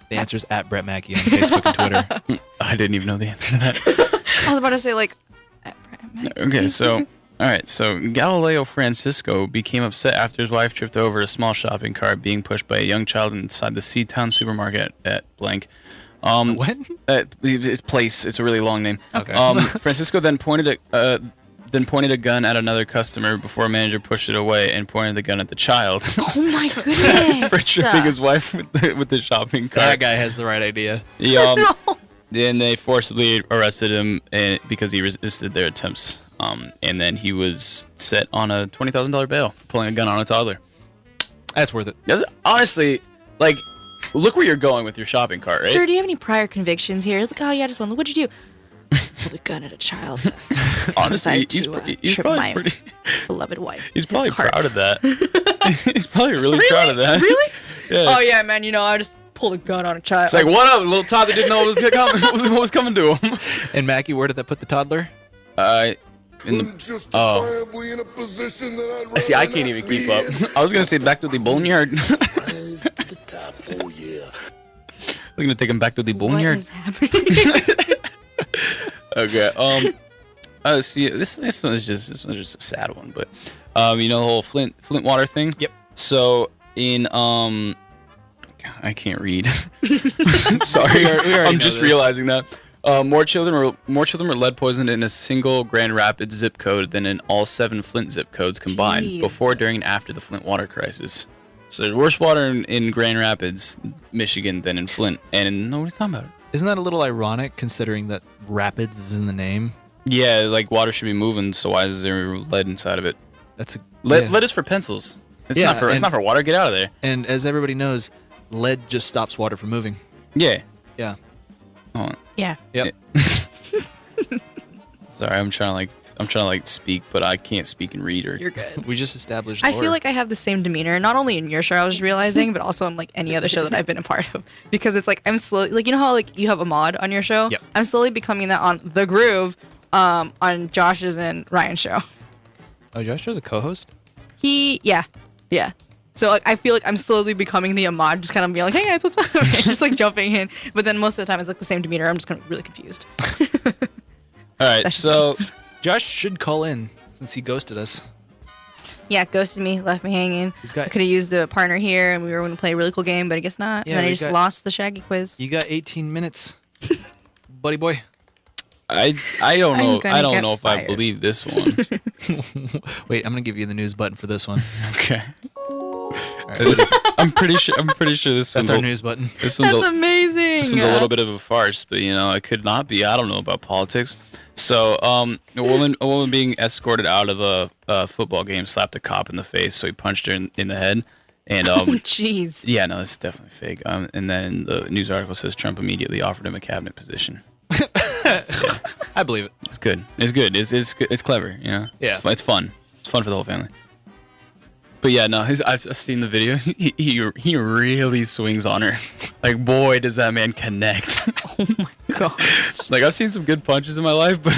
The answer is at Brett Mackee on Facebook and Twitter. I didn't even know the answer to that. I was about to say like. Okay, so all right, so Galileo Francisco became upset after his wife tripped over a small shopping cart being pushed by a young child inside the Seatown supermarket at blank. What? It's place. It's a really long name. Okay. Francisco then pointed a gun at another customer before a manager pushed it away and pointed the gun at the child. Oh my goodness! For tripping his wife with the shopping cart. That guy has the right idea. No. Then they forcibly arrested him because he resisted their attempts. And then he was set on a $20,000 bail for pulling a gun on a toddler. That's worth it. Honestly, like, look where you're going with your shopping cart, right? Sir, do you have any prior convictions here? It's like, oh yeah, just one. What'd you do? Pulled a gun at a child. Honestly, he's trip my beloved wife. He's probably proud of that. He's probably really proud of that. Really? Yeah. Oh yeah, man. You know, I just pulled a gun on a child. It's like, what up? Little toddler didn't know what was coming to him. And Mackey, where did that put the toddler? In the see, I can't even keep up. I was gonna say back to the boneyard. I was gonna take him back to the boneyard. What is happening? Okay. See, this one's just a sad one, but you know the whole Flint water thing. Yep. So in I can't read. Sorry, I'm just realizing that. More children were lead poisoned in a single Grand Rapids zip code than in all 7 Flint zip codes combined. Jeez. Before, during, and after the Flint water crisis. So there's worse water in Grand Rapids, Michigan, than in Flint, and nobody's talking about it. Isn't that a little ironic considering that Rapids is in the name? Yeah, like water should be moving, so why is there lead inside of it? That's Lead is for pencils. It's not for water. Get out of there. And as everybody knows, lead just stops water from moving. Yeah. Yeah. Oh. Yeah. Yep. Sorry, I'm trying to speak, but I can't speak and read. Or You're good. We just established. I feel like I have the same demeanor, not only in your show, I was realizing, but also in like any other show that I've been a part of. Because it's like I'm slowly, like, you know how like you have a mod on your show? Yep. I'm slowly becoming that on The Groove, on Josh's and Ryan's show. Oh, Josh was a co-host? Yeah. So like I feel like I'm slowly becoming the Ahmad, just kind of being like, hey guys, what's up? Just like jumping in. But then most of the time it's like the same demeanor. I'm just kind of really confused. All right, so Josh should call in since he ghosted us. Yeah, ghosted me, left me hanging. I could have used a partner here, and we were going to play a really cool game, but I guess not. Yeah, and then I just lost the Shaggy quiz. You got 18 minutes, buddy boy. I don't know. I don't know if fired. I believe this one. Wait, I'm gonna give you the news button for this one. Okay. Right, I'm pretty sure this that's one's our news button. This one's That's amazing. This one's a little bit of a farce, but you know, it could not be. I don't know about politics. So, a woman being escorted out of a football game slapped a cop in the face, so he punched her in the head. And Oh, jeez. yeah, no, this is definitely fake. And then the news article says Trump immediately offered him a cabinet position. So, yeah. I believe it. It's good. It's good. It's clever. You know. Yeah. It's fun. It's fun for the whole family. But yeah, no, I've seen the video. He really swings on her. Like, boy, does that man connect. Oh my god. Like, I've seen some good punches in my life, but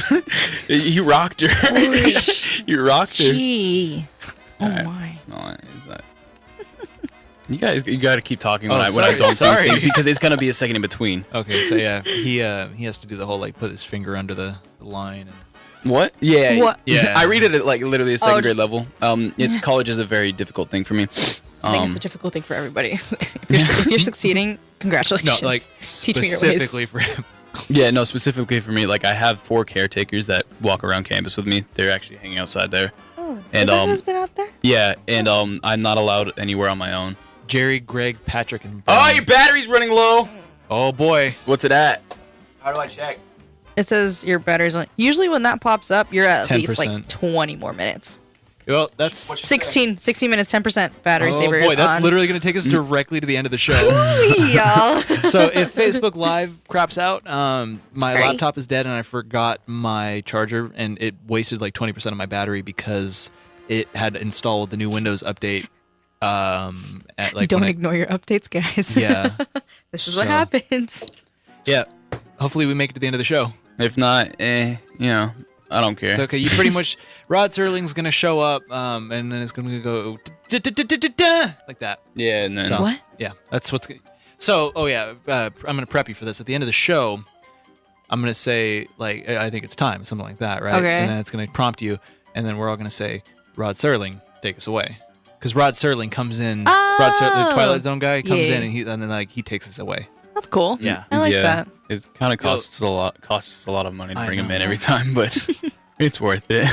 he rocked her. He rocked her. Gee. Oh Right. my. No, is that? You got to keep talking when Oh, I sorry. don't Sorry. do things because it's gonna be a second in between. Okay, so yeah, he has to do the whole like put his finger under the line. And What? Yeah. What? Yeah. I read it at like literally a second grade just- level. College is a very difficult thing for me. I think it's a difficult thing for everybody. If you're succeeding, congratulations. No, like Teach me your ways. specifically for him. Yeah, no, specifically for me, like I have 4 caretakers that walk around campus with me. They're actually hanging outside there. Oh, And, is that who's been out there? Yeah, and I'm not allowed anywhere on my own. Jerry, Greg, Patrick, and Oh, your battery's running low. Oh boy. What's it at? How do I check? It says your battery's on. Usually when that pops up, you're at It's least 10%. like 20 more minutes. Well, that's 16 minutes, 10% battery saver. Oh boy, that's on. literally going to take us directly to the end of the show. Y'all. So if Facebook Live craps out, my Sorry. laptop is dead and I forgot my charger and it wasted like 20% of my battery because it had installed the new Windows update. At like Don't when ignore your updates, guys. Yeah. This is what So- happens. Yeah. Hopefully we make it to the end of the show. If not, you know, I don't care. It's okay. You pretty much Rod Serling's gonna show up, and then it's gonna go like that. Yeah, and then So, What? Yeah, that's what's. So, oh yeah, I'm gonna prep you for this. At the end of the show, I'm gonna say like I think it's time, something like that, right? Okay. And then it's gonna prompt you, and then we're all gonna say, Rod Serling, take us away, because Rod Serling comes in. Rod Serling, the Twilight Zone guy, comes Yeah. in, and then like he takes us away. That's cool. Yeah. I like yeah, that. It kind of costs a lot of money to I bring him know. in every time, but it's worth it.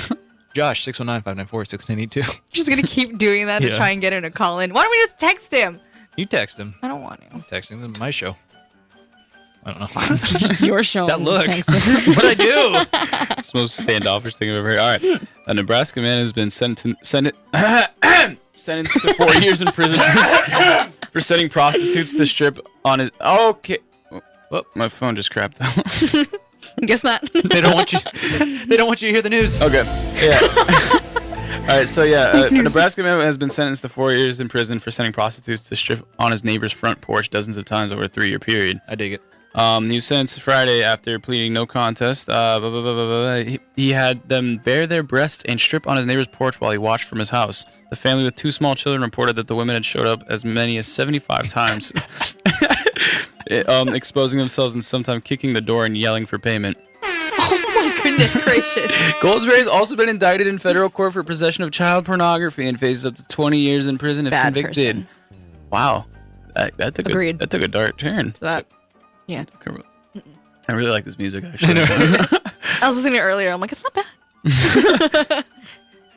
Josh, 619-594-6982. Just gonna keep doing that to Yeah. try and get him to call in. Why don't we just text him? You text him. I don't want to. Text him. This is my show. I don't know. Your show. That look. Text him. What'd I do? It's the most standoffish thing I've ever heard. All right. A Nebraska man has been sentenced to 4 years in prison for sending prostitutes to strip on his... Okay. Well, my phone just crapped out. Guess not. They don't want you. They don't want you to hear the news. Okay. Yeah. All right. So yeah, a Nebraska man has been sentenced to 4 years in prison for sending prostitutes to strip on his neighbor's front porch dozens of times over a 3-year period. I dig it. He was sentenced Friday after pleading no contest. He had them bare their breasts and strip on his neighbor's porch while he watched from his house. The family with 2 small children reported that the women had showed up as many as 75 times, exposing themselves and sometimes kicking the door and yelling for payment. Oh my goodness gracious. Goldsberry's also been indicted in federal court for possession of child pornography and faces up to 20 years in prison if Bad convicted. person. Wow, that took Agreed. that took a dark turn. So that, yeah. I really like this music actually. I was listening to it earlier. I'm like, it's not bad.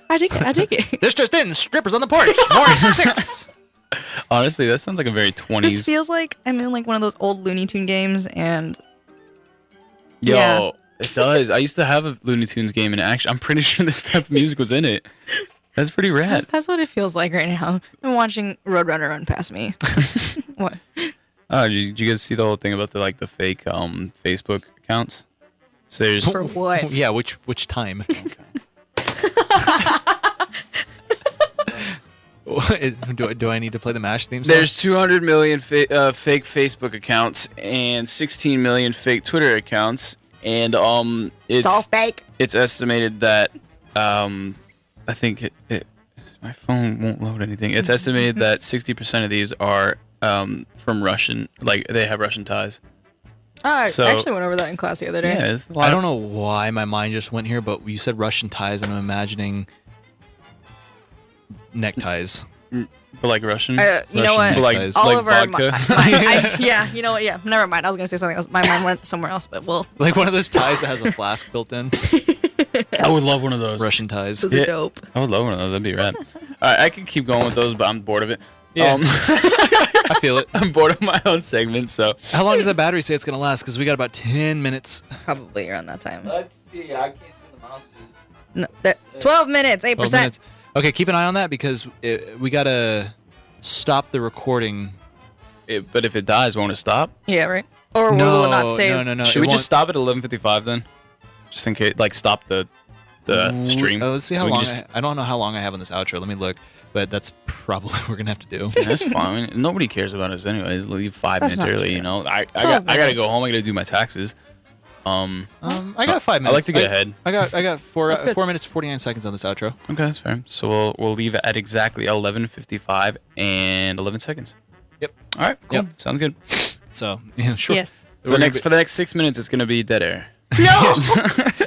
I dig it. I dig it. This just in: strippers on the porch. More 6. Honestly, that sounds like a very 20s. This feels like I'm in like one of those old Looney Tune games, and Yo, yeah. it does. I used to have a Looney Tunes game, and actually, I'm pretty sure this type of music was in it. That's pretty rad. that's what it feels like right now. I'm watching Roadrunner run past me. What? Oh, did you guys see the whole thing about the fake Facebook accounts? So there's For what? Yeah, which time? Do I need to play the MASH theme song? there's 200 million fake Facebook accounts and 16 million fake Twitter accounts, and It's all fake. It's estimated that I think my phone won't load anything. It's estimated that 60% of these are from Russian, like they have Russian ties. I So- actually went over that in class the other day. Yeah, it's a lot I don't know why my mind just went here, but you said Russian ties, and I'm imagining neckties. But like Russian. You know what? But like, Neckties. All like of our, vodka. yeah, you know what? Yeah, never mind. I was gonna say something else. My mind went somewhere else, but we'll. Like one of those ties that has a flask built in. I would love one of those. Russian ties. Those are dope. I would love one of those. That'd be rad. All right, I could keep going with those, but I'm bored of it. Yeah. I feel it. I'm bored of my own segment, so. How long does that battery say it's gonna last? Because we got about 10 minutes. Probably around that time. Let's see. I can't see the mouse. No, 12 minutes, 8%. 12 minutes. Okay, keep an eye on that because we gotta stop the recording. But if it dies, won't it stop? Yeah, right. Or will it not save? No. Should we just stop at 11:55 then? Just in case, like stop the stream. Let's see So how we can long. just- I don't know how long I have on this outro. Let me look. But that's probably what we're gonna have to do. Yeah, that's fine. Nobody cares about us anyways. Leave 5 That's minutes not early, true. you know. I 12 gotta minutes. go home. I gotta do my taxes. I got 5 minutes. I like to get ahead. I got 4 That's good. 4 minutes 49 seconds on this outro. Okay, that's fair. So we'll leave it at exactly 11:55 and 11 seconds. Yep. All right. Cool. Yep. Sounds good. So yeah, sure. Yes. For the next 6 minutes, it's gonna be dead air. No.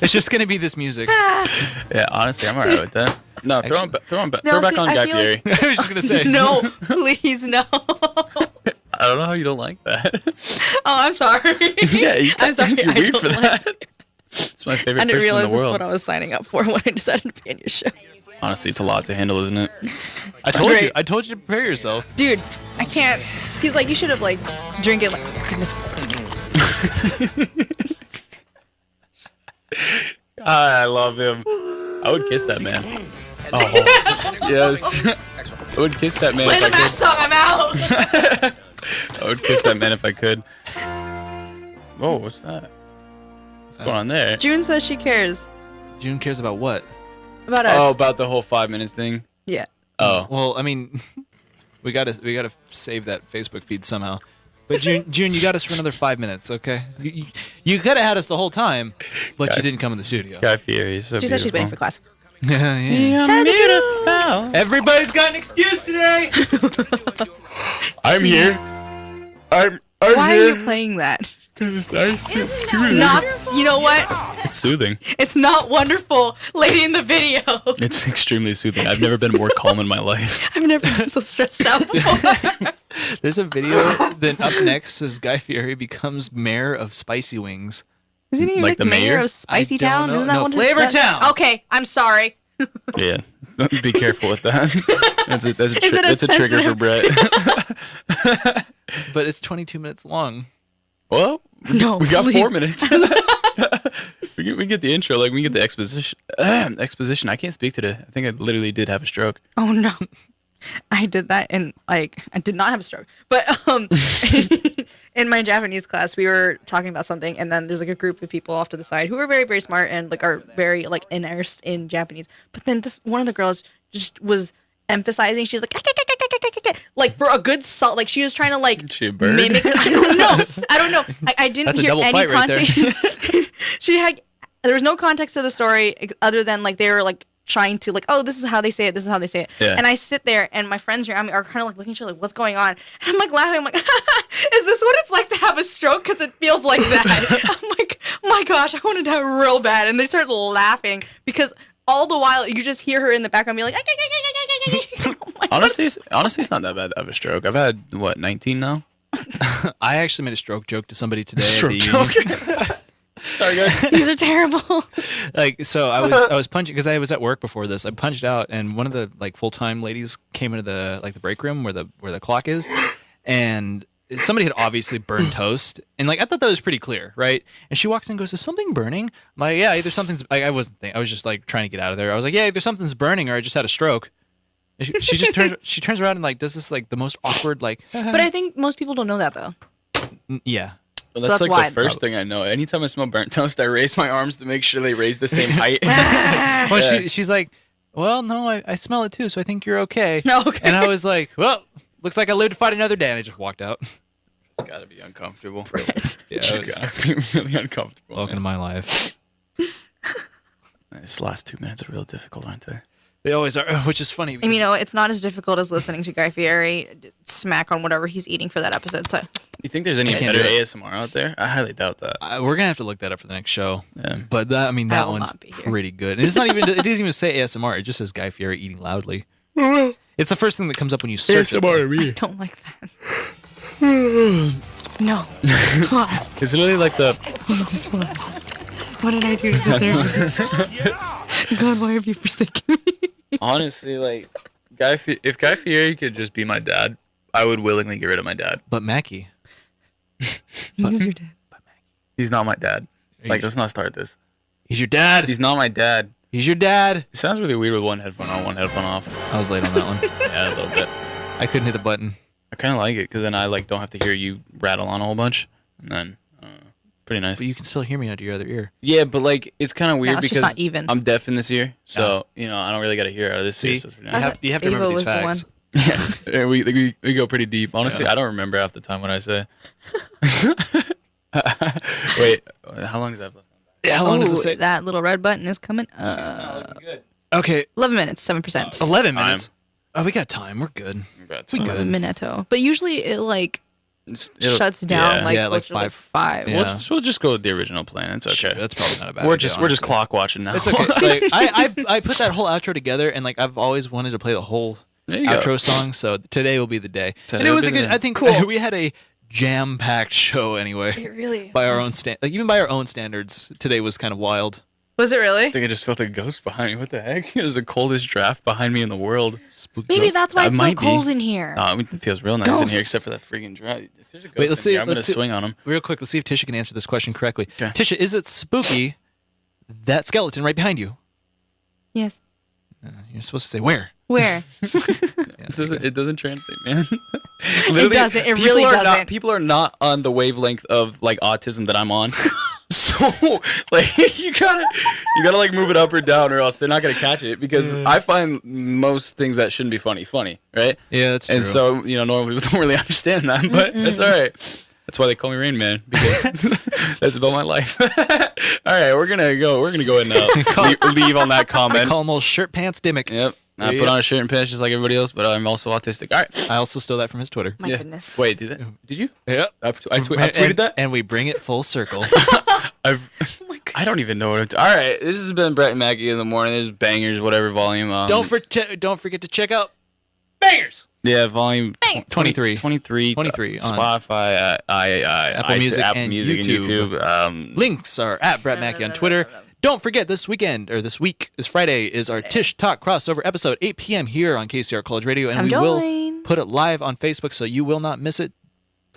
It's just gonna be this music. Yeah, honestly, I'm alright with that. No, throw him back on Guy Fieri. I was just gonna say. No, please, no. I don't know how you don't like that. Oh, I'm sorry. Yeah, I'm sorry. You're I weird don't for like that. It's my favorite I didn't person in realize the this is world. what I was signing up for when I decided to be on your show. Honestly, it's a lot to handle, isn't it? I told you. I told you to prepare yourself. Dude, I can't. He's like, you should have like drink it. Like, oh, goodness. I love him. I would kiss that man. Oh, yes. I would kiss that man Play if the I match could. song. I'm out. I would kiss that man if I could. Whoa, what's that? What's going on there? June says she cares June cares about what? about us. Oh, about the whole 5 minutes thing. Yeah. Oh. Well, I mean, we gotta save that Facebook feed somehow. But June, you got us for another 5 minutes, okay? You could have had us the whole time, but you didn't come in the studio. Guy Fieri is so She said she's waiting for class. Yeah. Shout out to June. Everybody's got an excuse today. I'm here. I'm Why here. are you playing that? Because it's nice. It's soothing. Not. You know what? It's soothing. It's not wonderful, lady in the video. It's extremely soothing. I've never been more calm in my life. I've never been so stressed out before. There's a video. Then up next says Guy Fieri becomes mayor of Spicy Wings. Isn't he like the mayor of Spicy Town? Isn't that one? Flavor Town. Okay, I'm sorry. Yeah. Be careful with that. That's a Is it a trigger for Brett. But it's 22 minutes long. Well, No, we got please. 4 minutes. we can get the intro, like we can get the exposition. Exposition. I can't speak today. I think I literally did have a stroke. Oh no. I did that and like I did not have a stroke. But in my Japanese class we were talking about something and then there's like a group of people off to the side who are very, very smart and like are very like immersed in Japanese. But then this one of the girls just was emphasizing, she's like for a good salt, like she was trying to like She a bird? mimic. I don't know. I didn't That's a hear double any fight right there. context. There was no context to the story other than like they were like trying to like, oh, this is how they say it, this is how they say it. Yeah. And I sit there and my friends around me are kind of like looking at each other like, what's going on? And I'm like laughing. I'm like, is this what it's like to have a stroke? Because it feels like that. I'm like, my gosh, I wanted to have real bad. And they started laughing because all the while you just hear her in the background be like, Honestly, it's not that bad to have a stroke. I've had, 19 now? I actually made a stroke joke to somebody today. Stroke at the union. joke? Sorry, guys. these are terrible. Like, so I was punching because I was at work before this. I punched out, and one of the like full-time ladies came into the break room where the clock is, and somebody had obviously burned toast, and like I thought that was pretty clear, right? And she walks in and goes, "Is something burning?" I'm like, "Yeah, either something's." Like, I was just like trying to get out of there. I was like, "Yeah, either something's burning or I just had a stroke." And she just turns around and like does this like the most awkward like. But I think most people don't know that though. Yeah. Well, So that's that's like why. the first thing I know. Anytime I smell burnt toast, I raise my arms to make sure they raise the same height. Well, Yeah. she's like, "Well, no, I smell it too, so I think you're okay." Okay. And I was like, "Well, looks like I live to fight another day," and I just walked out. It's gotta be uncomfortable. Yeah, It's gotta be really uncomfortable. welcome to my life. These last 2 minutes are real difficult, aren't they? They always are, which is funny. I mean, you know, it's not as difficult as listening to Guy Fieri smack on whatever he's eating for that episode. So You think there's any I can't better do it. ASMR out there? I highly doubt that. We're gonna have to look that up for the next show. Yeah. But that, I mean, that will one's not be here. pretty good. And it's not even. It doesn't even say ASMR. It just says Guy Fieri eating loudly. It's the first thing that comes up when you search it. I don't like that. No. God, It's literally like the. what is this one? What did I do to deserve this? God, why have you forsaken me? Honestly, like, if Guy Fieri could just be my dad, I would willingly get rid of my dad. But Mackee, He's your dad. He's not my dad. Like, you- let's not start this. he's your dad. He's not my dad. He's your dad. It sounds really weird with one headphone on, one headphone off. I was late on that one. Yeah, a little bit. I couldn't hit the button. I kind of like it because then I like don't have to hear you rattle on a whole bunch, and then pretty nice. But you can still hear me out of your other ear. Yeah, but like it's kind of weird it's just because not even. I'm deaf in this ear, so you know I don't really got to hear out of this ear. See, So it's pretty you nice. have to Ava remember these was the facts. Yeah, we go pretty deep. Honestly, I don't remember half the time what I say. Wait, how long is that? Yeah, how long does it say? That little red button is coming up. Okay, 11 minutes, 7%. 11 minutes. Oh, we got time. We're good. That's We good. Minuto. But usually it like shuts down like like closer to 5. Yeah. We'll just go with the original plan. It's okay. Sure, that's probably not a bad We're idea, just clock watching now. It's okay. Like I put that whole outro together, and like I've always wanted to play the whole outro song. So today will be the day. And it was a good. I think we had a jam-packed show anyway. It really by our own even by our own standards, today was kind of wild. Was it really? I think I just felt a ghost behind me. What the heck? It was the coldest draft behind me in the world. Maybe that's why it's so cold in here. It feels real nice in here, except for that freaking draft. If there's a ghost Wait, let's see. I'm gonna swing on him. Real quick, let's see if Tisha can answer this question correctly. Tisha, is it spooky that skeleton right behind you? Yes. You're supposed to say where. Where? It doesn't translate, man. It doesn't. It really doesn't. People are not on the wavelength of like autism that I'm on. So like you gotta like move it up or down, or else they're not gonna catch it. Because I find most things that shouldn't be funny, right? Yeah, that's true. And so normally people don't really understand that, but that's all right. That's why they call me Rain Man, because that's about my life. All right, we're gonna go ahead and leave on that comment. I call him old shirt pants Dimmick. Yep. I put on a shirt and pants just like everybody else, but I'm also autistic. All right. I also stole that from his Twitter. My goodness. Wait, did you? Yeah. I tweeted that? And we bring it full circle. I don't even know what I'm doing. All right. This has been Brett and Mackee in the morning. There's bangers, whatever volume. Don't forget to check out Bangers. Yeah, volume 23 on Spotify, Apple Music, and YouTube. Links are at Brett Mackee on Twitter. Don't forget, this week is Friday, is our Tish Talk crossover episode, 8 p.m. here on KCR College Radio, and we will put it live on Facebook, so you will not miss it.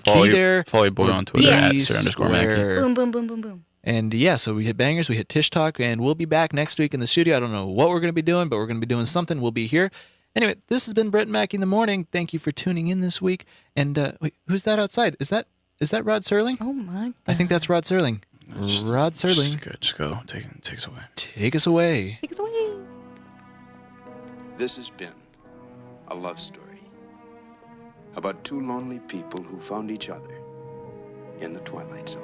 Follow your boy on Twitter at Sir_Mackee. Boom, boom, boom, boom, boom. And yeah, so we hit Bangers, we hit Tish Talk, and we'll be back next week in the studio. I don't know what we're going to be doing, but we're going to be doing something. We'll be here. Anyway, this has been Brett and Mackee in the morning. Thank you for tuning in this week. And wait, who's that outside? Is that Rod Serling? Oh my God. I think that's Rod Serling. Rod Serling. Just go. Take us away. Take us away. Take us away. This has been a love story about two lonely people who found each other in the Twilight Zone.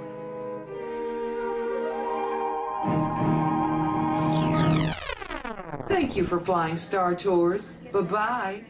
Thank you for flying Star Tours. Bye-bye.